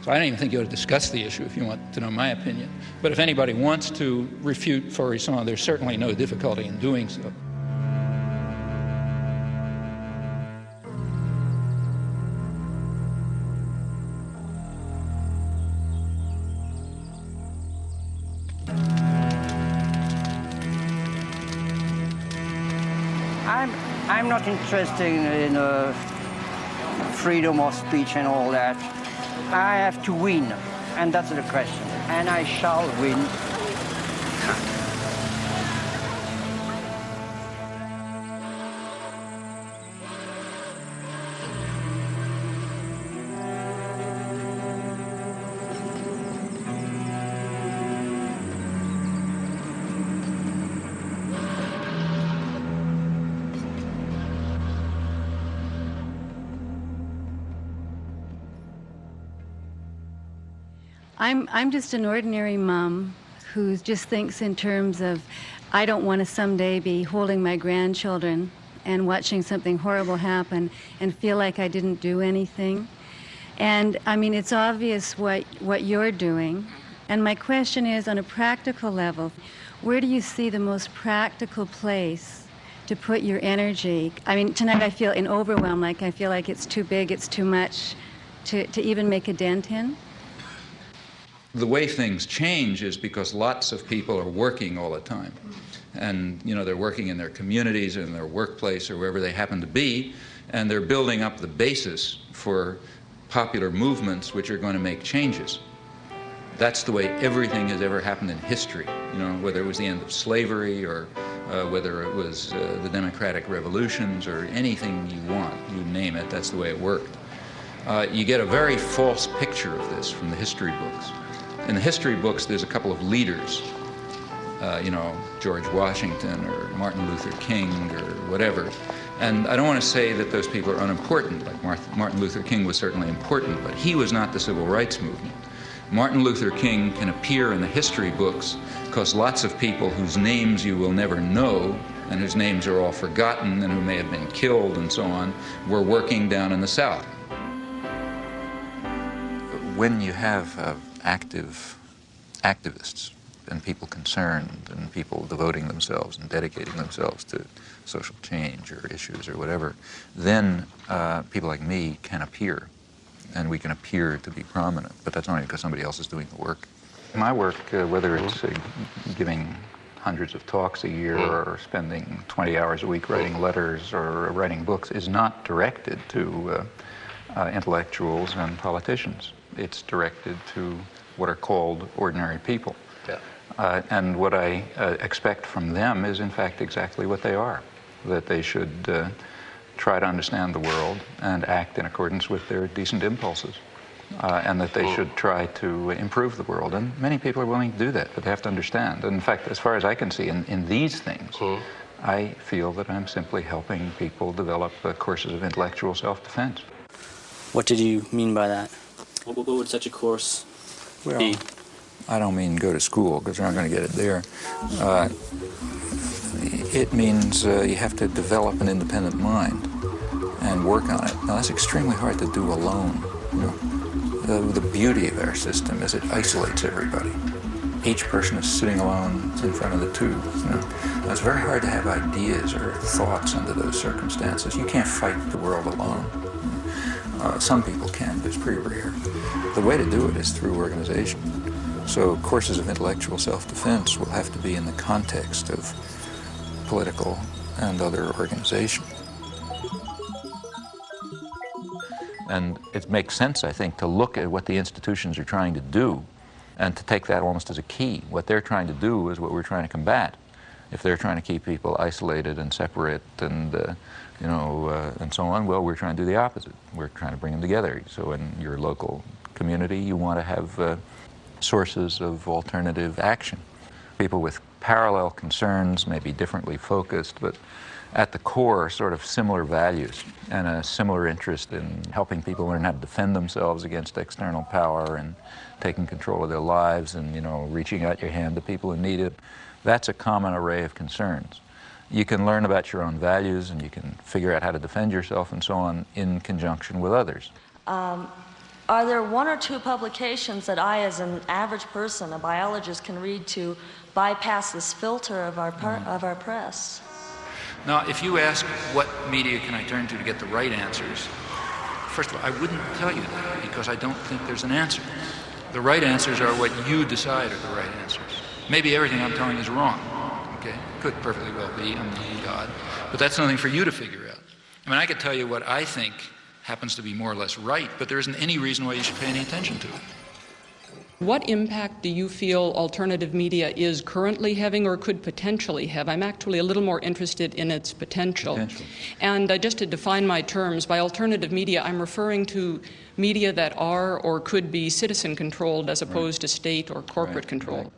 So I don't even think you ought to discuss the issue if you want to know my opinion. But if anybody wants to refute Faurisson, there's certainly no difficulty in doing so. I'm not interested in freedom of speech and all that. I have to win, and that's the question. And I shall win. I'm just an ordinary mom who just thinks in terms of, I don't want to someday be holding my grandchildren and watching something horrible happen and feel like I didn't do anything. And I mean, it's obvious what you're doing. And my question is, on a practical level, where do you see the most practical place to put your energy. I mean, tonight I feel in overwhelm, like I feel like it's too big, it's too much to even make a dent in. The way things change is because lots of people are working all the time. And, you know, they're working in their communities, in their workplace, or wherever they happen to be, and they're building up the basis for popular movements which are going to make changes. That's the way everything has ever happened in history, you know, whether it was the end of slavery or whether it was the democratic revolutions or anything you want, you name it, that's the way it worked. You get a very false picture of this from the history books. In the history books, there's a couple of leaders, you know, George Washington or Martin Luther King or whatever. And I don't want to say that those people are unimportant, like Martin Luther King was certainly important, but he was not the civil rights movement. Martin Luther King can appear in the history books because lots of people whose names you will never know and whose names are all forgotten and who may have been killed and so on were working down in the South. When you have active activists and people concerned and people devoting themselves and dedicating themselves to social change or issues or whatever, then people like me can appear. And we can appear to be prominent, but that's only because somebody else is doing the work. My work, whether it's giving hundreds of talks a year or spending 20 hours a week writing letters or writing books, is not directed to intellectuals and politicians. It's directed to what are called ordinary people. Yeah. And what I expect from them is, in fact, exactly what they are, that they should try to understand the world and act in accordance with their decent impulses, and that they should try to improve the world. And many people are willing to do that, but they have to understand. And in fact, as far as I can see, in these things, I feel that I'm simply helping people develop courses of intellectual self-defense. What did you mean by that? What would such a course be? I don't mean go to school, because you're not going to get it there. It means you have to develop an independent mind and work on it. Now, that's extremely hard to do alone. You know? The beauty of our system is it isolates everybody. Each person is sitting alone in front of the tube. You know? Now, it's very hard to have ideas or thoughts under those circumstances. You can't fight the world alone. Some people can, but it's pretty rare. The way to do it is through organization. So courses of intellectual self-defense will have to be in the context of political and other organization. And it makes sense, I think, to look at what the institutions are trying to do and to take that almost as a key. What they're trying to do is what we're trying to combat. If they're trying to keep people isolated and separate and, and so on, well, we're trying to do the opposite. We're trying to bring them together. So in your local community, you want to have sources of alternative action. People with parallel concerns, maybe differently focused, but at the core sort of similar values and a similar interest in helping people learn how to defend themselves against external power and taking control of their lives and, you know, reaching out your hand to people who need it. That's a common array of concerns. You can learn about your own values and you can figure out how to defend yourself and so on in conjunction with others. Are there one or two publications that I, as an average person, a biologist, can read to bypass this filter of our press? Now, if you ask what media can I turn to get the right answers, first of all, I wouldn't tell you that because I don't think there's an answer. The right answers are what you decide are the right answers. Maybe everything I'm telling is wrong, okay? Could perfectly well be, I'm not God, but that's something for you to figure out. I mean, I could tell you what I think happens to be more or less right, but there isn't any reason why you should pay any attention to it. What impact do you feel alternative media is currently having or could potentially have? I'm actually a little more interested in its potential. And just to define my terms, by alternative media, I'm referring to media that are or could be citizen-controlled as opposed to state or corporate control.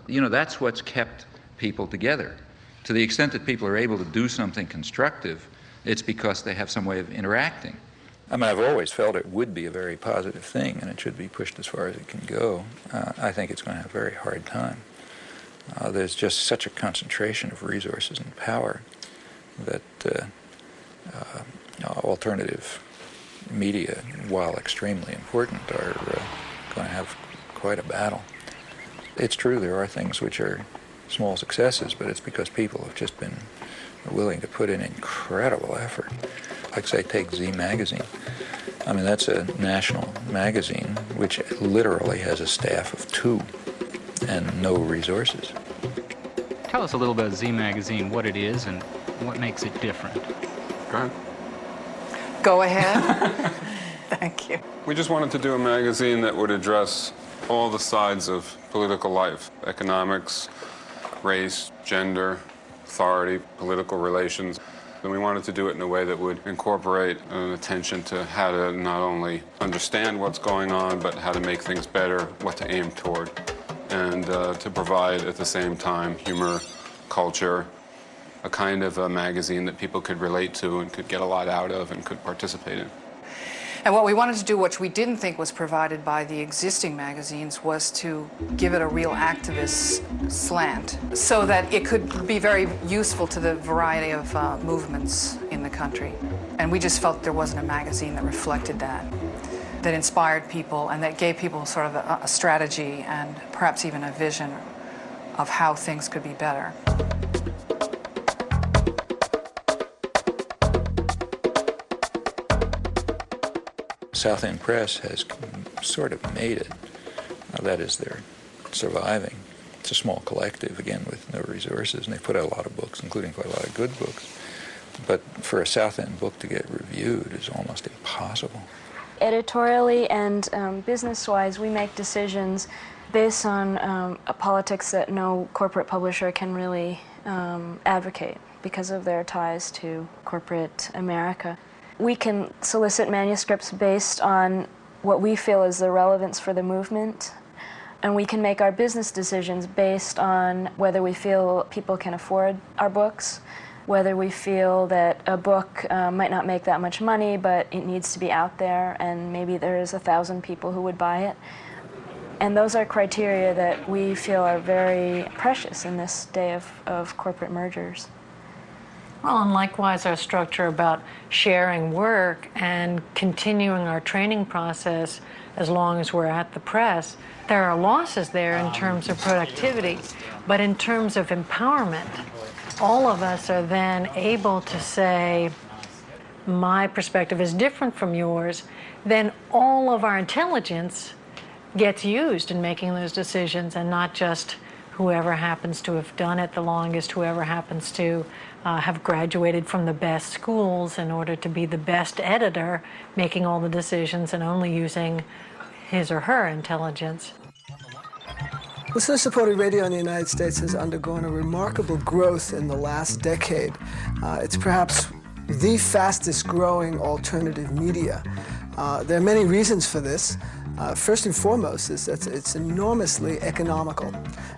You know, that's what's kept people together. To the extent that people are able to do something constructive, it's because they have some way of interacting. I mean, I've always felt it would be a very positive thing, and it should be pushed as far as it can go. I think it's going to have a very hard time. There's just such a concentration of resources and power that alternative media, while extremely important, are going to have quite a battle. It's true there are things which are small successes, but it's because people have just been are willing to put in incredible effort. Like, say, take Z Magazine. I mean, that's a national magazine which literally has a staff of 2 and no resources. Tell us a little about Z Magazine, what it is and what makes it different. Go ahead. Go ahead. Thank you. We just wanted to do a magazine that would address all the sides of political life: economics, race, gender, authority, political relations. And we wanted to do it in a way that would incorporate an attention to how to not only understand what's going on, but how to make things better, what to aim toward, and to provide at the same time humor, culture, a kind of a magazine that people could relate to and could get a lot out of and could participate in. And what we wanted to do, which we didn't think was provided by the existing magazines, was to give it a real activist slant so that it could be very useful to the variety of movements in the country. And we just felt there wasn't a magazine that reflected that inspired people and that gave people sort of a strategy and perhaps even a vision of how things could be better. South End Press has sort of made it. That is, they're surviving. It's a small collective, again, with no resources, and they put out a lot of books, including quite a lot of good books. But for a South End book to get reviewed is almost impossible. Editorially and business-wise, we make decisions based on politics that no corporate publisher can really advocate because of their ties to corporate America. We can solicit manuscripts based on what we feel is the relevance for the movement, and we can make our business decisions based on whether we feel people can afford our books, whether we feel that a book might not make that much money, but it needs to be out there, and maybe there's 1,000 people who would buy it. And those are criteria that we feel are very precious in this day of corporate mergers. Well, and likewise our structure about sharing work and continuing our training process as long as we're at the press. There are losses there in terms of productivity, but in terms of empowerment, all of us are then able to say, my perspective is different from yours, then all of our intelligence gets used in making those decisions, and not just whoever happens to have done it the longest, whoever happens to have graduated from the best schools in order to be the best editor, making all the decisions and only using his or her intelligence. Listener-supported radio in the United States has undergone a remarkable growth in the last decade. It's perhaps the fastest growing alternative media. There are many reasons for this. First and foremost is that it's enormously economical,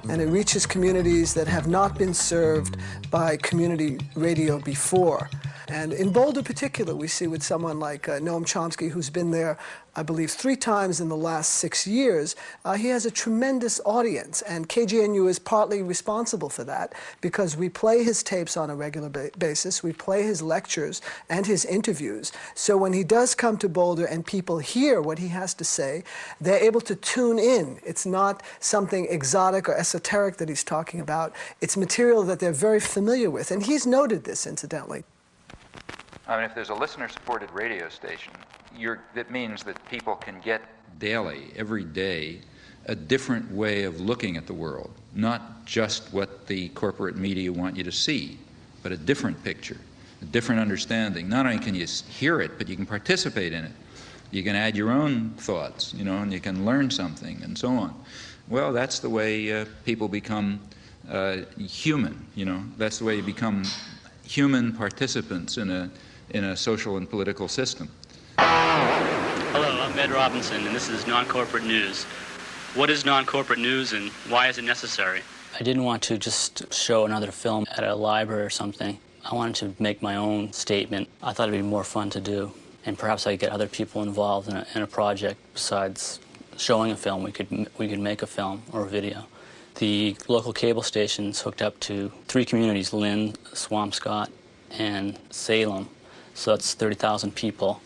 and it reaches communities that have not been served by community radio before. And in Boulder particular, we see with someone like Noam Chomsky, who's been there, I believe, 3 times in the last 6 years, he has a tremendous audience, and KGNU is partly responsible for that because we play his tapes on a regular basis, we play his lectures and his interviews. So when he does come to Boulder and people hear what he has to say, they're able to tune in. It's not something exotic or esoteric that he's talking about. It's material that they're very familiar with, and he's noted this, incidentally. I mean, if there's a listener-supported radio station, that means that people can get daily, every day, a different way of looking at the world. Not just what the corporate media want you to see, but a different picture, a different understanding. Not only can you hear it, but you can participate in it. You can add your own thoughts, and you can learn something, and so on. Well, that's the way people become human, That's the way you become human participants in a social and political system. Hello, I'm Ed Robinson, and this is Non-Corporate News. What is non-corporate news, and why is it necessary? I didn't want to just show another film at a library or something. I wanted to make my own statement. I thought it'd be more fun to do, and perhaps I could get other people involved in a project besides showing a film. We could make a film or a video. The local cable station's hooked up to 3 communities: Lynn, Swampscott, and Salem. So that's 30,000 people,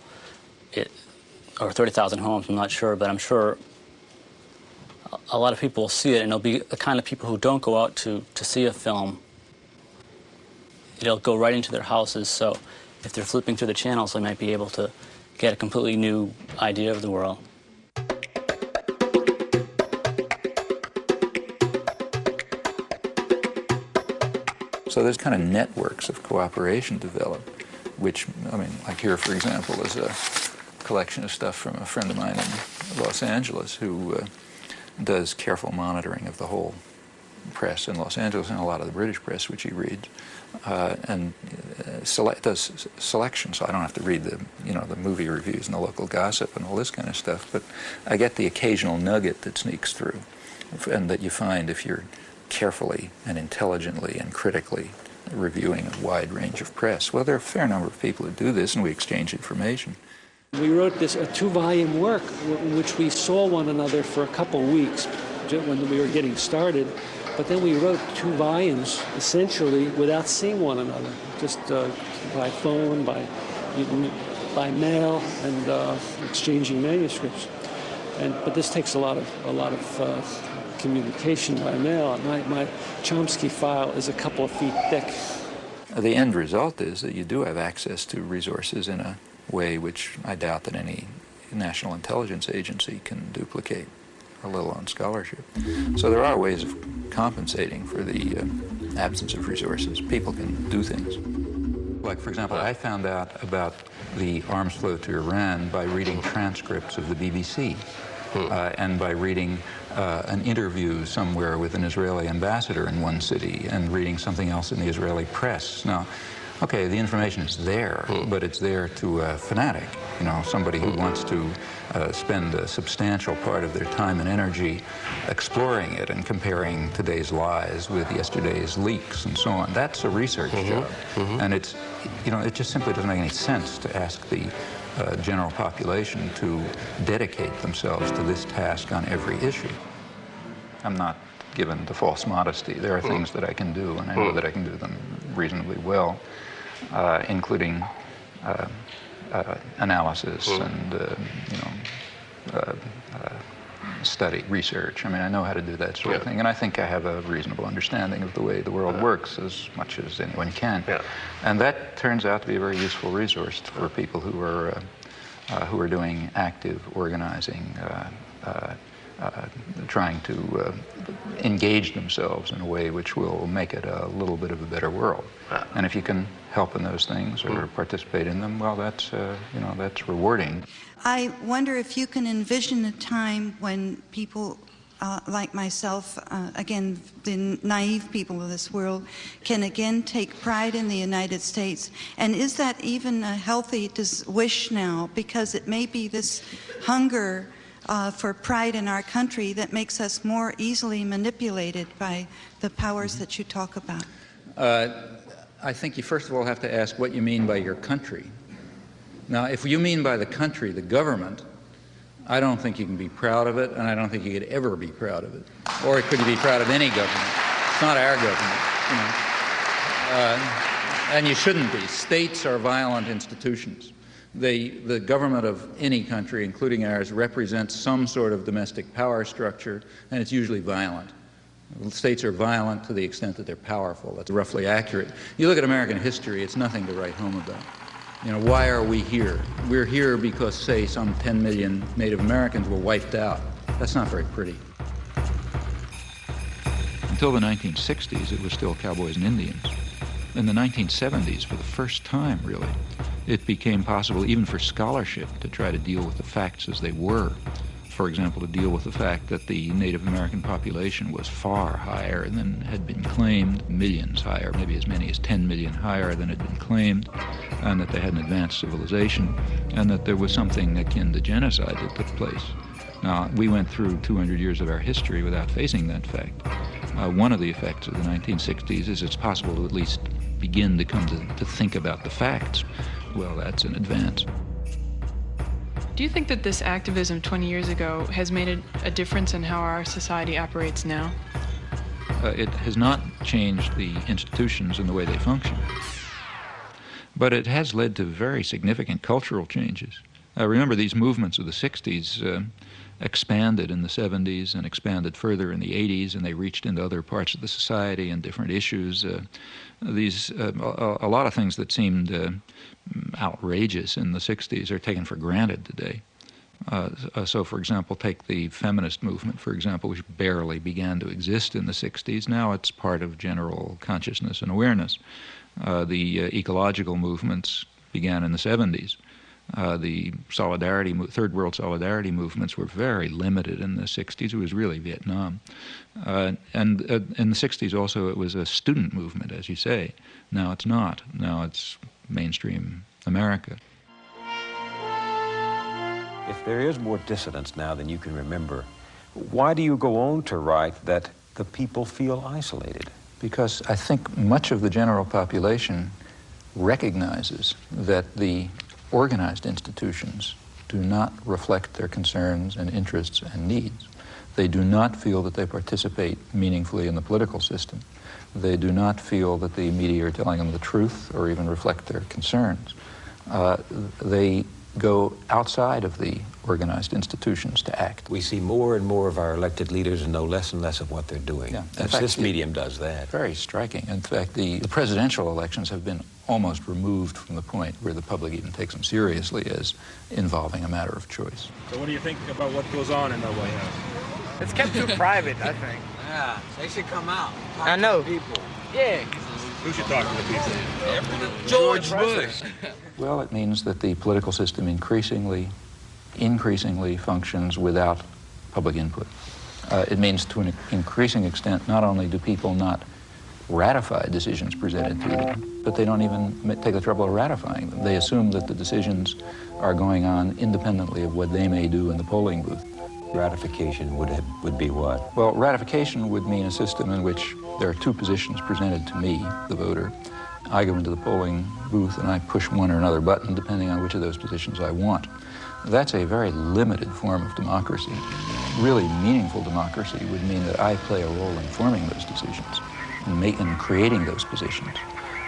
or 30,000 homes, I'm not sure, but I'm sure a lot of people will see it, and it'll be the kind of people who don't go out to see a film it'll go right into their houses, so if they're flipping through the channels, they might be able to get a completely new idea of the world. So there's kind of networks of cooperation developed, which, I mean, like here, for example, is a collection of stuff from a friend of mine in Los Angeles who does careful monitoring of the whole press in Los Angeles and a lot of the British press, which he reads, and does selection, so I don't have to read the, the movie reviews and the local gossip and all this kind of stuff, but I get the occasional nugget that sneaks through, and that you find if you're carefully and intelligently and critically reviewing a wide range of press. Well, there are a fair number of people who do this, and we exchange information. We wrote a 2-volume work in which we saw one another for a couple of weeks when we were getting started, but then we wrote 2 volumes essentially without seeing one another, just by phone, by mail, and exchanging manuscripts. But this takes a lot of communication by mail. My Chomsky file is a couple of feet thick. The end result is that you do have access to resources in a way which I doubt that any national intelligence agency can duplicate, or let alone scholarship. So there are ways of compensating for the absence of resources. People can do things. Like, for example, I found out about the arms flow to Iran by reading transcripts of the BBC. And by reading an interview somewhere with an Israeli ambassador in one city and reading something else in the Israeli press. Now, okay, the information is there, but it's there to a fanatic, somebody who wants to spend a substantial part of their time and energy exploring it and comparing today's lies with yesterday's leaks and so on. That's a research job. And it's, it just simply doesn't make any sense to ask the general population to dedicate themselves to this task on every issue. I'm not given the false modesty. There are things that I can do, and I know that I can do them reasonably well, including analysis and study, research. I mean, I know how to do that sort of thing, and I think I have a reasonable understanding of the way the world works as much as anyone can. And that turns out to be a very useful resource for people who are doing active organizing, trying to engage themselves in a way which will make it a little bit of a better world. And if you can help in those things or participate in them, well, that's that's rewarding. I wonder if you can envision a time when people like myself, again, the naive people of this world, can again take pride in the United States. And is that even a healthy wish now? Because it may be this hunger for pride in our country that makes us more easily manipulated by the powers that you talk about. I think you first of all have to ask what you mean by your country. Now, if you mean by the country the government, I don't think you can be proud of it, and I don't think you could ever be proud of it. Or could you be proud of any government? It's not our government, and you shouldn't be. States are violent institutions. The government of any country, including ours, represents some sort of domestic power structure, and it's usually violent. States are violent to the extent that they're powerful. That's roughly accurate. You look at American history, it's nothing to write home about. Why are we here? We're here because, say, some 10 million Native Americans were wiped out. That's not very pretty. Until the 1960s, it was still cowboys and Indians. In the 1970s, for the first time, really, it became possible even for scholarship to try to deal with the facts as they were. For example, to deal with the fact that the Native American population was far higher than had been claimed, millions higher, maybe as many as 10 million higher than had been claimed, and that they had an advanced civilization, and that there was something akin to genocide that took place. Now, we went through 200 years of our history without facing that fact. One of the effects of the 1960s is it's possible to at least begin to come to think about the facts. Well, that's an advance. Do you think that this activism 20 years ago has made a difference in how our society operates now? It has not changed the institutions and the way they function. But it has led to very significant cultural changes. Remember, these movements of the 60s expanded in the 70s and expanded further in the 80s, and they reached into other parts of the society and different issues. A lot of things that seemed outrageous in the 60s are taken for granted today. So, for example, take the feminist movement, for example, which barely began to exist in the 60s. Now it's part of general consciousness and awareness. The ecological movements began in the 70s. The third world solidarity movements were very limited in the 60s. It was really Vietnam. And in the 60s also it was a student movement, as you say. Now it's not. Now it's mainstream America. If there is more dissidence now than you can remember, why do you go on to write that the people feel isolated? Because I think much of the general population recognizes that the organized institutions do not reflect their concerns and interests and needs. They do not feel that they participate meaningfully in the political system. They do not feel that the media are telling them the truth or even reflect their concerns. They go outside of the organized institutions to act. We see more and more of our elected leaders and know less and less of what they're doing. Yeah. This medium does that. Very striking. In fact, the presidential elections have been almost removed from the point where the public even takes them seriously as involving a matter of choice. So what do you think about what goes on in the White House? It's kept too private, I think. Yeah, they should come out. I know. People. Yeah. Who should talk to the people? George Bush. Well, it means that the political system increasingly functions without public input. It means to an increasing extent, not only do people not ratify decisions presented to them, but they don't even take the trouble of ratifying them. They assume that the decisions are going on independently of what they may do in the polling booth. Ratification would be what? Well, ratification would mean a system in which there are two positions presented to me, the voter. I go into the polling booth and I push one or another button depending on which of those positions I want. That's a very limited form of democracy. Really meaningful democracy would mean that I play a role in forming those decisions and creating those positions.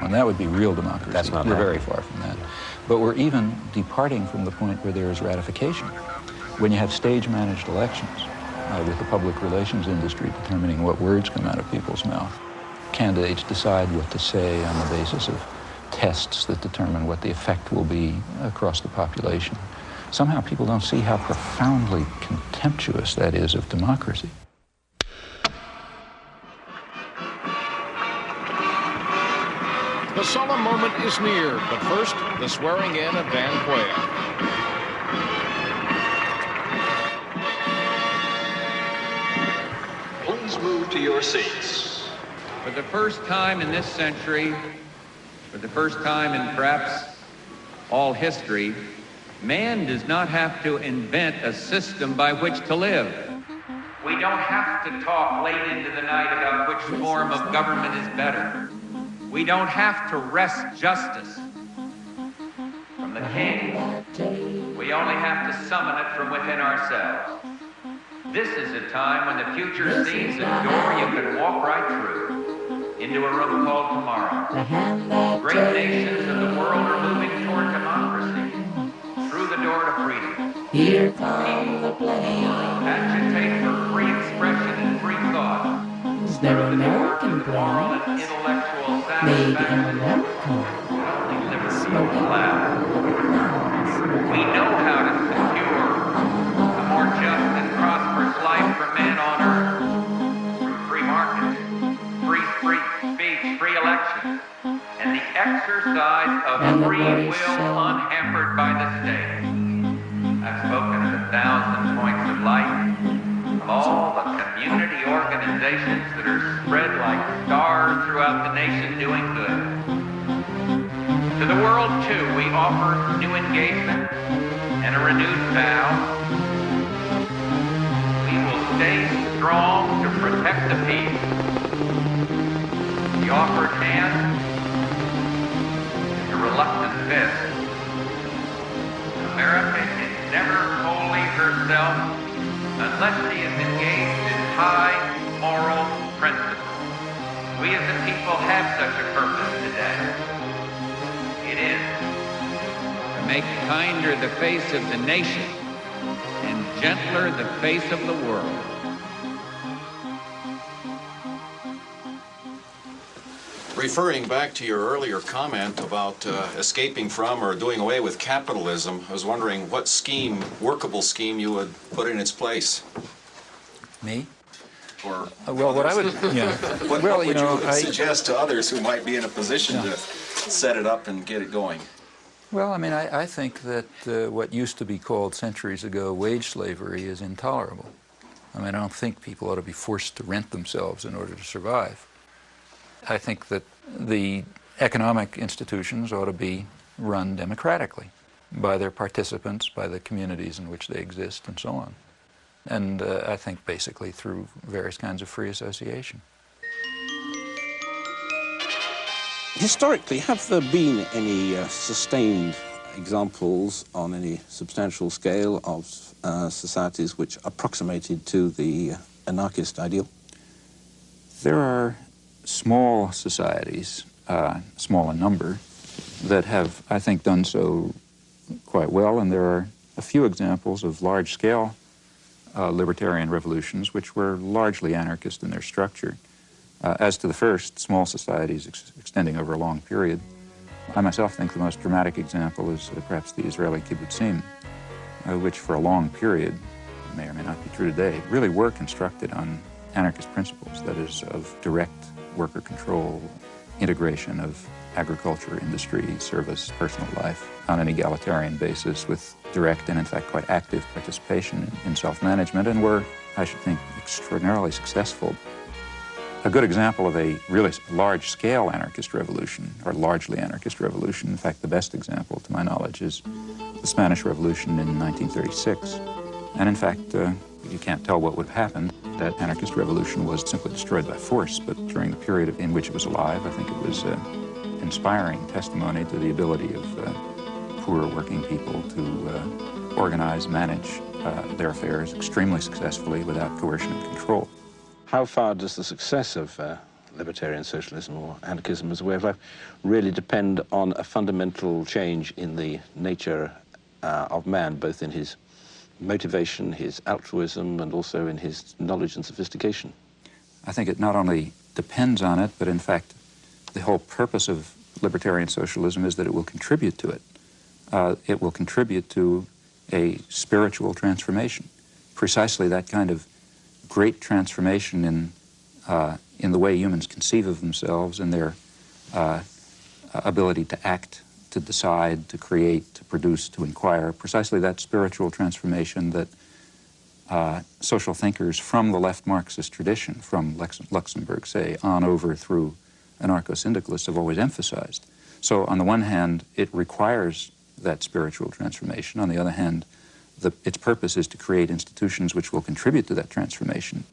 And that would be real democracy. That's not We're very far from that. But we're even departing from the point where there is ratification. When you have stage-managed elections with the public relations industry determining what words come out of people's mouth, candidates decide what to say on the basis of tests that determine what the effect will be across the population. Somehow people don't see how profoundly contemptuous that is of democracy. The solemn moment is near, but first, the swearing in of Van Quayle. Please move to your seats. For the first time in this century, for the first time in perhaps all history, man does not have to invent a system by which to live. We don't have to talk late into the night about which form of government is better. We don't have to wrest justice from the king. We only have to summon it from within ourselves. This is a time when the future seems a door you can walk right through into a room called tomorrow. Great nations of the world are moving toward democracy through the door to freedom. Here come the players. Agitate for free expression and free thought. They're American players. Made in America. Smoking loud. We know how to secure a more just and prosperous life for men on earth. Free markets, free speech, free elections, and the exercise of free will unhampered by the state. I've spoken of 1,000 points of light, of all the community organizations that are spread like stars throughout the nation doing good. To the world, too, we offer new engagement and a renewed vow. We will stay strong to protect the peace. The offered hand, the reluctant fist. America is never wholly herself unless she is engaged in high moral principles. We as a people have such a purpose today. It is to make kinder the face of the nation and gentler the face of the world. Referring back to your earlier comment about escaping from or doing away with capitalism, I was wondering what scheme, workable scheme, you would put in its place. Me? Or well, what I would, yeah. what well, would you know, you suggest to others who might be in a position to set it up and get it going? Well, I mean, I think that what used to be called centuries ago wage slavery is intolerable. I mean, I don't think people ought to be forced to rent themselves in order to survive. I think that the economic institutions ought to be run democratically by their participants, by the communities in which they exist, and so on. And I think basically through various kinds of free association. Historically, have there been any sustained examples on any substantial scale of societies which approximated to the anarchist ideal? There are small societies, small in number, that have, I think, done so quite well, and there are a few examples of large-scale libertarian revolutions which were largely anarchist in their structure. As to the first, small societies extending over a long period, I myself think the most dramatic example is perhaps the Israeli kibbutzim, which for a long period, may or may not be true today, really were constructed on anarchist principles, that is, of direct worker control, integration of agriculture, industry, service, personal life on an egalitarian basis with direct and, in fact, quite active participation in self-management, and were, I should think, extraordinarily successful. A good example of a really large-scale anarchist revolution, or largely anarchist revolution, in fact, the best example, to my knowledge, is the Spanish Revolution in 1936. And in fact, you can't tell what would have happened. That anarchist revolution was simply destroyed by force, but during the period in which it was alive, I think it was inspiring testimony to the ability of poor working people to organize, manage their affairs extremely successfully without coercion and control. How far does the success of libertarian socialism or anarchism as a way of life really depend on a fundamental change in the nature of man, both in his motivation, his altruism, and also in his knowledge and sophistication? I think it not only depends on it, but in fact, the whole purpose of libertarian socialism is that it will contribute to it. It will contribute to a spiritual transformation, precisely that kind of great transformation in the way humans conceive of themselves and their ability to act, to decide, to create, to produce, to inquire, precisely that spiritual transformation that social thinkers from the left Marxist tradition, from Luxemburg, say, on over through anarcho-syndicalists have always emphasized. So on the one hand, it requires that spiritual transformation. On the other hand, its purpose is to create institutions which will contribute to that transformation.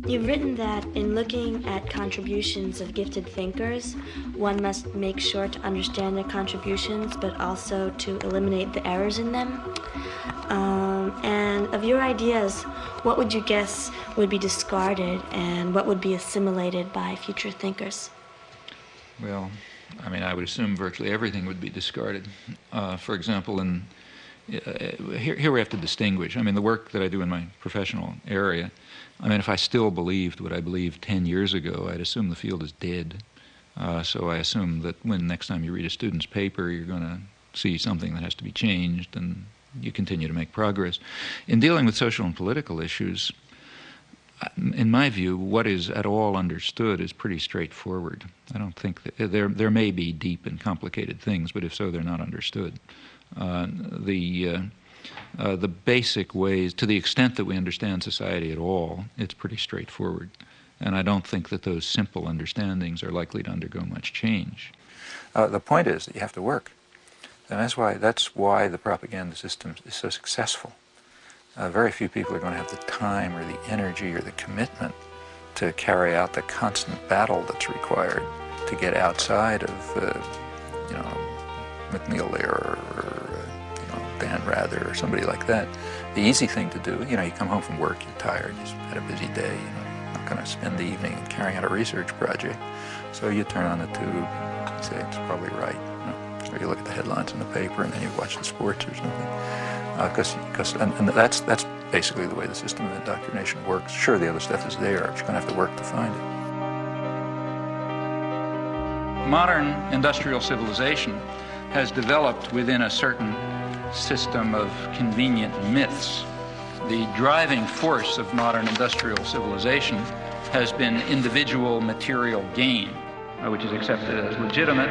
You've written that in looking at contributions of gifted thinkers, one must make sure to understand their contributions, but also to eliminate the errors in them. And of your ideas, what would you guess would be discarded and what would be assimilated by future thinkers? Well, I mean, I would assume virtually everything would be discarded. For example, here we have to distinguish. I mean, the work that I do in my professional area, I mean, if I still believed what I believed 10 years ago, I'd assume the field is dead. So I assume that when next time you read a student's paper, you're going to see something that has to be changed, and you continue to make progress. In dealing with social and political issues, in my view, what is at all understood is pretty straightforward. I don't think that there may be deep and complicated things, but if so, they're not understood. The basic ways, to the extent that we understand society at all, it's pretty straightforward. And I don't think that those simple understandings are likely to undergo much change. The point is that you have to work. And that's why the propaganda system is so successful. Very few people are going to have the time or the energy or the commitment to carry out the constant battle that's required to get outside of, McNeil Lehrer or Dan Rather or somebody like that. The easy thing to do, you come home from work, you're tired, you've had a busy day, you're not going to spend the evening carrying out a research project. So you turn on the tube and say, it's probably right. Or You look at the headlines in the paper, and then you watch the sports or something. And that's basically the way the system of indoctrination works. Sure, the other stuff is there, but you're going to have to work to find it. Modern industrial civilization has developed within a certain system of convenient myths. The driving force of modern industrial civilization has been individual material gain, which is accepted as legitimate,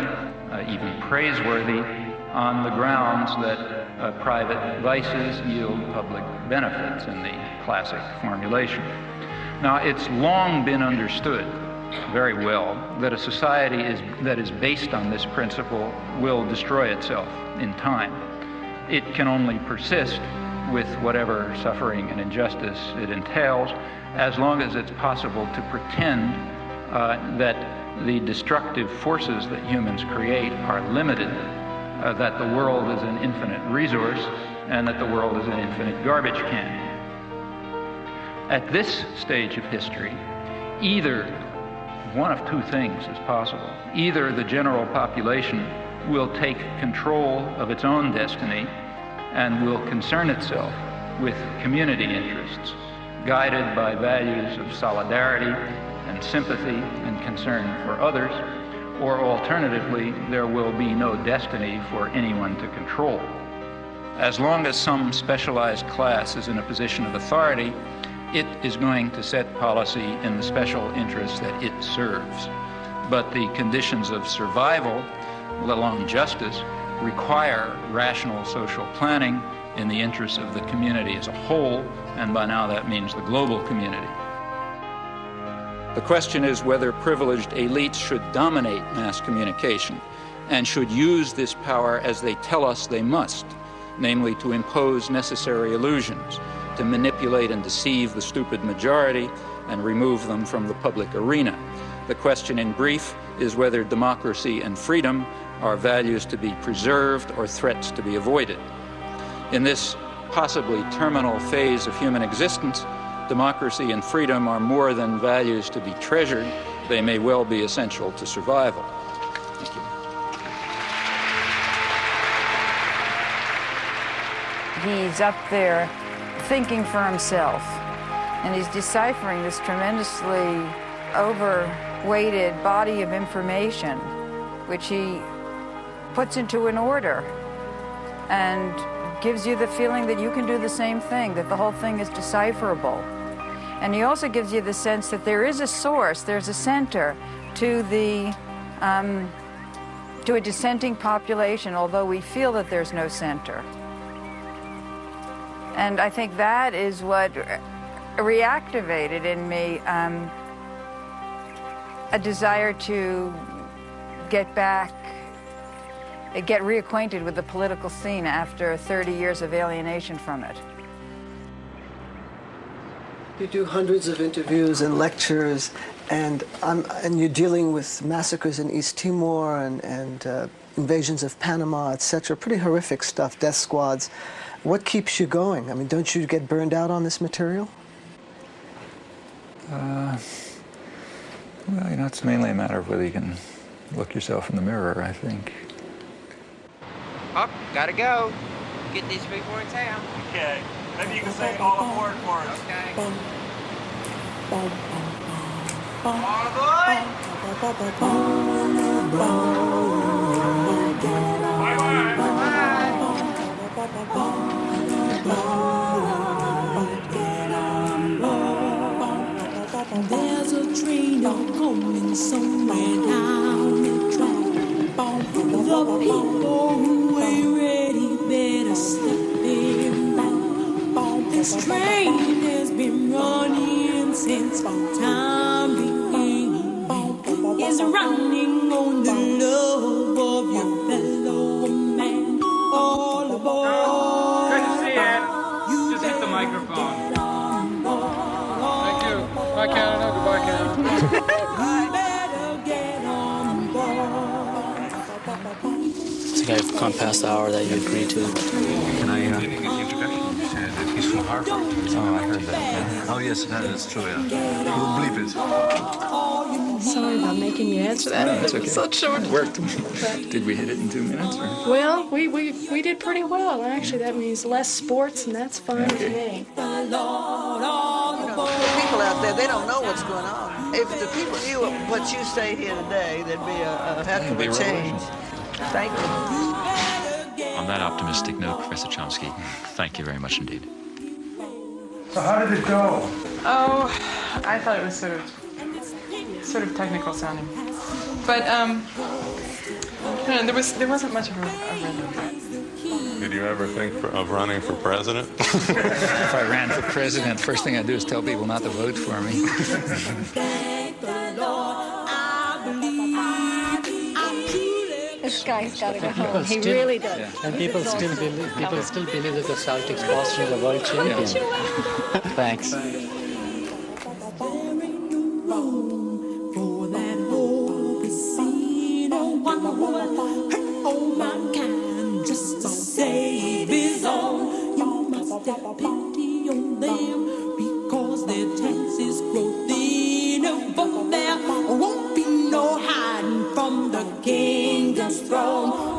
even praiseworthy, on the grounds that private vices yield public benefits in the classic formulation. Now, it's long been understood very well that a society that is based on this principle will destroy itself in time. It can only persist with whatever suffering and injustice it entails, as long as it's possible to pretend that the destructive forces that humans create are limited, that the world is an infinite resource, and that the world is an infinite garbage can. At this stage of history, either one of two things is possible. Either the general population will take control of its own destiny and will concern itself with community interests, guided by values of solidarity and sympathy and concern for others, or alternatively, there will be no destiny for anyone to control. As long as some specialized class is in a position of authority, it is going to set policy in the special interests that it serves. But the conditions of survival, let alone justice, require rational social planning in the interests of the community as a whole, and by now that means the global community. The question is whether privileged elites should dominate mass communication and should use this power as they tell us they must, namely to impose necessary illusions, to manipulate and deceive the stupid majority and remove them from the public arena. The question in brief is whether democracy and freedom are values to be preserved or threats to be avoided. In this possibly terminal phase of human existence, democracy and freedom are more than values to be treasured. They may well be essential to survival. Thank you. He's up there thinking for himself, and he's deciphering this tremendously overweighted body of information, which he puts into an order and gives you the feeling that you can do the same thing, that the whole thing is decipherable. And he also gives you the sense that there is a source, there's a center to a dissenting population, although we feel that there's no center. And I think that is what reactivated in me a desire to get reacquainted with the political scene after 30 years of alienation from it. You do hundreds of interviews and lectures, and you're dealing with massacres in East Timor and invasions of Panama, etc. Pretty horrific stuff, death squads. What keeps you going? I mean, don't you get burned out on this material? Well, you know, it's mainly a matter of whether you can look yourself in the mirror, I think. Oh, gotta go. Get these people in town. Okay. Maybe you can sing all aboard for us. Okay. There's a train coming somewhere down the track. The people who ain't ready better step in back. This train has been running since time began. It's running on the love of your fellow man. All aboard. Good to see you. Just hit the microphone. Thank you. Bye, Canada. Goodbye, Canada. I've gone past the hour that you agreed to. Can I get the introduction? You said that he's from Harvard. Oh, I heard that. Yeah. Oh, yes, that is true, yeah. We'll believe it. Sorry about making you answer that. No, it's okay. It was so short. It worked. Did we hit it in 2 minutes? Or? Well, we did pretty well. Actually, that means less sports, and that's fine with me. The people out there, they don't know what's going on. If the people knew what you say here today, there'd be a heck of a change. Thank you. On that optimistic note, Professor Chomsky, thank you very much indeed. So how did it go? Oh, I thought it was sort of technical sounding, but there wasn't much of a rhythm. Did you ever think of running for president? If I ran for president, first thing I'd do is tell people not to vote for me. This guy's got to go home. He really does. Yeah. And people still believe that the Celtics Boston are the world champion. Thanks. Just to save his own, you must have pity on them because their taxes grow thinner, but there won't be no hiding from the king's throne.